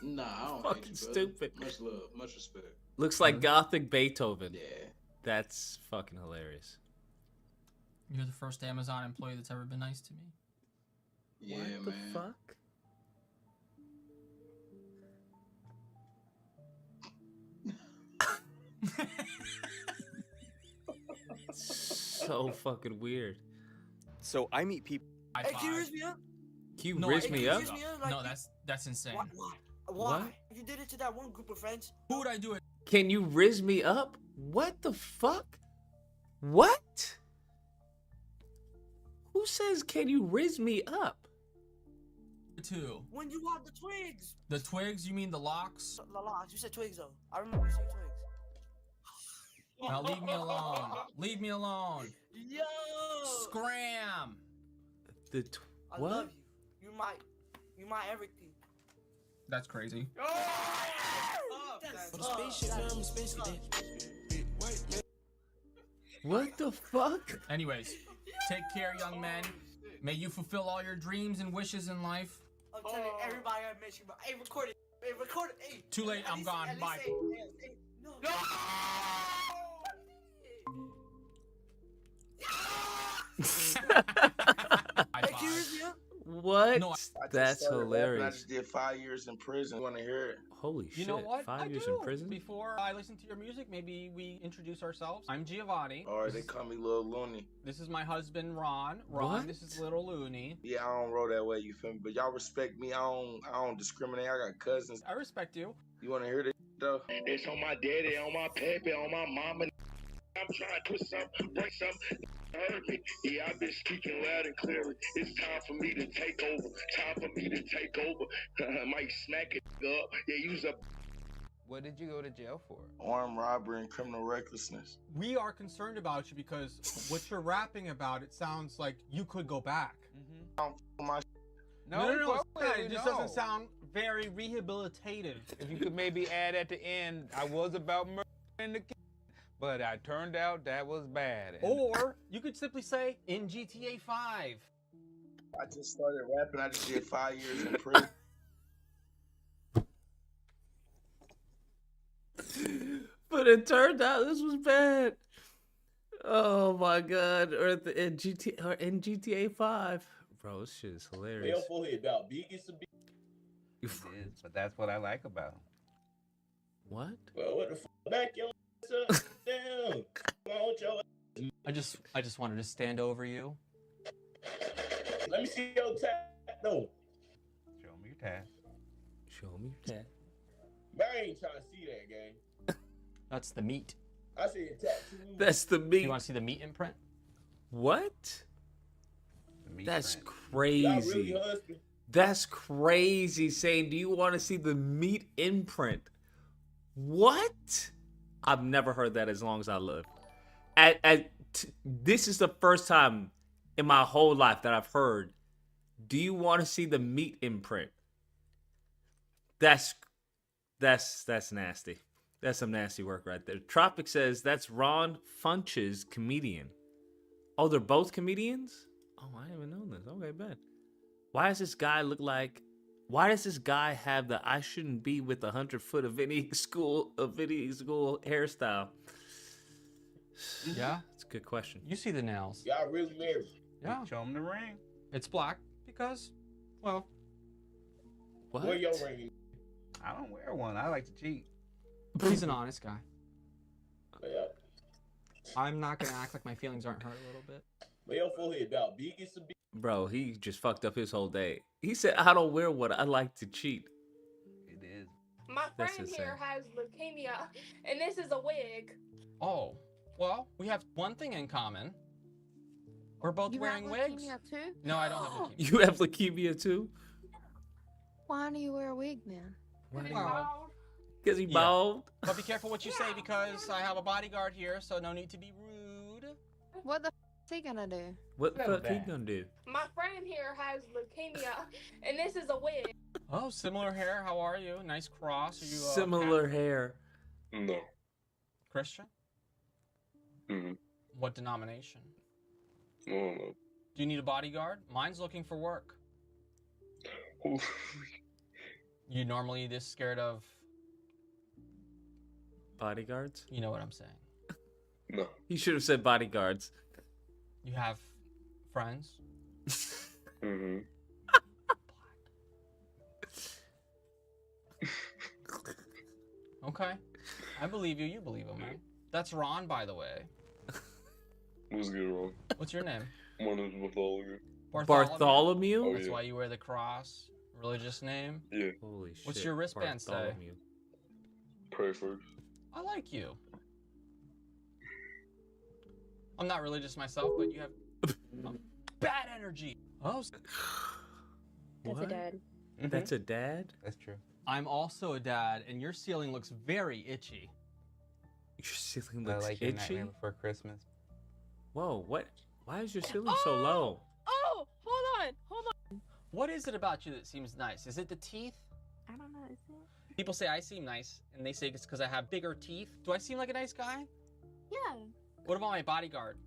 Nah, I don't Fucking hate you, brother. stupid. Much love, much respect. Looks like Gothic Beethoven. Yeah. That's fucking hilarious. You're the first Amazon employee that's ever been nice to me. Yeah, what the man. fuck? So fucking weird. So I meet people. High Hey, can you five. raise me up? Can you No, riz I- me Can you up? raise me up? Like, No, that's insane. Why? What? You did it to that one group of friends. Who would I do it? Can you riz me up? What the fuck? What? Who says can you riz me up? To? When you had the twigs. The twigs? You mean the locks? La la, you said twigs though. I remember you saying twigs. Now leave me alone. Leave me alone. Yo! Scram. I what? love you. You my everything. That's crazy. What the fuck? Anyways, take care, young men. May you fulfill all your dreams and wishes in life. I'm telling everybody I met you, but hey, record it. Hey, record it. Hey. Too late, I'm gone. Bye. No. High Hey, can you raise me up? What? No, That's hilarious. I just did 5 years in prison. Want to hear it? Holy shit. You know what? 5 I years do. in prison? Before I listen to your music, maybe we introduce ourselves. I'm Giovanni. Or they call me Lil Looney. This is my husband, Ron. Ron, What? this is Little Looney. Yeah, I don't roll that way, you feel me? But y'all respect me. I don't discriminate. I got cousins. I respect you. You want to hear this though? It's on my daddy, on my pappy, on my mama. I'm trying to put some, bring some. Heard me. Yeah, I've been speaking loud and clear. It's time for me to take over. Time for me to take over. Might smack it up. Yeah, use a What did you go to jail for? Armed robbery and criminal recklessness. We are concerned about you because what you're rapping about, it sounds like you could go back. No. It just doesn't sound very rehabilitative. If you could maybe add at the end, I was about murdering the kid, but I turned out that was bad. Or you could simply say, in GTA 5. I just started rapping. I just did 5 years in prison. But it turned out this was bad. Oh my god! Or in GTA 5, bro, this shit is hilarious. It is, but that's what I like about him. What? Well, what the fuck? Back your ass up. Down. Come on, your ass. I just wanted to stand over you. Let me see your tat. No. Show me your tat. Show me your tat. But I ain't trying to see that, gang. That's the meat. I see a tattoo. That's the meat. You want to see the meat imprint? What? That's crazy. Y'all really husband? That's crazy. Saying, do you want to see the meat imprint? What? I've never heard that as long as I live. This is the first time in my whole life that I've heard, do you want to see the meat imprint? That's nasty. That's some nasty work right there. Tropic says that's Ron Funch's comedian. Oh, they're both comedians? Oh, I didn't even know this. Okay, bet. Why does this guy have the I shouldn't be with 100 foot of any school hairstyle? Yeah? It's a good question. You see the nails. Y'all really married? Yeah. Show him the ring. It's black because, well. What? Where your ring? I don't wear one. I like to cheat. He's an honest guy. Yeah. I'm not going to act like my feelings aren't hurt a little bit. But your forehead about big as a big. Bro, he just fucked up his whole day. He said, I don't wear what I like to cheat. It is. My That's friend insane. here has leukemia, and this is a wig. Oh, well, we have one thing in common. We're both wearing wigs. Leukemia too? No, I don't have leukemia. You have leukemia too? Why do you wear a wig then? Because he bald? But be careful what you say because I have a bodyguard here, so no need to be rude. What the f is he gonna do? What the fuck he gonna do? My friend here has leukemia, and this is a wig. Oh, similar hair. How are you? Nice cross. Are you Similar hair. No. Christian? Mm-hmm. What denomination? No. Do you need a bodyguard? Mine's looking for work. You normally this scared of bodyguards? You know what I'm saying. No. He should have said bodyguards. You have friends? Mm-hmm. Okay. I believe you. You believe him, man. That's Ron, by the way. What's good, Ron? What's your name? My name's Bartholomew. Bartholomew? Oh, That's yeah. why you wear the cross. Religious name? Yeah. Holy shit. What's your wristband say? Bartholomew. Pray first. I like you. I'm not religious myself, but you have bad energy. Oh. That's a dad. Mm-hmm. That's a dad? That's true. I'm also a dad, and your ceiling looks very itchy. Your ceiling I looks like your itchy? Nightmare Before Christmas. Whoa, what? Why is your ceiling so low? Oh, hold on. What is it about you that seems nice? Is it the teeth? I don't know. Is it? People say I seem nice, and they say it's because I have bigger teeth. Do I seem like a nice guy? Yeah. What about my bodyguard?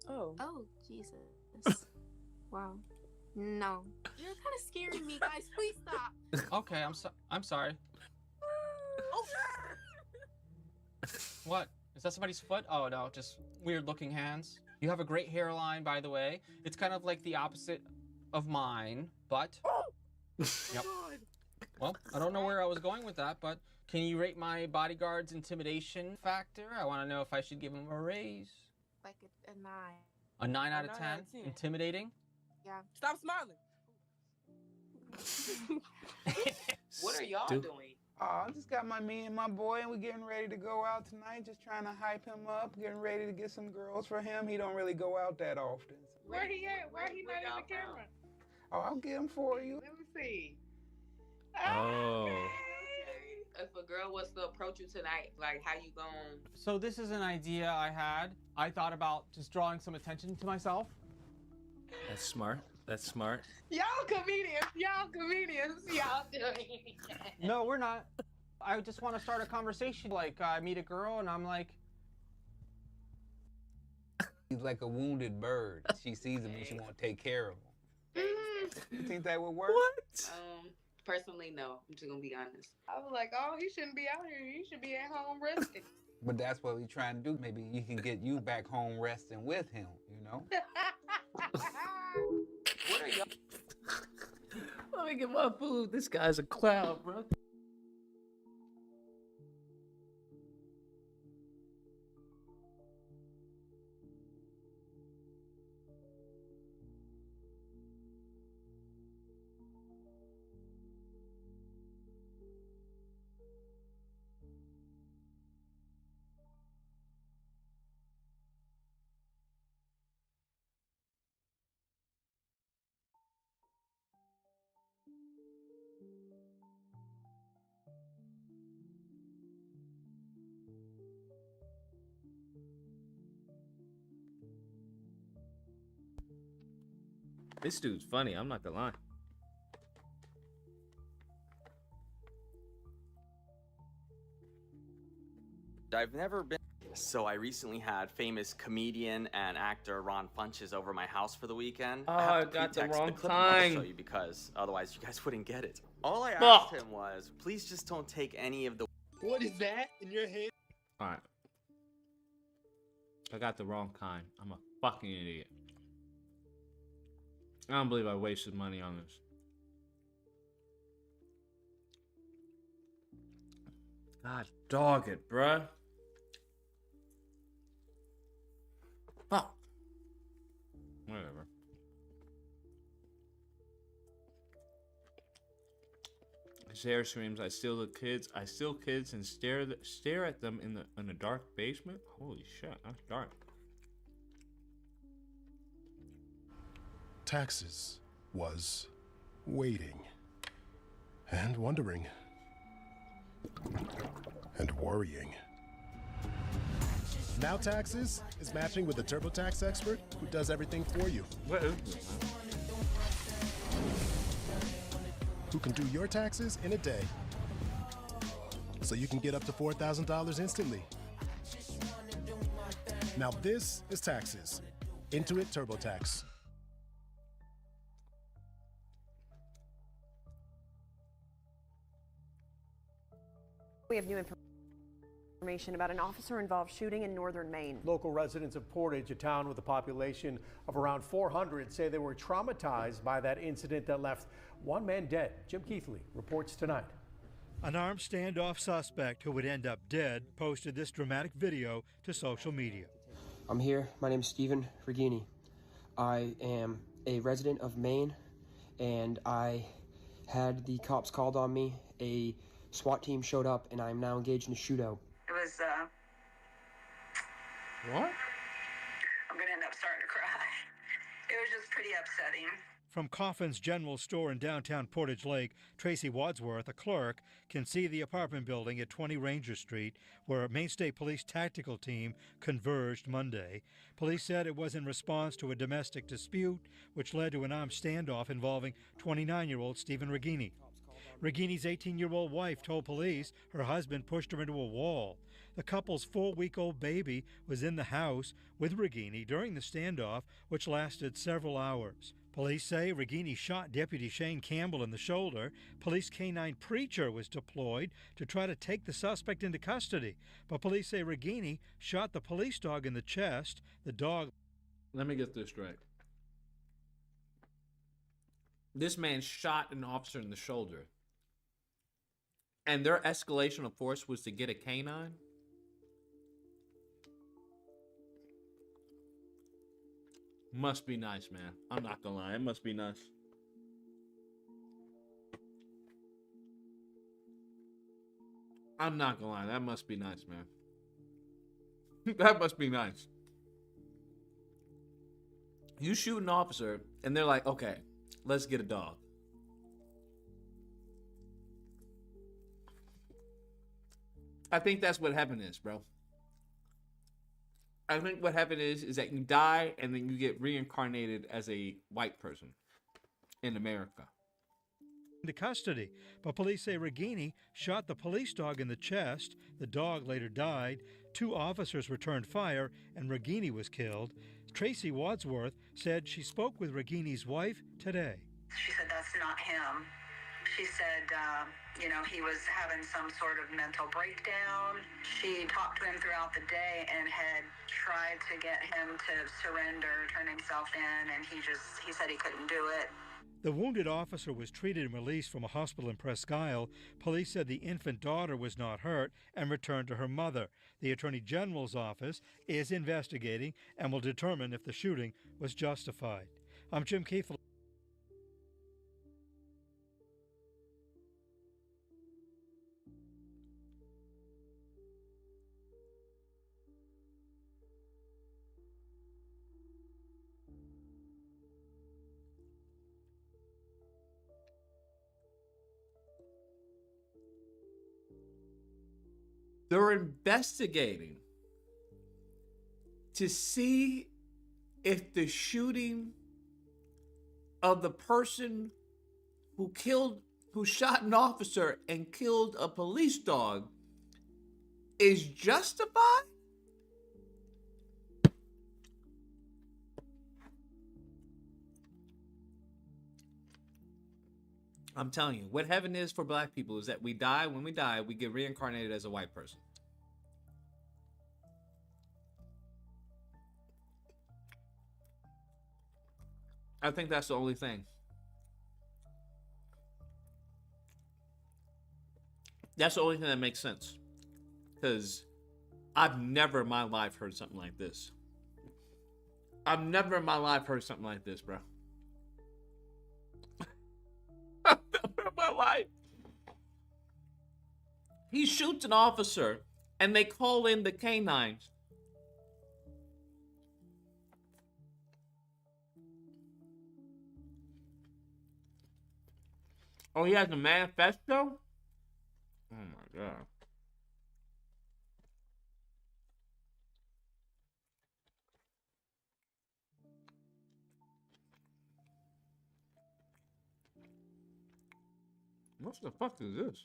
Oh. Oh, Jesus. Wow. No. You're kind of scaring me, guys. Please stop. Okay, I'm sorry. Oh. What? Is that somebody's foot? Oh no, just weird looking hands. You have a great hairline, by the way. It's kind of like the opposite of mine, but... Yep. Well, I don't know where I was going with that, but can you rate my bodyguard's intimidation factor? I want to know if I should give him a raise. Like a 9. A 9 out of 9 10? out of 10. Intimidating? Yeah. Stop smiling. What are y'all Dude. doing? Oh, I just got me and my boy, and we're getting ready to go out tonight. Just trying to hype him up, getting ready to get some girls for him. He don't really go out that often. Where he at? Where he not in the camera? Oh, I'll get him for you. Let me see. Oh. girl was to approach you tonight, like how you going? So this is an idea I had. I thought about just drawing some attention to myself. That's smart. That's smart. Y'all comedians, y'all doing it. No, we're not. I just want to start a conversation. Like, I meet a girl and I'm like, He's like a wounded bird. She sees him and she want to take care of him. You think that would work? What? Personally, no. I'm just gonna be honest. I was like, oh, he shouldn't be out here. He should be at home resting. But that's what we trying to do. Maybe he can get you back home resting with him, you know? What are y'all? Let me get my food. This guy's a clown, bro. This dude's funny. I'm not gonna lie. I've never been. So I recently had famous comedian and actor Ron Funches over my house for the weekend. Oh, I have I to got the pretext wrong clip I'm gonna kind. show you because otherwise you guys wouldn't get it. All I Fuck. asked him was, please just don't take any of the. What is that in your hand? All right. I got the wrong kind. I'm a fucking idiot. I don't believe I wasted money on this. God dog it, bruh. Fuck. Whatever. Sarah screams, I steal kids and stare at them in a dark basement. Holy shit, that's dark. Taxes was waiting and wondering and worrying. Now Taxes is matching with a TurboTax expert who does everything for you. Who can do your taxes in a day. So you can get up to $4,000 instantly. Now this is Taxes. Intuit TurboTax. We have new information about an officer-involved shooting in northern Maine. Local residents of Portage, a town with a population of around 400, say they were traumatized by that incident that left one man dead. Jim Keithley reports tonight. An armed standoff suspect who would end up dead posted this dramatic video to social media. I'm here. My name is Stephen Regini. I am a resident of Maine, and I had the cops called on me. A SWAT team showed up, and I am now engaged in a shootout. It was, What? I'm gonna end up starting to cry. It was just pretty upsetting. From Coffin's General Store in downtown Portage Lake, Tracy Wadsworth, a clerk, can see the apartment building at 20 Ranger Street, where a Maine State Police tactical team converged Monday. Police said it was in response to a domestic dispute, which led to an armed standoff involving 29-year-old Stephen Regini. Regini's 18-year-old wife told police her husband pushed her into a wall. The couple's 4-week-old baby was in the house with Regini during the standoff, which lasted several hours. Police say Regini shot Deputy Shane Campbell in the shoulder. Police K-9 Preacher was deployed to try to take the suspect into custody. But police say Regini shot the police dog in the chest. The dog... Let me get this straight. This man shot an officer in the shoulder. And their escalation of force was to get a canine? Must be nice, man. I'm not gonna lie. It must be nice. I'm not gonna lie. That must be nice, man. That must be nice. You shoot an officer, and they're like, okay, let's get a dog. I think that's what heaven is, bro. I think what heaven is that you die and then you get reincarnated as a white person in America. Into custody, but police say Regini shot the police dog in the chest. The dog later died. 2 officers returned fire, and Regini was killed. Tracy Wadsworth said she spoke with Regini's wife today. She said that's not him. She said, he was having some sort of mental breakdown. She talked to him throughout the day and had tried to get him to surrender, turn himself in, and he said he couldn't do it. The wounded officer was treated and released from a hospital in Presque Isle. Police said the infant daughter was not hurt and returned to her mother. The Attorney General's office is investigating and will determine if the shooting was justified. I'm Jim Keefe. They're investigating to see if the shooting of the person who shot an officer and killed a police dog is justified. I'm telling you, what heaven is for black people is that we die. When we die, we get reincarnated as a white person. I think that's the only thing. That's the only thing that makes sense. Because I've never in my life heard something like this. I've never in my life heard something like this, bro. I've never in my life. He shoots an officer and they call in the canines. Oh, he has a manifesto? Oh my God. What the fuck is this?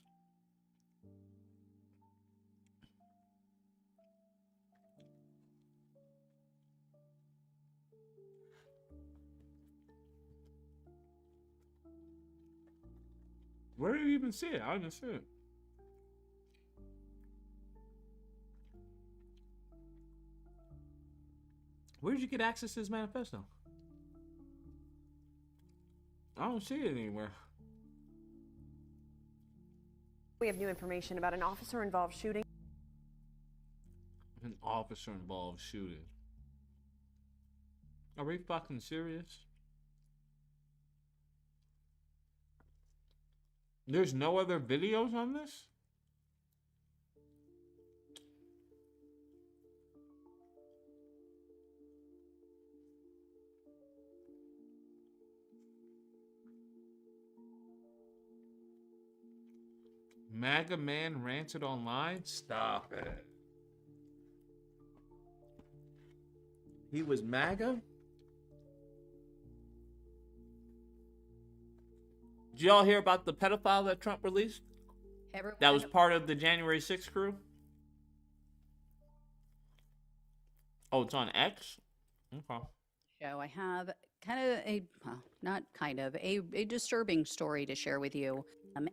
Where did you even see it? I didn't see it. Where did you get access to his manifesto? I don't see it anywhere. We have new information about an officer-involved shooting. An officer-involved shooting. Are we fucking serious? There's no other videos on this? MAGA man ranted online? Stop it. He was MAGA? Did y'all hear about the pedophile that Trump released? That was part of the January 6th crew? Oh, it's on X? Okay. Show. I have a disturbing story to share with you.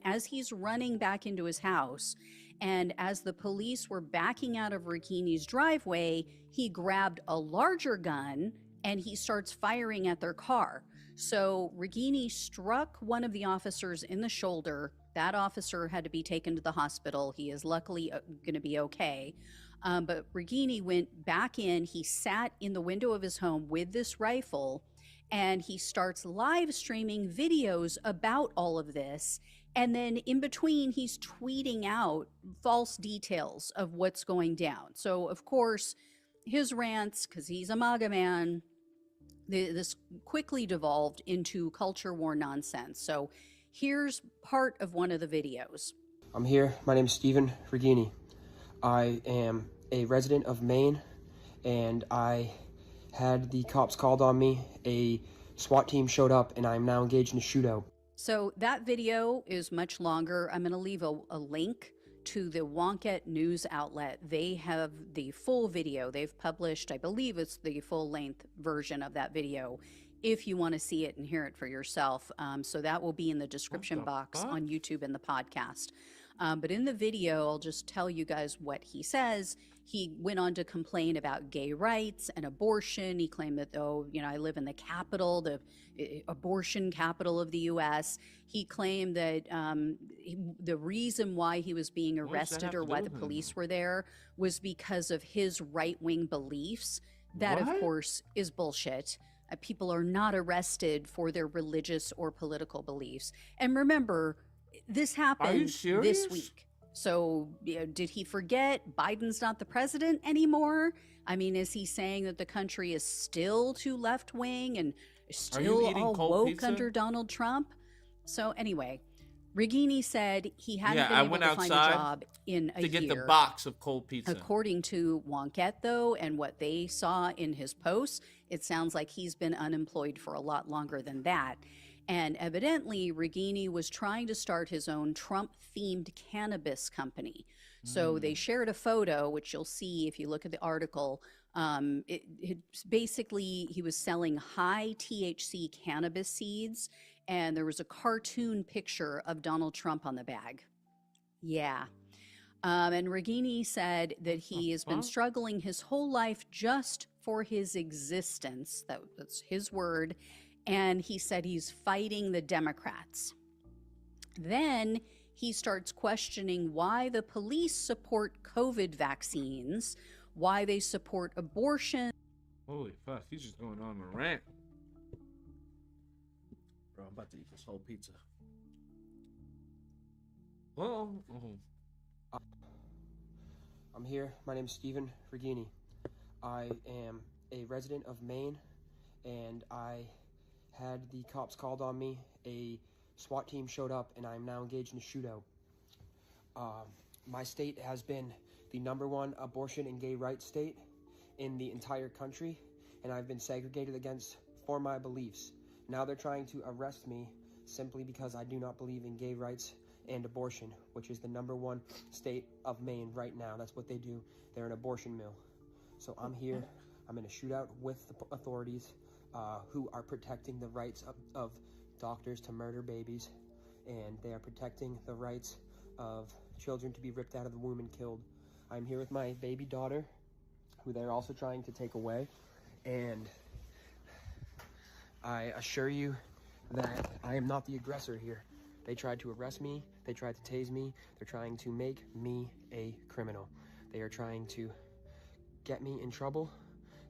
As he's running back into his house, and as the police were backing out of Rikini's driveway, he grabbed a larger gun and he starts firing at their car. So Regini struck one of the officers in the shoulder. That officer had to be taken to the hospital. He is luckily going to be okay. But Regini went back in. He sat in the window of his home with this rifle, and he starts live streaming videos about all of this. And then in between, he's tweeting out false details of what's going down. So, of course, his rants, because he's a MAGA man, this quickly devolved into culture war nonsense. So here's part of one of the videos. I'm here. My name is Stephen Regini. I am a resident of Maine, and I had the cops called on me. A SWAT team showed up, and I'm now engaged in a shootout. So that video is much longer. I'm going to leave a link to the Wonkette news outlet. They have the full video. They've published, I believe it's the full length version of that video, if you want to see it and hear it for yourself. So that will be in the description box on YouTube and the podcast. But in the video, I'll just tell you guys what he says. He went on to complain about gay rights and abortion. He claimed that, oh, you know, I live in the capital, the abortion capital of the U.S. He claimed that the reason why he was being arrested or why the police were there was because of his right-wing beliefs. That, of course, is bullshit. People are not arrested for their religious or political beliefs. And remember, this happened this week. So, you know, did he forget Biden's not the president anymore? I mean, is he saying that the country is still too left-wing and still all woke under Donald Trump? So anyway, Regini said he hadn't been able to find a job in a year. To get the box of cold pizza. According to Wonkette, though, and what they saw in his posts, it sounds like he's been unemployed for a lot longer than that. And evidently, Regini was trying to start his own Trump-themed cannabis company. So they shared a photo, which you'll see if you look at the article. Basically, he was selling high THC cannabis seeds, and there was a cartoon picture of Donald Trump on the bag. Yeah. And Regini said that he has been struggling his whole life just for his existence. That's his word. And he said he's fighting the Democrats. Then he starts questioning why the police support COVID vaccines, why they support abortion. Holy fuck, he's just going on a rant. Bro, I'm about to eat this whole pizza. Oh. I'm here. My name is Stephen Regini. I am a resident of Maine, and I had the cops called on me. A SWAT team showed up, and I'm now engaged in a shootout. My state has been the #1 abortion and gay rights state in the entire country, and I've been segregated against for my beliefs. Now they're trying to arrest me simply because I do not believe in gay rights and abortion, which is the #1 state of Maine right now. That's what they do. They're an abortion mill. So I'm here. I'm in a shootout with the authorities who are protecting the rights of doctors to murder babies, and they are protecting the rights of children to be ripped out of the womb and killed. I'm here with my baby daughter, who they're also trying to take away, and I assure you that I am not the aggressor here. They tried to arrest me, they tried to tase me, they're trying to make me a criminal. They are trying to get me in trouble.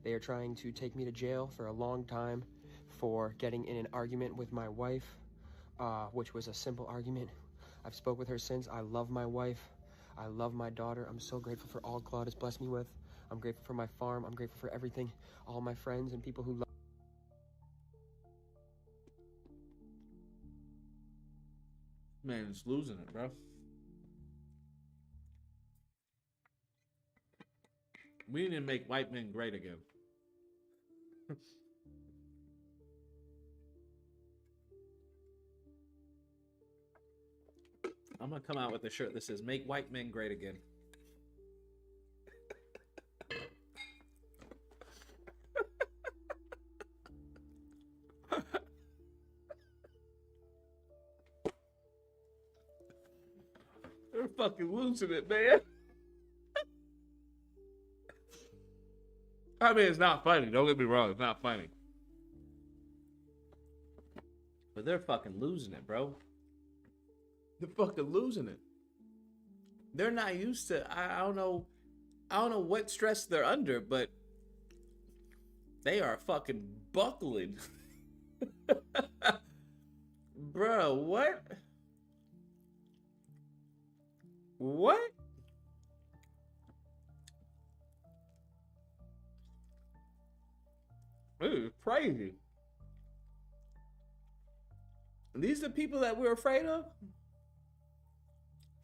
They are trying to take me to jail for a long time for getting in an argument with my wife, which was a simple argument. I've spoke with her since. I love my wife. I love my daughter. I'm so grateful for all God has blessed me with. I'm grateful for my farm. I'm grateful for everything. All my friends and people who love. Man, it's losing it, bro. We need to make white men great again. I'm gonna come out with a shirt that says "Make white men great again." They're fucking losing it, man. I mean, it's not funny. Don't get me wrong. It's not funny. But they're fucking losing it, bro. They're fucking losing it. They're not used to, I don't know what stress they're under, but they are fucking buckling. Bro, what? What? This is crazy. And these are the people that we're afraid of?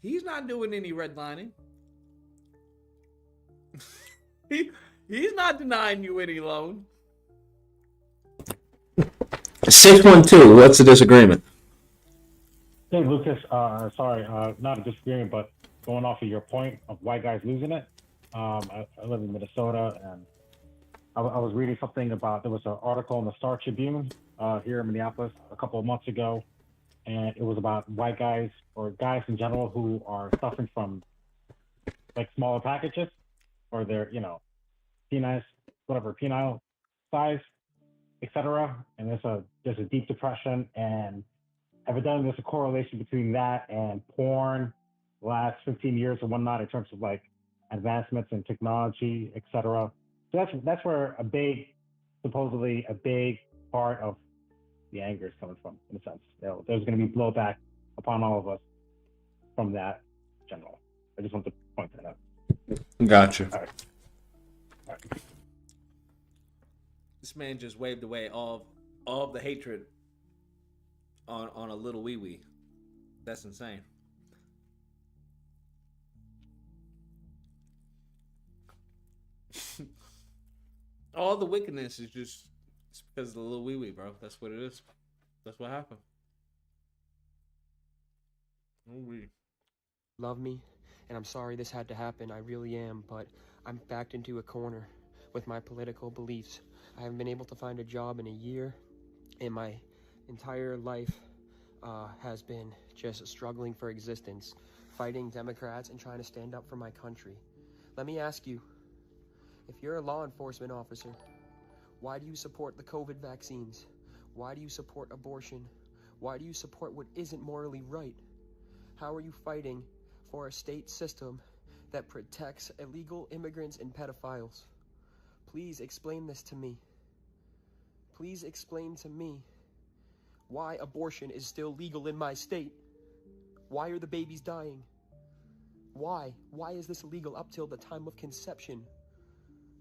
He's not doing any redlining. He's not denying you any loan. 612. What's the disagreement? Hey, Lucas. Sorry, not a disagreement, but going off of your point of white guys losing it. I live in Minnesota, and I was reading something about, there was an article in the Star Tribune here in Minneapolis a couple of months ago, and it was about white guys or guys in general who are suffering from like smaller packages, or their, penile, whatever, penile size, etc. And there's a deep depression, and evidently there's a correlation between that and porn the last 15 years and whatnot in terms of like advancements in technology, etc. So that's where supposedly a big part of the anger is coming from, in a sense. There's going to be blowback upon all of us from that in general. I just want to point that out. Gotcha. All right. This man just waved away all of the hatred on a little wee wee. That's insane. All the wickedness is just it's because of the little wee wee, bro. That's what it is. That's what happened. Ooh-wee. Love me, and I'm sorry this had to happen. I really am, but I'm backed into a corner with my political beliefs. I haven't been able to find a job in a year, and my entire life has been just struggling for existence, fighting Democrats and trying to stand up for my country. Let me ask you, if you're a law enforcement officer, why do you support the COVID vaccines? Why do you support abortion? Why do you support what isn't morally right? How are you fighting for a state system that protects illegal immigrants and pedophiles? Please explain this to me. Please explain to me why abortion is still legal in my state. Why are the babies dying? Why? Why is this illegal up till the time of conception?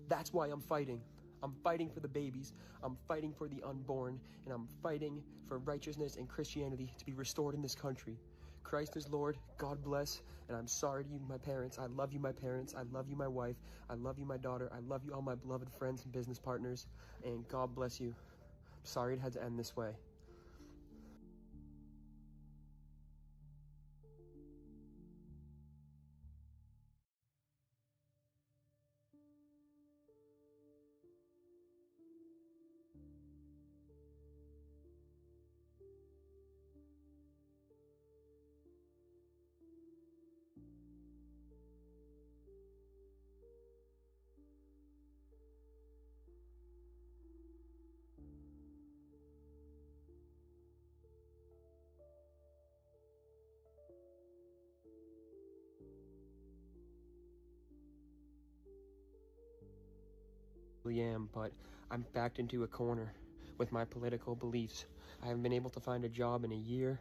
That's why I'm fighting. I'm fighting for the babies, I'm fighting for the unborn, and I'm fighting for righteousness and Christianity to be restored in this country. Christ is Lord, God bless, and I'm sorry to you, my parents. I love you, my parents. I love you, my wife. I love you, my daughter. I love you, all my beloved friends and business partners, and God bless you. I'm sorry it had to end this way. Really am, but I'm backed into a corner with my political beliefs. I haven't been able to find a job in a year,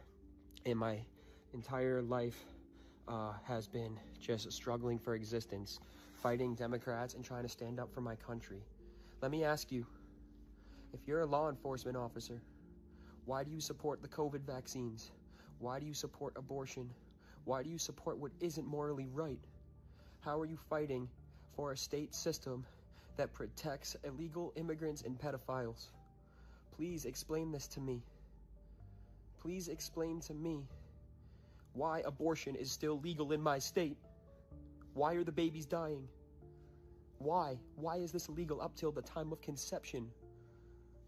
and my entire life has been just struggling for existence, fighting Democrats and trying to stand up for my country. Let me ask you, if you're a law enforcement officer, why do you support the COVID vaccines? Why do you support abortion? Why do you support what isn't morally right? How are you fighting for a state system that protects illegal immigrants and pedophiles? Please explain this to me. Please explain to me why abortion is still legal in my state. Why are the babies dying? Why? Why is this illegal up till the time of conception?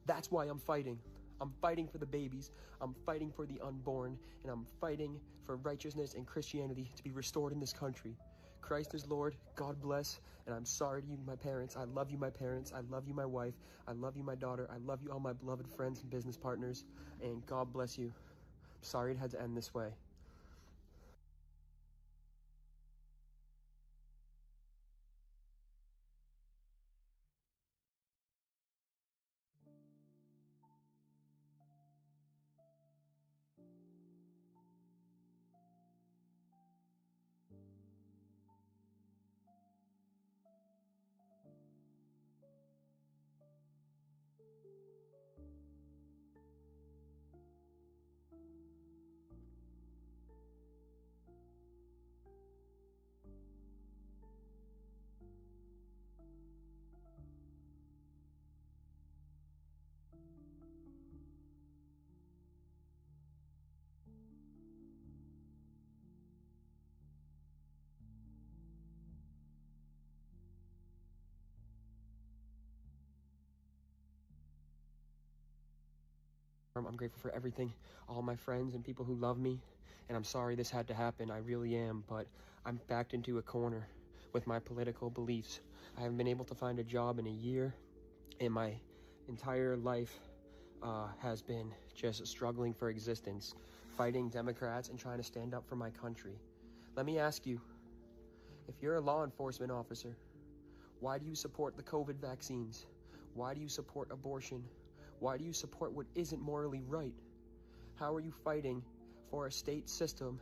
That's why I'm fighting. I'm fighting for the babies, I'm fighting for the unborn, and I'm fighting for righteousness and Christianity to be restored in this country. Christ is Lord, God bless, and I'm sorry to you, my parents. I love you, my parents. I love you, my wife. I love you, my daughter. I love you, all my beloved friends and business partners, and God bless you. I'm sorry it had to end this way. I'm grateful for everything, all my friends and people who love me, and I'm sorry this had to happen. I really am, but I'm backed into a corner with my political beliefs. I haven't been able to find a job in a year, and my entire life has been just struggling for existence, fighting Democrats and trying to stand up for my country. Let me ask you, if you're a law enforcement officer, why do you support the COVID vaccines? Why do you support abortion? Why do you support what isn't morally right? How are you fighting for a state system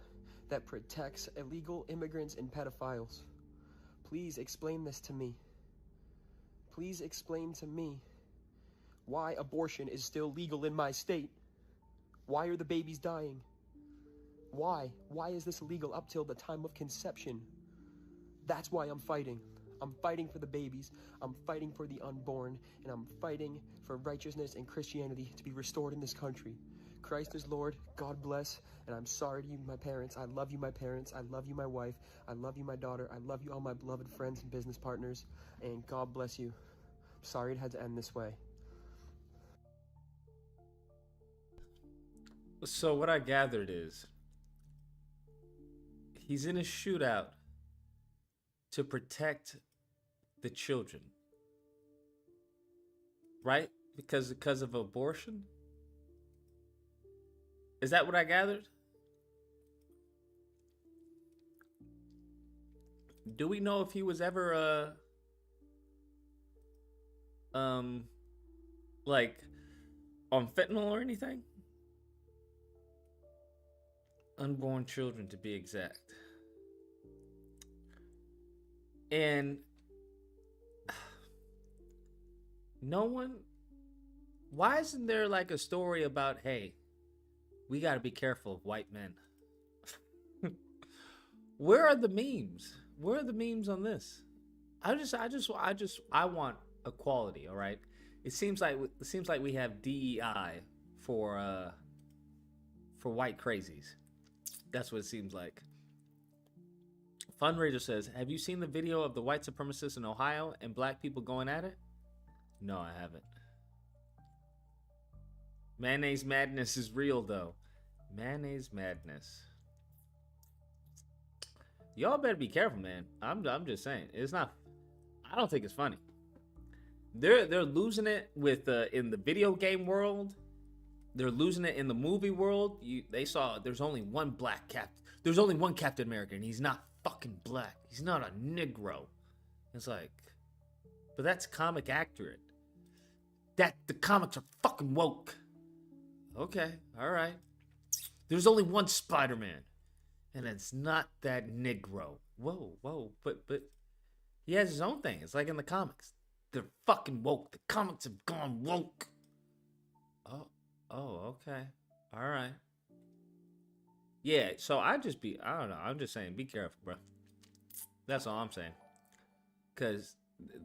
that protects illegal immigrants and pedophiles? Please explain this to me. Please explain to me why abortion is still legal in my state. Why are the babies dying? Why? Why is this illegal up till the time of conception? That's why I'm fighting. I'm fighting for the babies, I'm fighting for the unborn, and I'm fighting for righteousness and Christianity to be restored in this country. Christ is Lord, God bless, and I'm sorry to you, my parents. I love you, my parents. I love you, my wife. I love you, my daughter. I love you, all my beloved friends and business partners, and God bless you. Sorry it had to end this way. So what I gathered is he's in a shootout to protect the children, right? Because of abortion? Is that what I gathered? Do we know if he was ever like on fentanyl or anything? Unborn children, to be exact. And no one, why isn't there like a story about, hey, we got to be careful of white men? Where are the memes? Where are the memes on this? I want equality, all right? It seems like we have DEI for white crazies. That's what it seems like. Fundraiser says, have you seen the video of the white supremacists in Ohio and black people going at it? No, I haven't. Mayonnaise madness is real, though. Mayonnaise madness. Y'all better be careful, man. I'm just saying. It's not. I don't think it's funny. They're losing it with in the video game world. They're losing it in the movie world. They saw there's only one black captain. There's only one Captain America, and he's not fucking black. He's not a Negro. It's like, but that's comic accurate. That the comics are fucking woke. Okay, all right. There's only one Spider-Man, and it's not that Negro. Whoa, but he has his own thing. It's like in the comics. They're fucking woke. The comics have gone woke. Oh, okay. All right. Yeah, so I don't know. I'm just saying, be careful, bro. That's all I'm saying. Because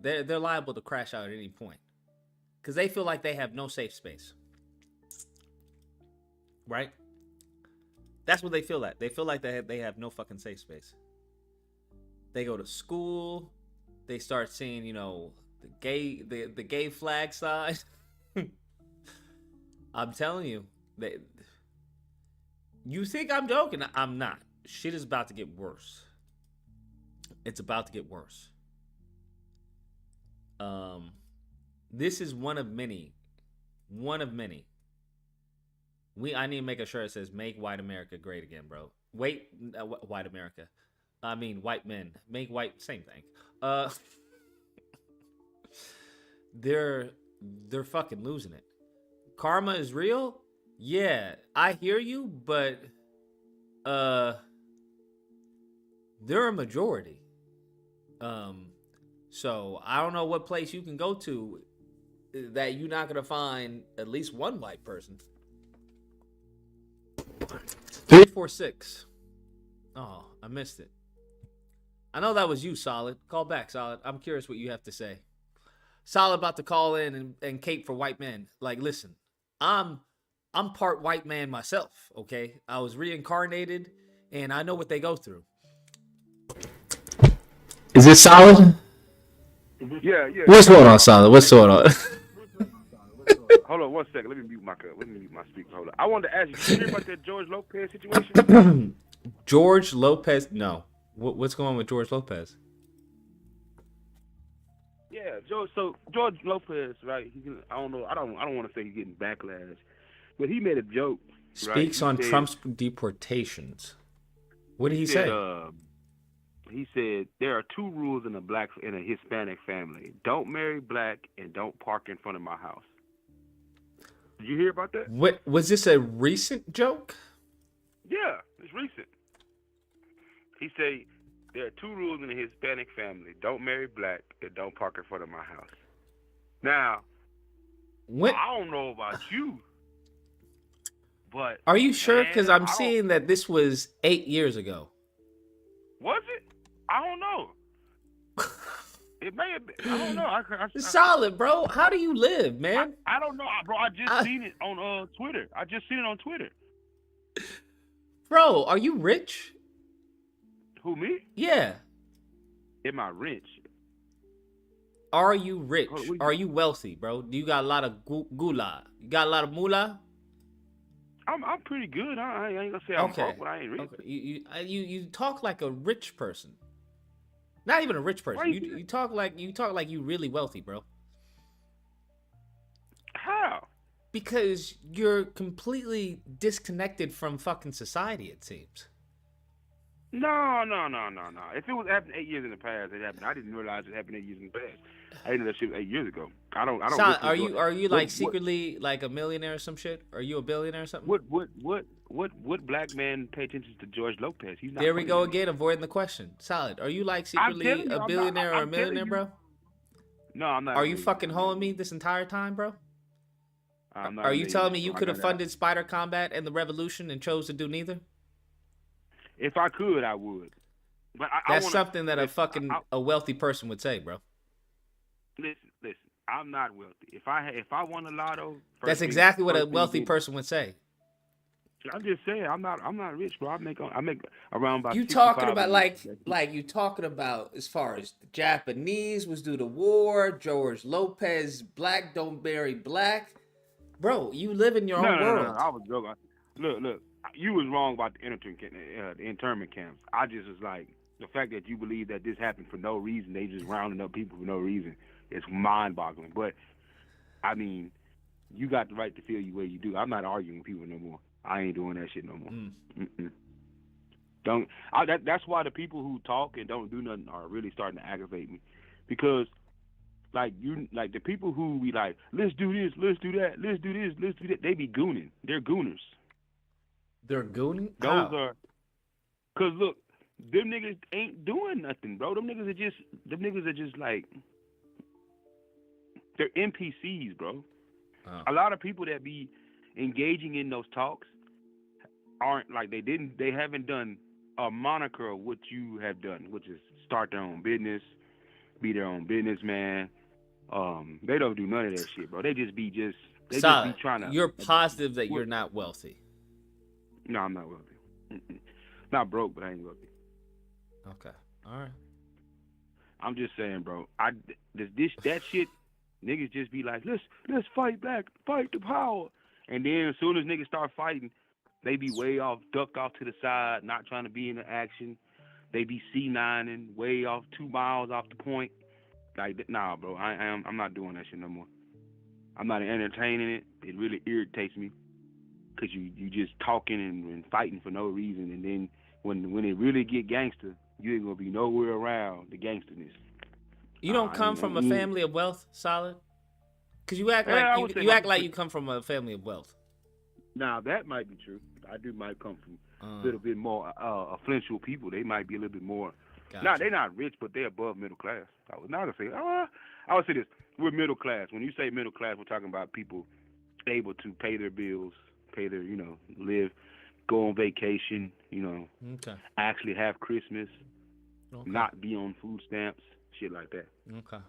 they're liable to crash out at any point. Because they feel like they have no safe space. Right? That's what they feel like. They feel like they have no fucking safe space. They go to school. They start seeing, the gay flag sign. I'm telling you, you think I'm joking? I'm not. Shit is about to get worse. It's about to get worse. This is one of many. One of many. I need to make sure it says "Make White America Great Again," bro. Wait, white America. I mean, white men. Make white, same thing. They're fucking losing it. Karma is real? Yeah, I hear you, but they're a majority. So I don't know what place you can go to that you're not gonna find at least one white person. 346. Oh, I missed it. I know that was you, Solid. Call back, Solid. I'm curious what you have to say. Solid about to call in and cape for white men. Like, listen, I'm part white man myself, okay? I was reincarnated, and I know what they go through. Is this Solid? Yeah. What's going on, Solid? What's going on? Hold on 1 second. Let me mute my speaker. Hold on. I wanted to ask you. Did you hear about that George Lopez situation? George Lopez? No. What's going on with George Lopez? Yeah, George Lopez, right? I don't know. I don't want to say he's getting backlash, but he made a joke. Speaks on Trump's deportations. What did he say? He said there are 2 rules in a Hispanic family: don't marry black and don't park in front of my house. Did you hear about that? What was this a recent joke? Yeah, it's recent. He said there are 2 rules in a Hispanic family: don't marry black and don't park in front of my house. Now, I don't know about you, but are you sure? Because I'm I seeing that this was 8 years ago. Was it? I don't know. It may have been. I don't know. Solid, bro. How do you live, man? I don't know, bro. I just seen it on Twitter. I just seen it on Twitter. Bro, are you rich? Who, me? Yeah. Am I rich? Are you rich? Are you wealthy, bro? Do you got a lot of gula? You got a lot of moolah? I'm pretty good. I ain't gonna say I'm broke, but I ain't rich. Okay. You talk like a rich person. Not even a rich person. You talk like you really wealthy, bro. How? Because you're completely disconnected from fucking society, it seems. No. If it was happening 8 years in the past, it happened. I didn't realize it happened 8 years in the past. I didn't know that shit was 8 years ago. I don't. Are you like secretly like a millionaire or some shit? Are you a billionaire or something? What black man pay attention to George Lopez? He's not. There we go again, avoiding the question. Solid. Are you like secretly a billionaire or a millionaire, bro? No, I'm not. Are you fucking holding me this entire time, bro? I'm not. Are you telling me you could have funded Spider Combat and the Revolution and chose to do neither? If I could, I would. But that's something that a wealthy person would say, bro. Listen. I'm not wealthy. If I won a lotto, that's exactly what a wealthy person would say. I'm just saying, I'm not rich, bro. I make around about. You talking about like you talking about as far as the Japanese was due to war, George Lopez, black don't marry black, bro. You live in your own world. No, I was joking. Look, you was wrong about the internment camps. I just was like, the fact that you believe that this happened for no reason, they just rounding up people for no reason. It's mind-boggling. But I mean, you got the right to feel the way you do. I'm not arguing with people no more. I ain't doing that shit no more. That's why the people who talk and don't do nothing are really starting to aggravate me, because like the people who be like, let's do this, let's do that, let's do this, let's do that. They be gooning. They're gooners. They're gooning. Those are, cause look, them niggas ain't doing nothing, bro. Them niggas are just like, they're NPCs, bro. Oh. A lot of people that be engaging in those talks aren't like they haven't done a moniker of what you have done, which is start their own business, be their own businessman. They don't do none of that shit, bro. They just be trying to. You're positive that you're not wealthy. No, I'm not wealthy. Not broke, but I ain't wealthy. Okay, all right. I'm just saying, bro. That shit. Niggas just be like, let's fight back, fight the power. And then as soon as niggas start fighting, they be way off, ducked off to the side, not trying to be in the action. They be C9ing way off 2 miles off the point. Like, nah, bro, I'm not doing that shit no more. I'm not entertaining it. It really irritates me, because you just talking and fighting for no reason. And then when it really get gangster, you ain't gonna be nowhere around the gangsterness. You don't come from a family of wealth, Solid? Because you act like you act like you come from a family of wealth. Now that might be true. I might come from a little bit more affluential people. They might be a little bit more. Gotcha. Now they're not rich, but they're above middle class. I would say this: we're middle class. When you say middle class, we're talking about people able to pay their bills, pay their live, go on vacation, okay, actually have Christmas, not be on food stamps. Shit like that. Okay.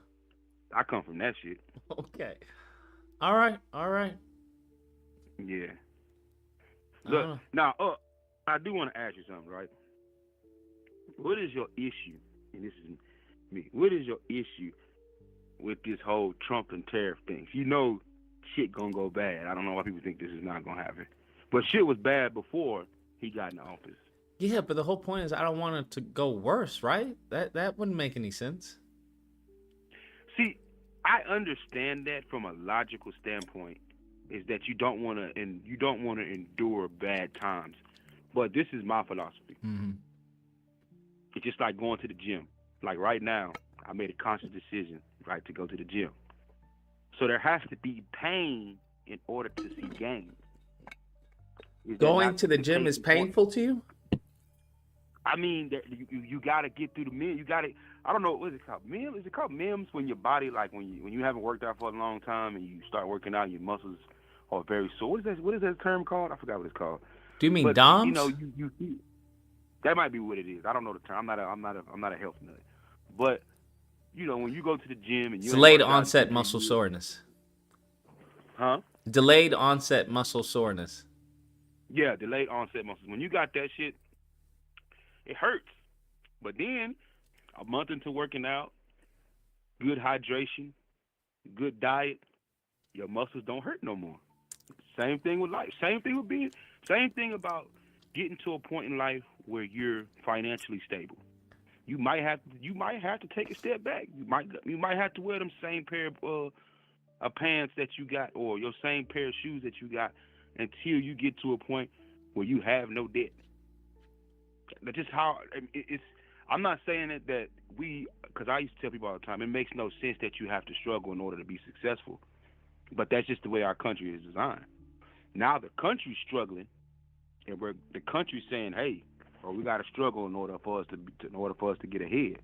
I come from that shit. Okay. All right. Yeah. Look, now, I do want to ask you something, right? What is your issue? And this is me. What is your issue with this whole Trump and tariff thing? You know, shit gonna go bad. I don't know why people think this is not gonna happen. But shit was bad before he got in office. Yeah, but the whole point is I don't want it to go worse, right? That wouldn't make any sense. See, I understand that from a logical standpoint, is that you don't want to endure bad times. But this is my philosophy. Mm-hmm. It's just like going to the gym. Like right now, I made a conscious decision, right, to go to the gym. So there has to be pain in order to see gain. Going to the gym is painful to you? I mean, you got to get through the meal. You got to. I don't know what is it called. Is it called MEMS when your body, like when you haven't worked out for a long time and you start working out, your muscles are very sore. What is that term called? I forgot what it's called. Do you mean but, DOMS? You know, you that might be what it is. I don't know the term. I'm not a health nut. But you know, when you go to the gym and you Delayed onset muscle soreness. Huh? Delayed onset muscle soreness. Yeah, delayed onset muscles. When you got that shit, it hurts. But then, a month into working out, good hydration, good diet, your muscles don't hurt no more. Same thing with life. Same thing about getting to a point in life where you're financially stable. You might have to take a step back. You might have to wear them same pair of pants that you got, or your same pair of shoes that you got, until you get to a point where you have no debt. That's just how it's. I'm not saying that because I used to tell people all the time, it makes no sense that you have to struggle in order to be successful. But that's just the way our country is designed. Now the country's struggling, and the country's saying, "Hey, we got to struggle in order for us to get ahead."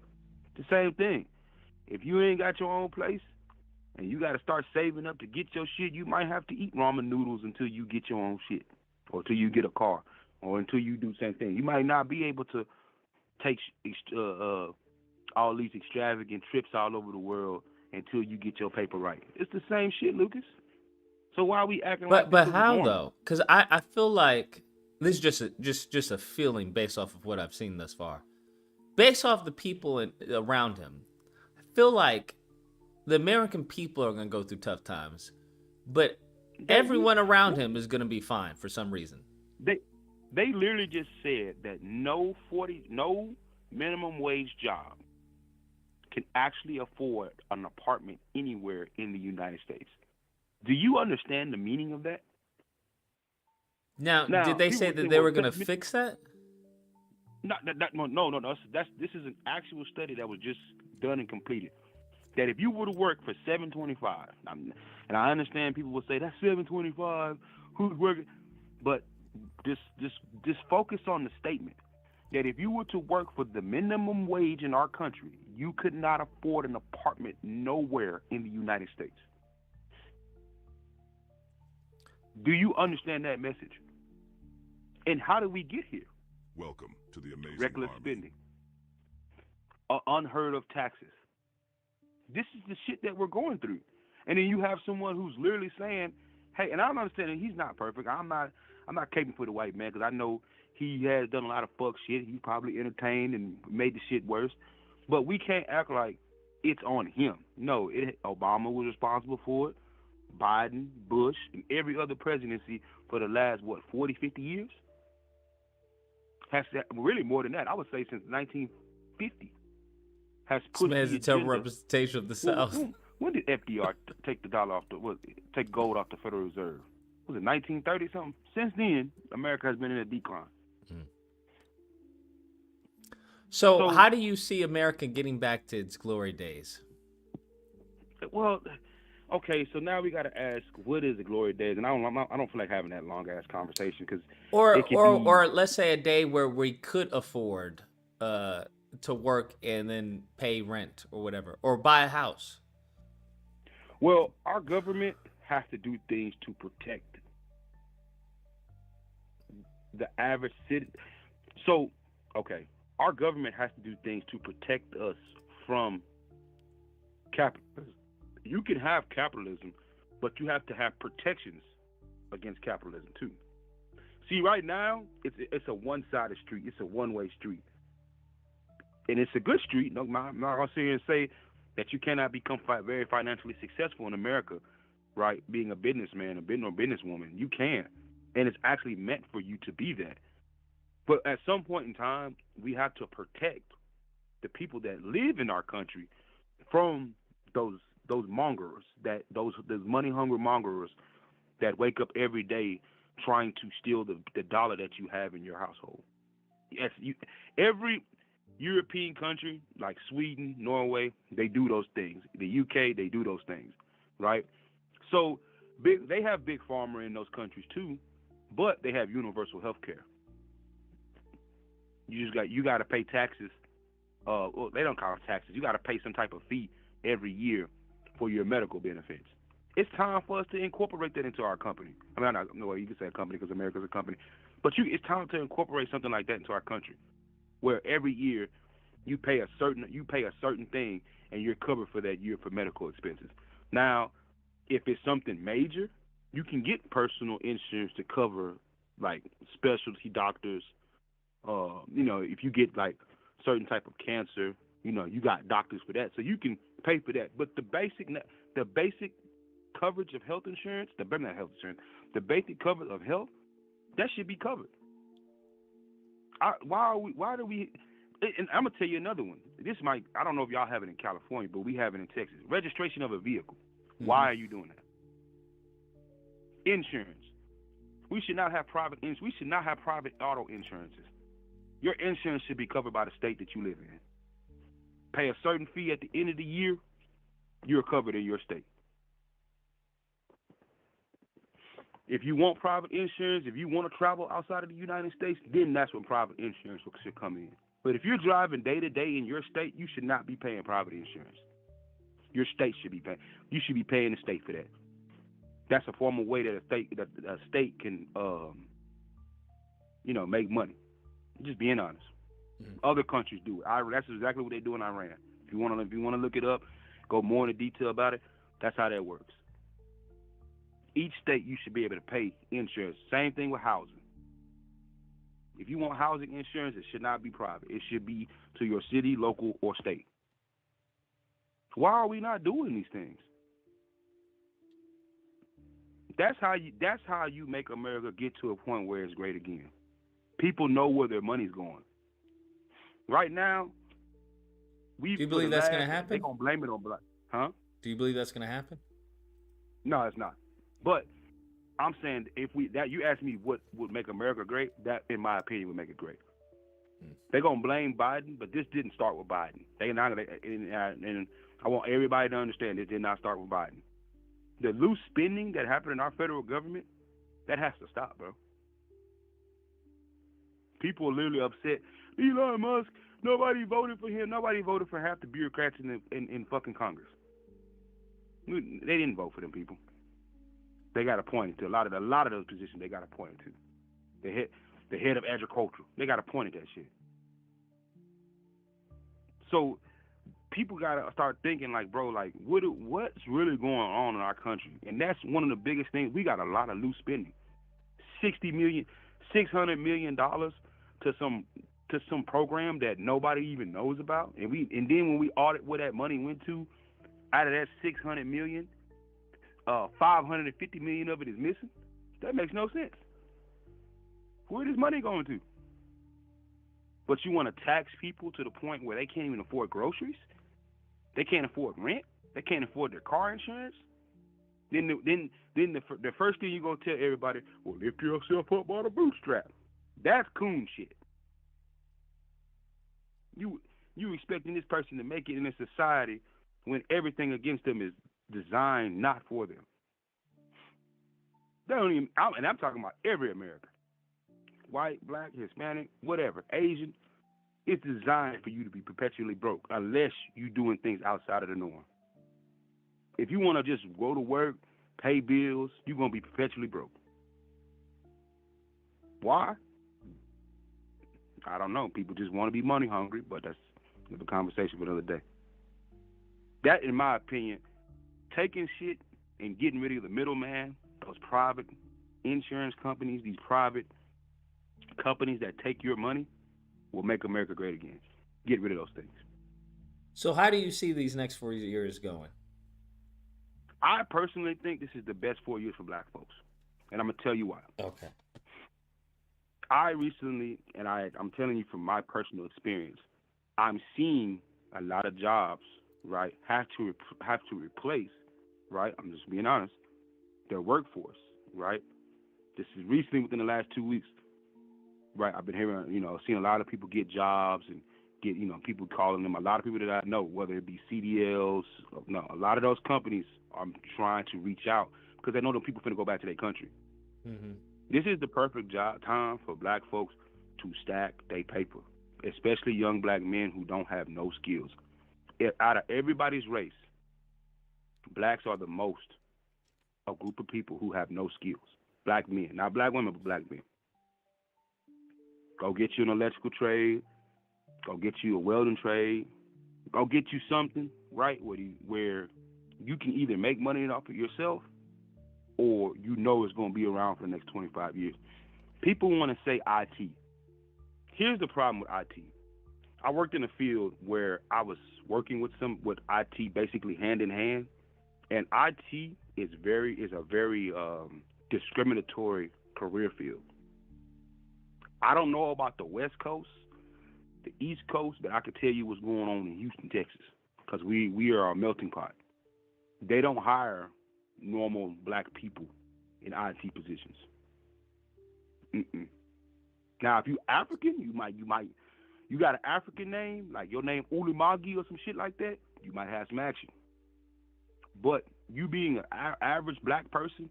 It's the same thing. If you ain't got your own place, and you got to start saving up to get your shit, you might have to eat ramen noodles until you get your own shit, or until you get a car, or until you do the same thing. You might not be able to take all these extravagant trips all over the world until you get your paper right. It's the same shit, Lucas. So why are we acting like But this how is normal? though? Because I feel like this is just a feeling based off of what I've seen thus far, based off the people around him. I feel like the American people are gonna go through tough times, but everyone around him is gonna be fine for some reason. They literally just said that no minimum wage job can actually afford an apartment anywhere in the United States. Do you understand the meaning of that? Now did they say that they were going to fix that? No. This is an actual study that was just done and completed. That if you were to work for $7.25, and I understand people will say that's $7.25, who's working? But just focus on the statement that if you were to work for the minimum wage in our country, you could not afford an apartment nowhere in the United States. Do you understand that message? And how did we get here? Welcome to the amazing Reckless army. spending. Unheard of taxes. This is the shit that we're going through. And then you have someone who's literally saying, hey, and I don't understand that he's not perfect. I'm not caping for the white man, because I know he has done a lot of fuck shit. He's probably entertained and made the shit worse. But we can't act like it's on him. No, Obama was responsible for it. Biden, Bush, and every other presidency for the last, 40, 50 years? Really more than that. I would say since 1950. Has pushed This man's the a terrible agenda. representation of the South. When did FDR take the dollar off take gold off the Federal Reserve? Was it 1930 something? Since then, America has been in a decline. So how do you see America getting back to its glory days? Well, okay, so now we got to ask, what is the glory days? And I don't feel like having that long ass conversation, because or let's say a day where we could afford to work and then pay rent or whatever, or buy a house. Well, our government has to do things to protect the average citizen. So, okay, our government has to do things to protect us from capitalism. You can have capitalism, but you have to have protections against capitalism too. See, right now, it's a one-sided street. It's a one-way street. And it's a good street. No, I'm not going to sit here and say that you cannot become very financially successful in America right? Being a businessman, a businesswoman, you can, and it's actually meant for you to be that. But at some point in time, we have to protect the people that live in our country from those mongers, those money hungry mongers that wake up every day trying to steal the dollar that you have in your household. Yes, every European country like Sweden, Norway, they do those things. The UK, they do those things, right? So they have big pharma in those countries too, but they have universal health care. You got to pay taxes. Well, they don't call it taxes. You got to pay some type of fee every year for your medical benefits. It's time for us to incorporate that into our company. I mean, no, you can say a company because America's a company, but it's time to incorporate something like that into our country, where every year you pay a certain thing and you're covered for that year for medical expenses. Now, if it's something major, you can get personal insurance to cover like specialty doctors. If you get like certain type of cancer, you got doctors for that, so you can pay for that. But the basic coverage of health insurance, the basic coverage of health, that should be covered. Why do we? And I'm gonna tell you another one. I don't know if y'all have it in California, but we have it in Texas. Registration of a vehicle. Mm-hmm. Why are you doing that? Insurance. We should not have private auto insurances. Your insurance should be covered by the state that you live in. Pay a certain fee at the end of the year, you're covered in your state. If you want private insurance, if you want to travel outside of the United States, then that's when private insurance should come in. But if you're driving day to day in your state, you should not be paying private insurance. Your state should be paying. You should be paying the state for that. That's a formal way that a state can, make money. Just being honest. Mm-hmm. Other countries do it. That's exactly what they do in Iran. If you want to look it up, go more into detail about it. That's how that works. Each state, you should be able to pay insurance. Same thing with housing. If you want housing insurance, it should not be private. It should be to your city, local, or state. Why are we not doing these things? That's how you make America get to a point where it's great again. People know where their money's going. Right now, do you believe that's going to happen? They're going to blame it on black. Huh? Do you believe that's going to happen? No, it's not. But I'm saying you asked me what would make America great, that in my opinion would make it great. They're going to blame Biden, but this didn't start with Biden. And I want everybody to understand this did not start with Biden. The loose spending that happened in our federal government, that has to stop, bro. People are literally upset. Elon Musk, nobody voted for him. Nobody voted for half the bureaucrats in fucking Congress. They didn't vote for them people. They got appointed to a lot of those positions. They got appointed to the head of agriculture. They got appointed that shit. So people gotta start thinking like, bro, like what's really going on in our country? And that's one of the biggest things. We got a lot of loose spending. $600 million to some program that nobody even knows about. And then when we audit where that money went to, out of that $600 million, $550 million of it is missing. That makes no sense. Where is money going to? But you want to tax people to the point where they can't even afford groceries? They can't afford rent? They can't afford their car insurance? Then the first thing you're going to tell everybody, well, lift yourself up by the bootstrap. That's coon shit. You expecting this person to make it in a society when everything against them is designed not for them. I'm talking about every American. White, black, Hispanic, whatever, Asian. It's designed for you to be perpetually broke unless you're doing things outside of the norm. If you want to just go to work, pay bills, you're going to be perpetually broke. Why? I don't know. People just want to be money hungry, but that's another conversation for another day. That, in my opinion, taking shit and getting rid of the middleman, those private insurance companies, these private companies that take your money, will make America great again. Get rid of those things. So how do you see these next 4 years going? I personally think this is the best 4 years for black folks, and I'm gonna tell you why. Okay. I recently, and I'm telling you from my personal experience, I'm seeing a lot of jobs, right, have to replace, right. I'm just being honest, their workforce, right. This is recently within the last 2 weeks, right. I've been hearing, seeing a lot of people get jobs and get, people calling them. A lot of people that I know, whether it be CDLs, a lot of those companies are trying to reach out because they know that people finna go back to their country. Mm-hmm. This is the perfect time for black folks to stack their paper, especially young black men who don't have no skills. Out of everybody's race, blacks are the most a group of people who have no skills. Black men, not black women, but black men. Go get you an electrical trade. Go get you a welding trade. Go get you something, right, where you can either make money off of yourself or it's going to be around for the next 25 years. People want to say IT. Here's the problem with IT. I worked in a field where I was working with IT basically hand in hand, and IT is a very discriminatory career field. I don't know about the West Coast, the East Coast, but I can tell you what's going on in Houston, Texas, because we are a melting pot. They don't hire normal black people in IT positions. Mm-mm. Now, if you African, you got an African name, like your name Ulimagi or some shit like that, you might have some action. But you being an average black person,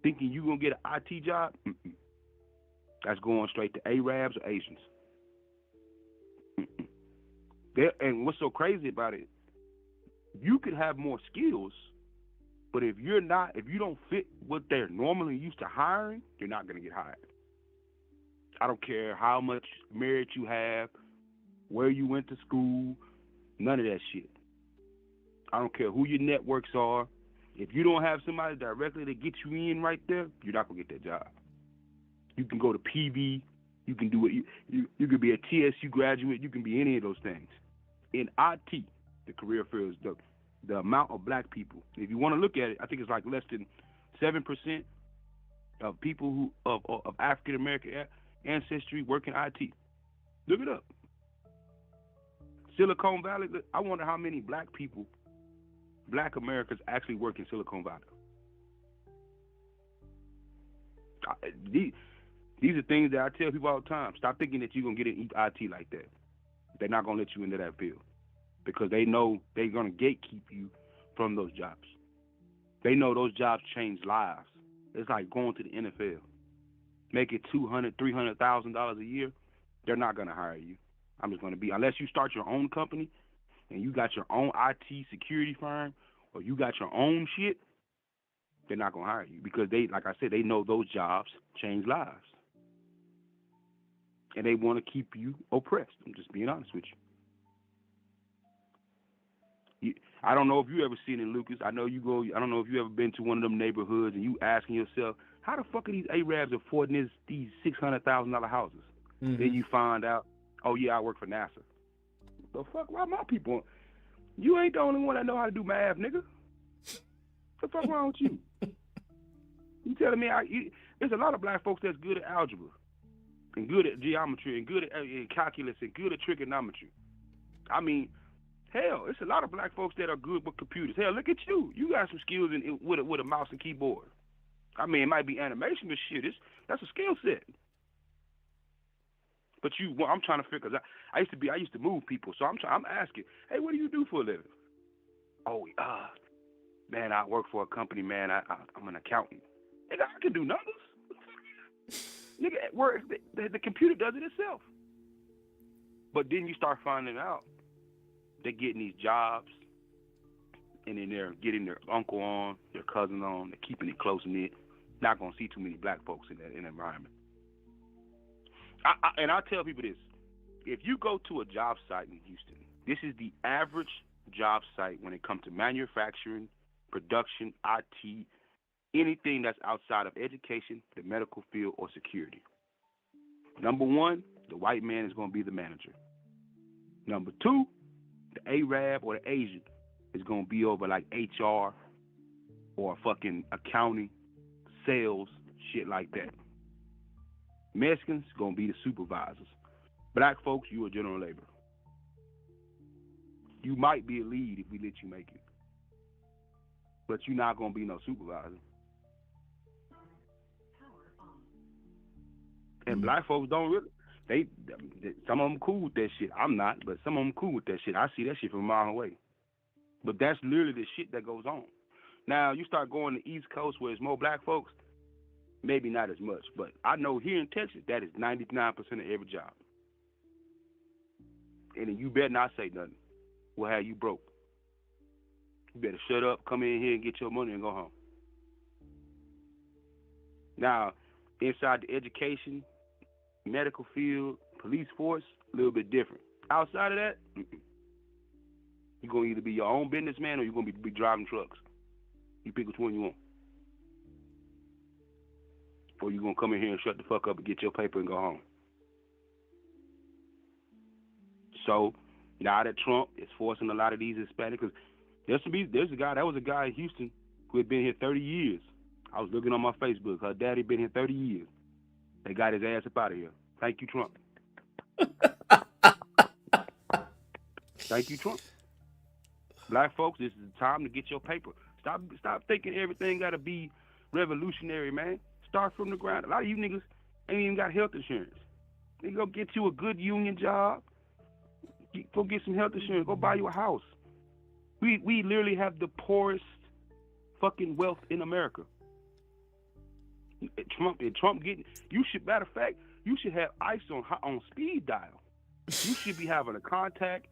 thinking you're going to get an IT job, that's going straight to Arabs or Asians. And what's so crazy about it, you could have more skills, but if you don't fit what they're normally used to hiring, you're not going to get hired. I don't care how much merit you have, where you went to school, none of that shit. I don't care who your networks are. If you don't have somebody directly to get you in right there, you're not going to get that job. You can go to PV, you can do it. You could be a TSU graduate, you can be any of those things. In IT, the career field, the amount of black people, if you want to look at it, I think it's like less than 7% of people who of African American ancestry work in IT. Look it up. Silicon Valley. I wonder how many black Americans actually work in Silicon Valley. These are things that I tell people all the time. Stop thinking that you're going to get in IT like that. They're not going to let you into that field because they know they're going to gatekeep you from those jobs. They know those jobs change lives. It's like going to the NFL. Make it $200,000, $300,000 a year. They're not going to hire you. I'm just going to be, unless you start your own company and you got your own IT security firm or you got your own shit, they're not going to hire you because they, like I said, they know those jobs change lives. And they want to keep you oppressed. I'm just being honest with you. I don't know if you ever seen it, Lucas. I don't know if you ever been to one of them neighborhoods and you asking yourself, how the fuck are these Arabs affording these $600,000 houses? Mm-hmm. Then you find out, oh yeah, I work for NASA. The fuck, why my people? You ain't the only one that know how to do math, nigga. The fuck wrong with you? You telling me there's a lot of black folks that's good at algebra and good at geometry and good at calculus and good at trigonometry. I mean, hell, it's a lot of black folks that are good with computers. Hell, look at you. You got some skills with a mouse and keyboard. I mean, it might be animation, but shit, that's a skill set. But I'm trying to figure. I used to move people, so I'm asking, hey, what do you do for a living? Oh, man, I work for a company, man. I'm an accountant. Nigga, I can do numbers. Nigga, at work, the computer does it itself. But then you start finding out they're getting these jobs, and then they're getting their uncle on, their cousin on, they're keeping it close-knit. Not going to see too many black folks in that environment. And I tell people this. If you go to a job site in Houston, this is the average job site when it comes to manufacturing, production, IT, anything that's outside of education, the medical field, or security. Number one, the white man is going to be the manager. Number two, the Arab or the Asian is going to be over like HR, or fucking accounting, sales, shit like that. Mexicans gonna be the supervisors. Black folks, you a general labor. You might be a lead if we let you make it, but you're not gonna be no supervisor. And black folks don't really. They some of them cool with that shit. I'm not, but some of them cool with that shit. I see that shit from a mile away. But that's literally the shit that goes on. Now you start going to the East Coast where there's more black folks, maybe not as much. But I know here in Texas that is 99% of every job. And then you better not say nothing. We'll have you broke. You better shut up, come in here and get your money and go home. Now, inside the education, medical field, police force, a little bit different. Outside of that, you're going to either be your own businessman or you're going to be driving trucks. You pick which one you want. Or you're going to come in here and shut the fuck up and get your paper and go home. So, now that Trump is forcing a lot of these Hispanics, because there's a guy in Houston who had been here 30 years. I was looking on my Facebook. Her daddy been here 30 years. They got his ass up out of here. Thank you, Trump. Thank you, Trump. Black folks, this is the time to get your paper. Stop thinking everything got to be revolutionary, man. Start from the ground. A lot of you niggas ain't even got health insurance. They go get you a good union job. Go get some health insurance. Go buy you a house. We literally have the poorest fucking wealth in America. Trump getting, you should, matter of fact, you should have ICE on speed dial. You should be having a contact,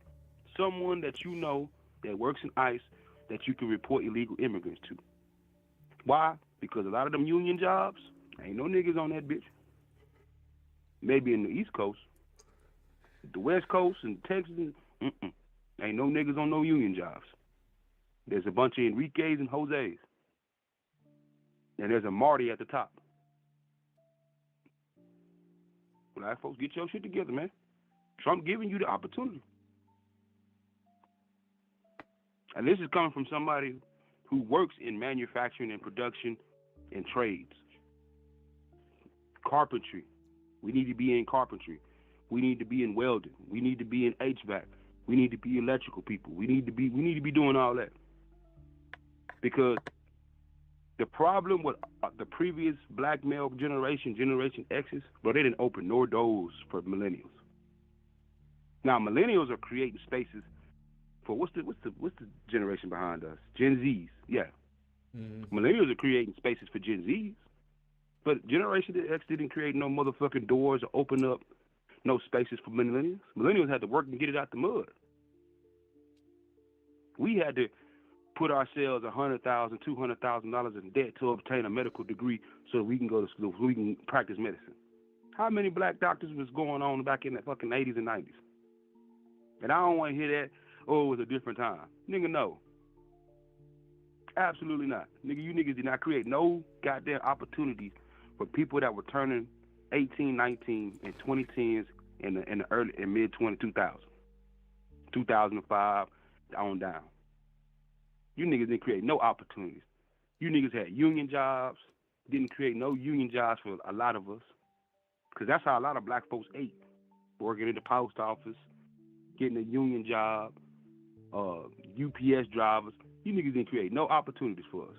someone that you know that works in ICE that you can report illegal immigrants to. Why? Because a lot of them union jobs, ain't no niggas on that bitch. Maybe in the East Coast. The West Coast and Texas, ain't no niggas on no union jobs. There's a bunch of Enriques and Jose's. And there's a Marty at the top. Black folks, get your shit together, man. Trump giving you the opportunity. And this is coming from somebody who works in manufacturing and production and trades. Carpentry. We need to be in carpentry. We need to be in welding. We need to be in HVAC. We need to be electrical people. We need to be doing all that. Because the problem with the previous black male generation, Generation X's, bro, they didn't open no doors for millennials. Now millennials are creating spaces for what's the generation behind us? Gen Zs, yeah. Mm-hmm. Millennials are creating spaces for Gen Zs, but Generation X didn't create no motherfucking doors or open up no spaces for millennials. Millennials had to work and get it out the mud. We had to put ourselves $100,000, $200,000 in debt to obtain a medical degree so that we can go to school, so we can practice medicine. How many black doctors was going on back in the fucking 80s and 90s? And I don't want to hear that, oh, it was a different time. Nigga, no. Absolutely not. Nigga, you niggas did not create no goddamn opportunities for people that were turning 18, 19, and 2010s in the early and mid 2000s. 2005 on down. You niggas didn't create no opportunities. You niggas had union jobs, didn't create no union jobs for a lot of us. Because that's how a lot of black folks ate. Working in the post office, getting a union job, UPS drivers. You niggas didn't create no opportunities for us.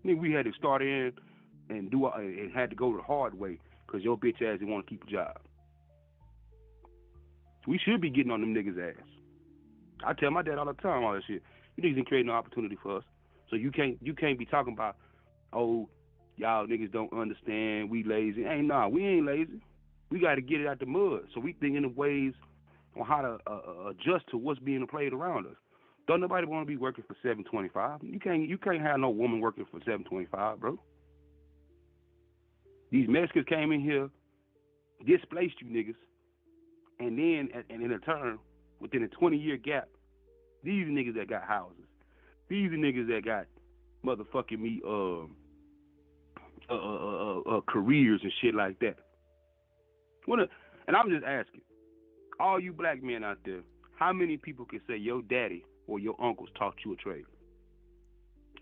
Nigga, we had to start in and had to go the hard way because your bitch ass didn't want to keep a job. We should be getting on them niggas' ass. I tell my dad all the time all that shit. You niggas didn't create no opportunity for us. So you can't be talking about, oh, y'all niggas don't understand, we lazy. We ain't lazy. We got to get it out the mud. So we thinking of ways on how to adjust to what's being played around us. Don't nobody want to be working for $7.25. You can't have no woman working for $7.25, bro. These Mexicans came in here, displaced you niggas, and then and in a turn, within a 20-year gap, these niggas that got houses, these niggas that got motherfucking careers and shit like that. And I'm just asking, all you black men out there, how many people can say your daddy or your uncles taught you a trade?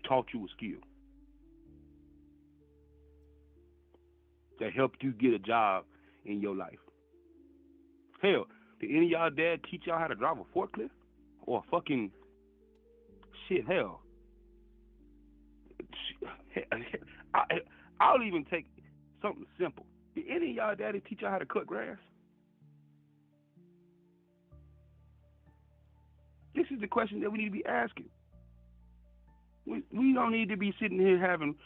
taught you a skill that helped you get a job in your life. Hell, did any of y'all dad teach y'all how to drive a forklift? Or fucking shit, hell. I'll even take something simple. Did any of y'all daddy teach y'all how to cut grass? This is the question that we need to be asking. We don't need to be sitting here having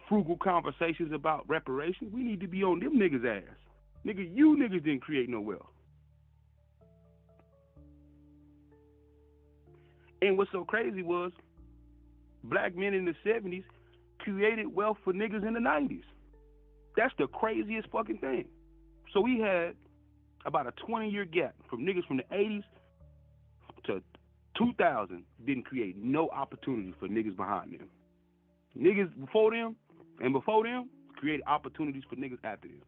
frugal conversations about reparations. We need to be on them niggas' ass. Nigga, you niggas didn't create no wealth. And what's so crazy was black men in the 70s created wealth for niggas in the 90s. That's the craziest fucking thing. So we had about a 20-year gap from niggas from the 80s to 2000 didn't create no opportunity for niggas behind them. Niggas before them created opportunities for niggas after them.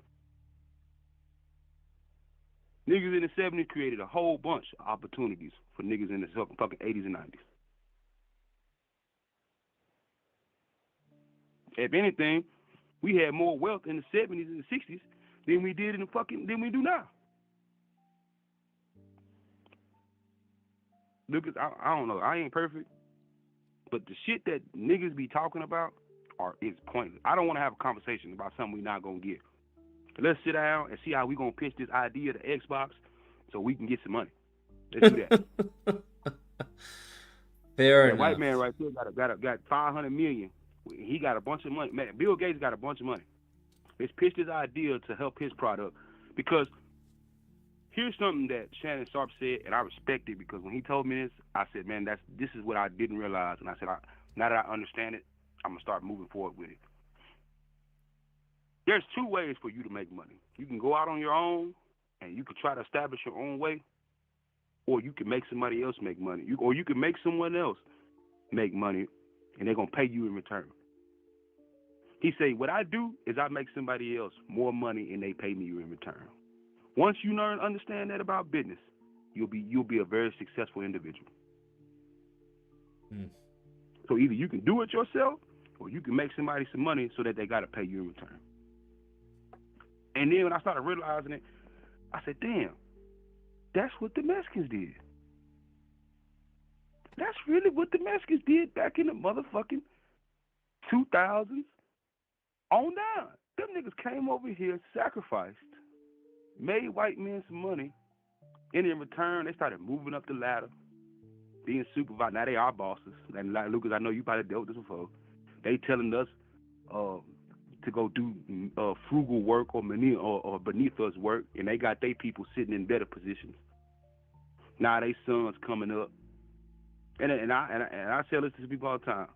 Niggas in the 70s created a whole bunch of opportunities for niggas in the fucking 80s and 90s. If anything, we had more wealth in the 70s and the 60s than we did than we do now. Lucas, I don't know. I ain't perfect, but the shit that niggas be talking about is pointless. I don't want to have a conversation about something we not gonna get. Let's sit down and see how we gonna pitch this idea to Xbox so we can get some money. Let's do that. Fair enough. That white man right there got 500 million. He got a bunch of money. Man, Bill Gates got a bunch of money. Let's pitch this idea to help his product. Because here's something that Shannon Sharp said, and I respect it, because when he told me this, I said, man, this is what I didn't realize. And I said, now that I understand it, I'm going to start moving forward with it. There's two ways for you to make money. You can go out on your own, and you can try to establish your own way, or you can make somebody else make money. Or you can make someone else make money, and they're going to pay you in return. He said, what I do is I make somebody else more money, and they pay me in return. Once you understand that about business, you'll be a very successful individual. So either you can do it yourself, or you can make somebody some money so that they got to pay you in return. And then when I started realizing it, I said, damn, that's what the Mexicans did. That's really what the Mexicans did back in the motherfucking 2000s on down. Them niggas came over here, sacrificed, made white men some money, and in return, they started moving up the ladder, being supervised. Now they are bosses. And like Lucas, I know you probably dealt with this before. They telling us to go do frugal work or beneath us work, and they got their people sitting in better positions. Now they sons coming up, and I tell this to people all the time.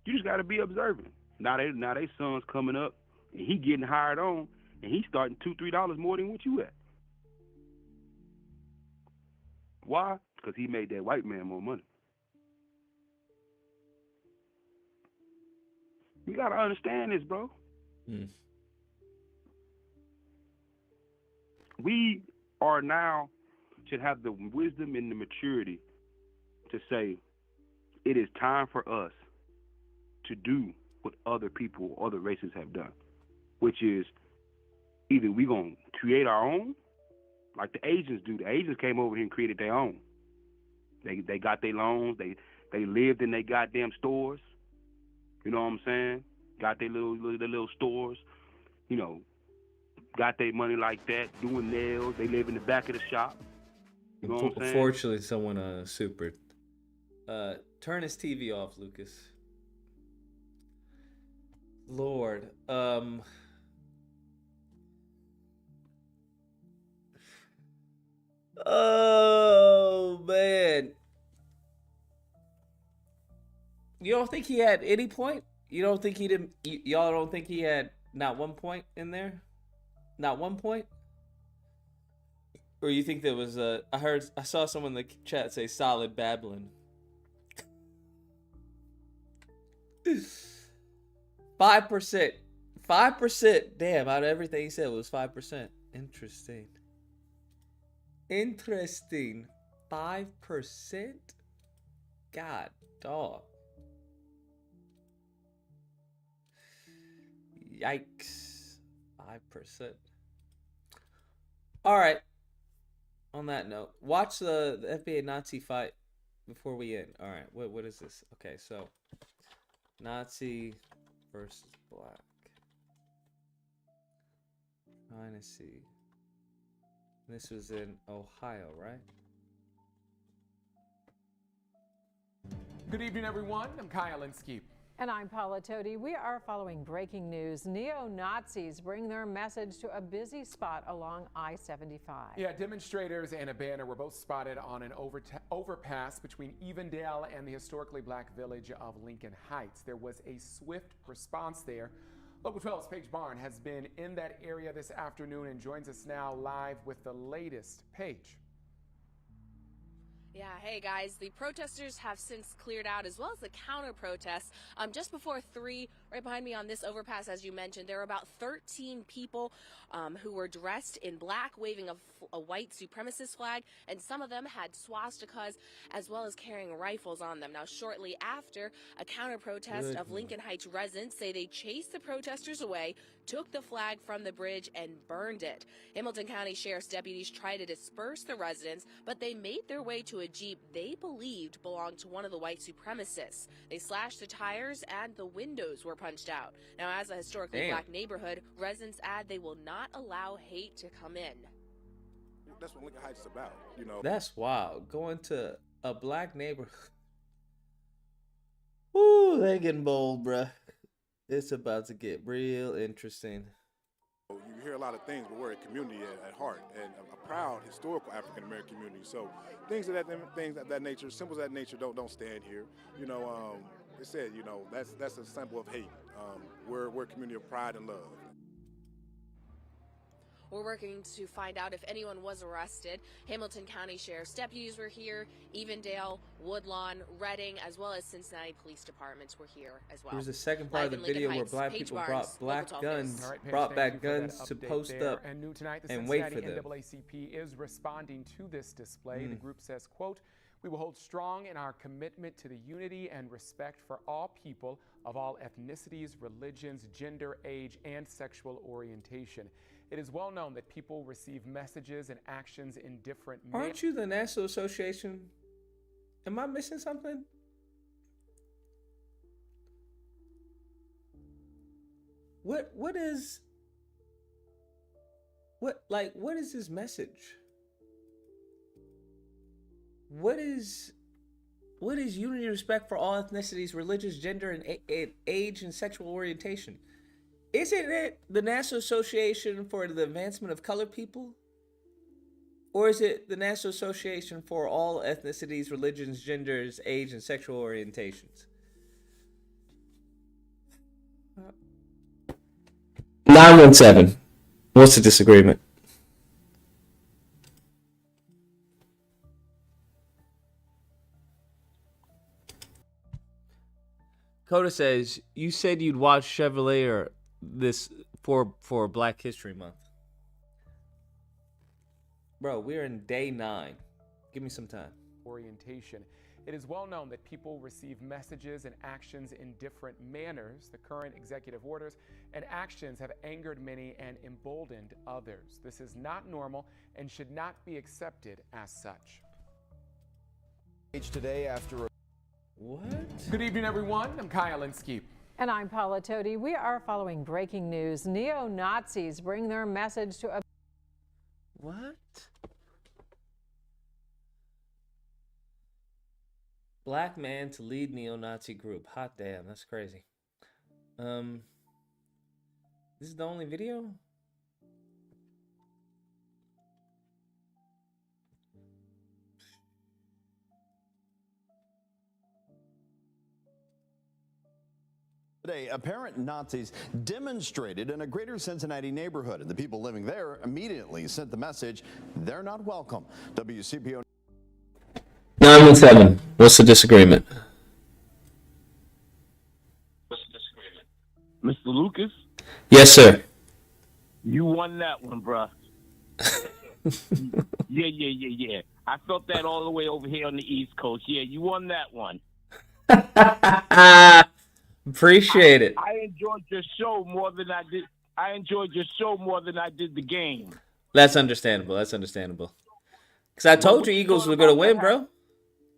You just got to be observant. Now they sons coming up, and he getting hired on, and he starting $2-3 more than what you at. Why? Because he made that white man more money. You gotta understand this, bro. We are now should have the wisdom and the maturity to say it is time for us to do what other people, other races have done, which is either we gonna create our own, like the Asians do. The Asians came over here and created their own. They got their loans. They lived in their goddamn stores. You know what I'm saying? Got their little stores. You know, got their money like that, doing nails. They live in the back of the shop. You know what I'm saying? Unfortunately, someone supered. Turn his TV off, Lucas. Lord. Oh, man. You don't think he had any point? You don't think he didn't? Y'all don't think he had not 1 point in there? Not 1 point? Or you think there was a... I saw someone in the chat say solid babbling. 5%. 5%. Damn, out of everything he said was 5%. Interesting. 5%? God, dog. Yikes. 5%. All right. On that note, watch the FBA Nazi fight before we end. All right. What is this? Okay, so Nazi versus Black. Trying to see. This was in Ohio, right? Good evening, everyone. I'm Kyle Linsky. And I'm Paula Todi. We are following breaking news. Neo-Nazis bring their message to a busy spot along I-75. Yeah, demonstrators and a banner were both spotted on an overpass between Evendale and the historically black village of Lincoln Heights. There was a swift response there. Local 12's Paige Barn has been in that area this afternoon and joins us now live with the latest. Paige. Yeah, hey guys, the protesters have since cleared out, as well as the counter protests. Just before 3, right behind me on this overpass, as you mentioned, there were about 13 people who were dressed in black, waving a white supremacist flag, and some of them had swastikas, as well as carrying rifles on them. Now, shortly after, a counter protest of Lincoln Heights residents say they chased the protesters away, took the flag from the bridge, and burned it. Hamilton County Sheriff's deputies tried to disperse the residents, but they made their way to a Jeep they believed belonged to one of the white supremacists. They slashed the tires and the windows were punched out. Now, as a historically black neighborhood, residents add they will not allow hate to come in. That's what Lincoln Heights is about, you know. That's wild. Going to a black neighborhood. Ooh, they getting bold, bruh. It's about to get real interesting. You hear a lot of things, but we're a community at heart, and a proud historical African American community. So things of that nature, symbols of that nature, don't stand here. You know, it said, you know, that's a symbol of hate. We're a community of pride and love. We're working to find out if anyone was arrested. Hamilton County Sheriff's deputies were here, Evendale, Woodlawn, Reading, as well as Cincinnati Police Departments were here as well. Here's the second part of the video where black people brought back guns to post up and new tonight, the and wait for Cincinnati them. NAACP is responding to this display. The group says, quote, "We will hold strong in our commitment to the unity and respect for all people of all ethnicities, religions, gender, age, and sexual orientation. It is well known that people receive messages and actions in different Aren't you the National Association? Am I missing something? What is this message? What is unity and respect for all ethnicities, religions, gender, and age and sexual orientation? Isn't it the National Association for the Advancement of Colored People? Or is it the National Association for all ethnicities, religions, genders, age, and sexual orientations? 917. What's the disagreement? Coda says, you said you'd watch Chevalier this for Black History Month. Bro, we're in day 9. Give me some time. Orientation. It is well known that people receive messages and actions in different manners. The current executive orders and actions have angered many and emboldened others. This is not normal and should not be accepted as such. Today after What? Good evening, everyone. I'm Kyle Linsky. And I'm Paula Todi. We are following breaking news. Neo-Nazis bring their message to a... What? Black man to lead neo-Nazi group. Hot damn, that's crazy. This is the only video? Today, apparent Nazis demonstrated in a greater Cincinnati neighborhood, and the people living there immediately sent the message they're not welcome. WCPO 917. What's the disagreement? Mr. Lucas? Yes, sir. You won that one, bruh. Yeah. I felt that all the way over here on the East Coast. Yeah, you won that one. Appreciate it. I enjoyed your show more than I did. I enjoyed your show more than I did the game. That's understandable. That's understandable. Because I told you Eagles were going to win, bro.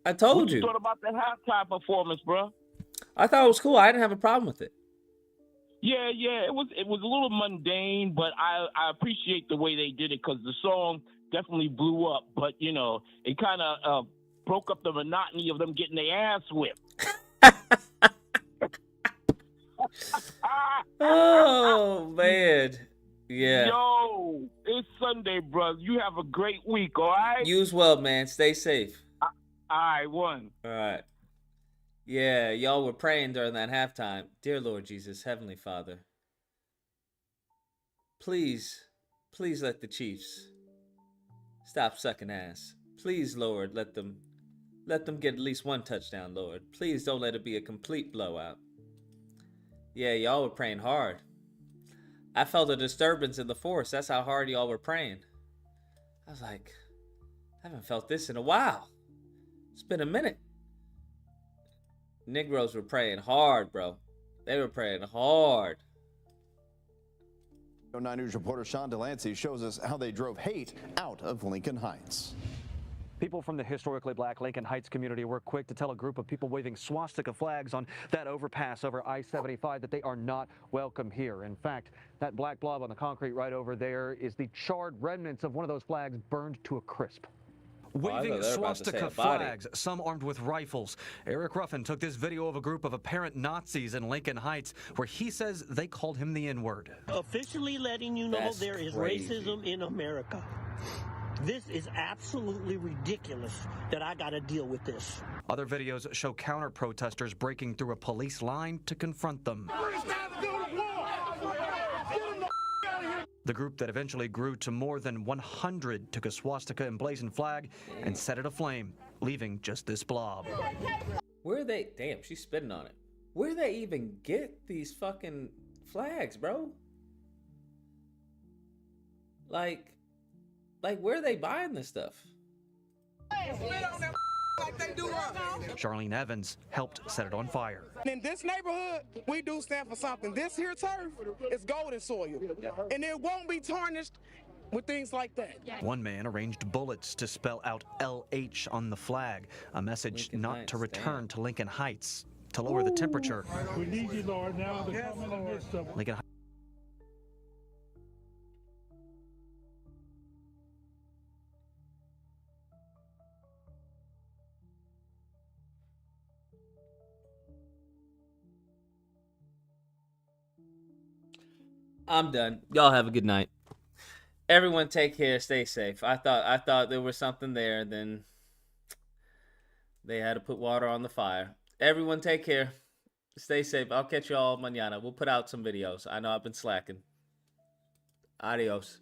I told What you you. thought about the halftime performance, bro? I thought it was cool. I didn't have a problem with it. Yeah, it was a little mundane, but I appreciate the way they did it because the song definitely blew up. But it kind of broke up the monotony of them getting their ass whipped. Oh man, yeah. Yo, it's Sunday, bro. You have a great week, all right? You as well, man. Stay safe. All right, one. All right. Yeah, y'all were praying during that halftime. Dear Lord Jesus, Heavenly Father, please let the Chiefs stop sucking ass. Please, Lord, let them get at least one touchdown, Lord. Please don't let it be a complete blowout. Yeah, y'all were praying hard. I felt a disturbance in the force. That's how hard y'all were praying. I was like, I haven't felt this in a while. It's been a minute. Negroes were praying hard, bro. They were praying hard. 9 News reporter Sean Delancey shows us how they drove hate out of Lincoln Heights. People from the historically black Lincoln Heights community were quick to tell a group of people waving swastika flags on that overpass over I-75 that they are not welcome here. In fact, that black blob on the concrete right over there is the charred remnants of one of those flags burned to a crisp. Waving swastika flags, some armed with rifles. Eric Ruffin took this video of a group of apparent Nazis in Lincoln Heights where he says they called him the N-word. Officially letting you know there is racism in America. This is absolutely ridiculous that I got to deal with this. Other videos show counter-protesters breaking through a police line to confront them. The group that eventually grew to more than 100 took a swastika emblazoned flag and set it aflame, leaving just this blob. Where they... Damn, she's spitting on it. Where they even get these fucking flags, bro? Like where are they buying this stuff? Charlene Evans helped set it on fire. In this neighborhood, we do stand for something. This here turf is golden soil, and it won't be tarnished with things like that. One man arranged bullets to spell out LH on the flag, a message Lincoln not Heights, to return damn. to Lincoln Heights, to lower the temperature. We need you, Lord, now to come in the midst of Lincoln Heights. I'm done. Y'all have a good night. Everyone take care, stay safe. I thought there was something there, then they had to put water on the fire. Everyone take care. Stay safe. I'll catch y'all mañana. We'll put out some videos. I know I've been slacking. Adios.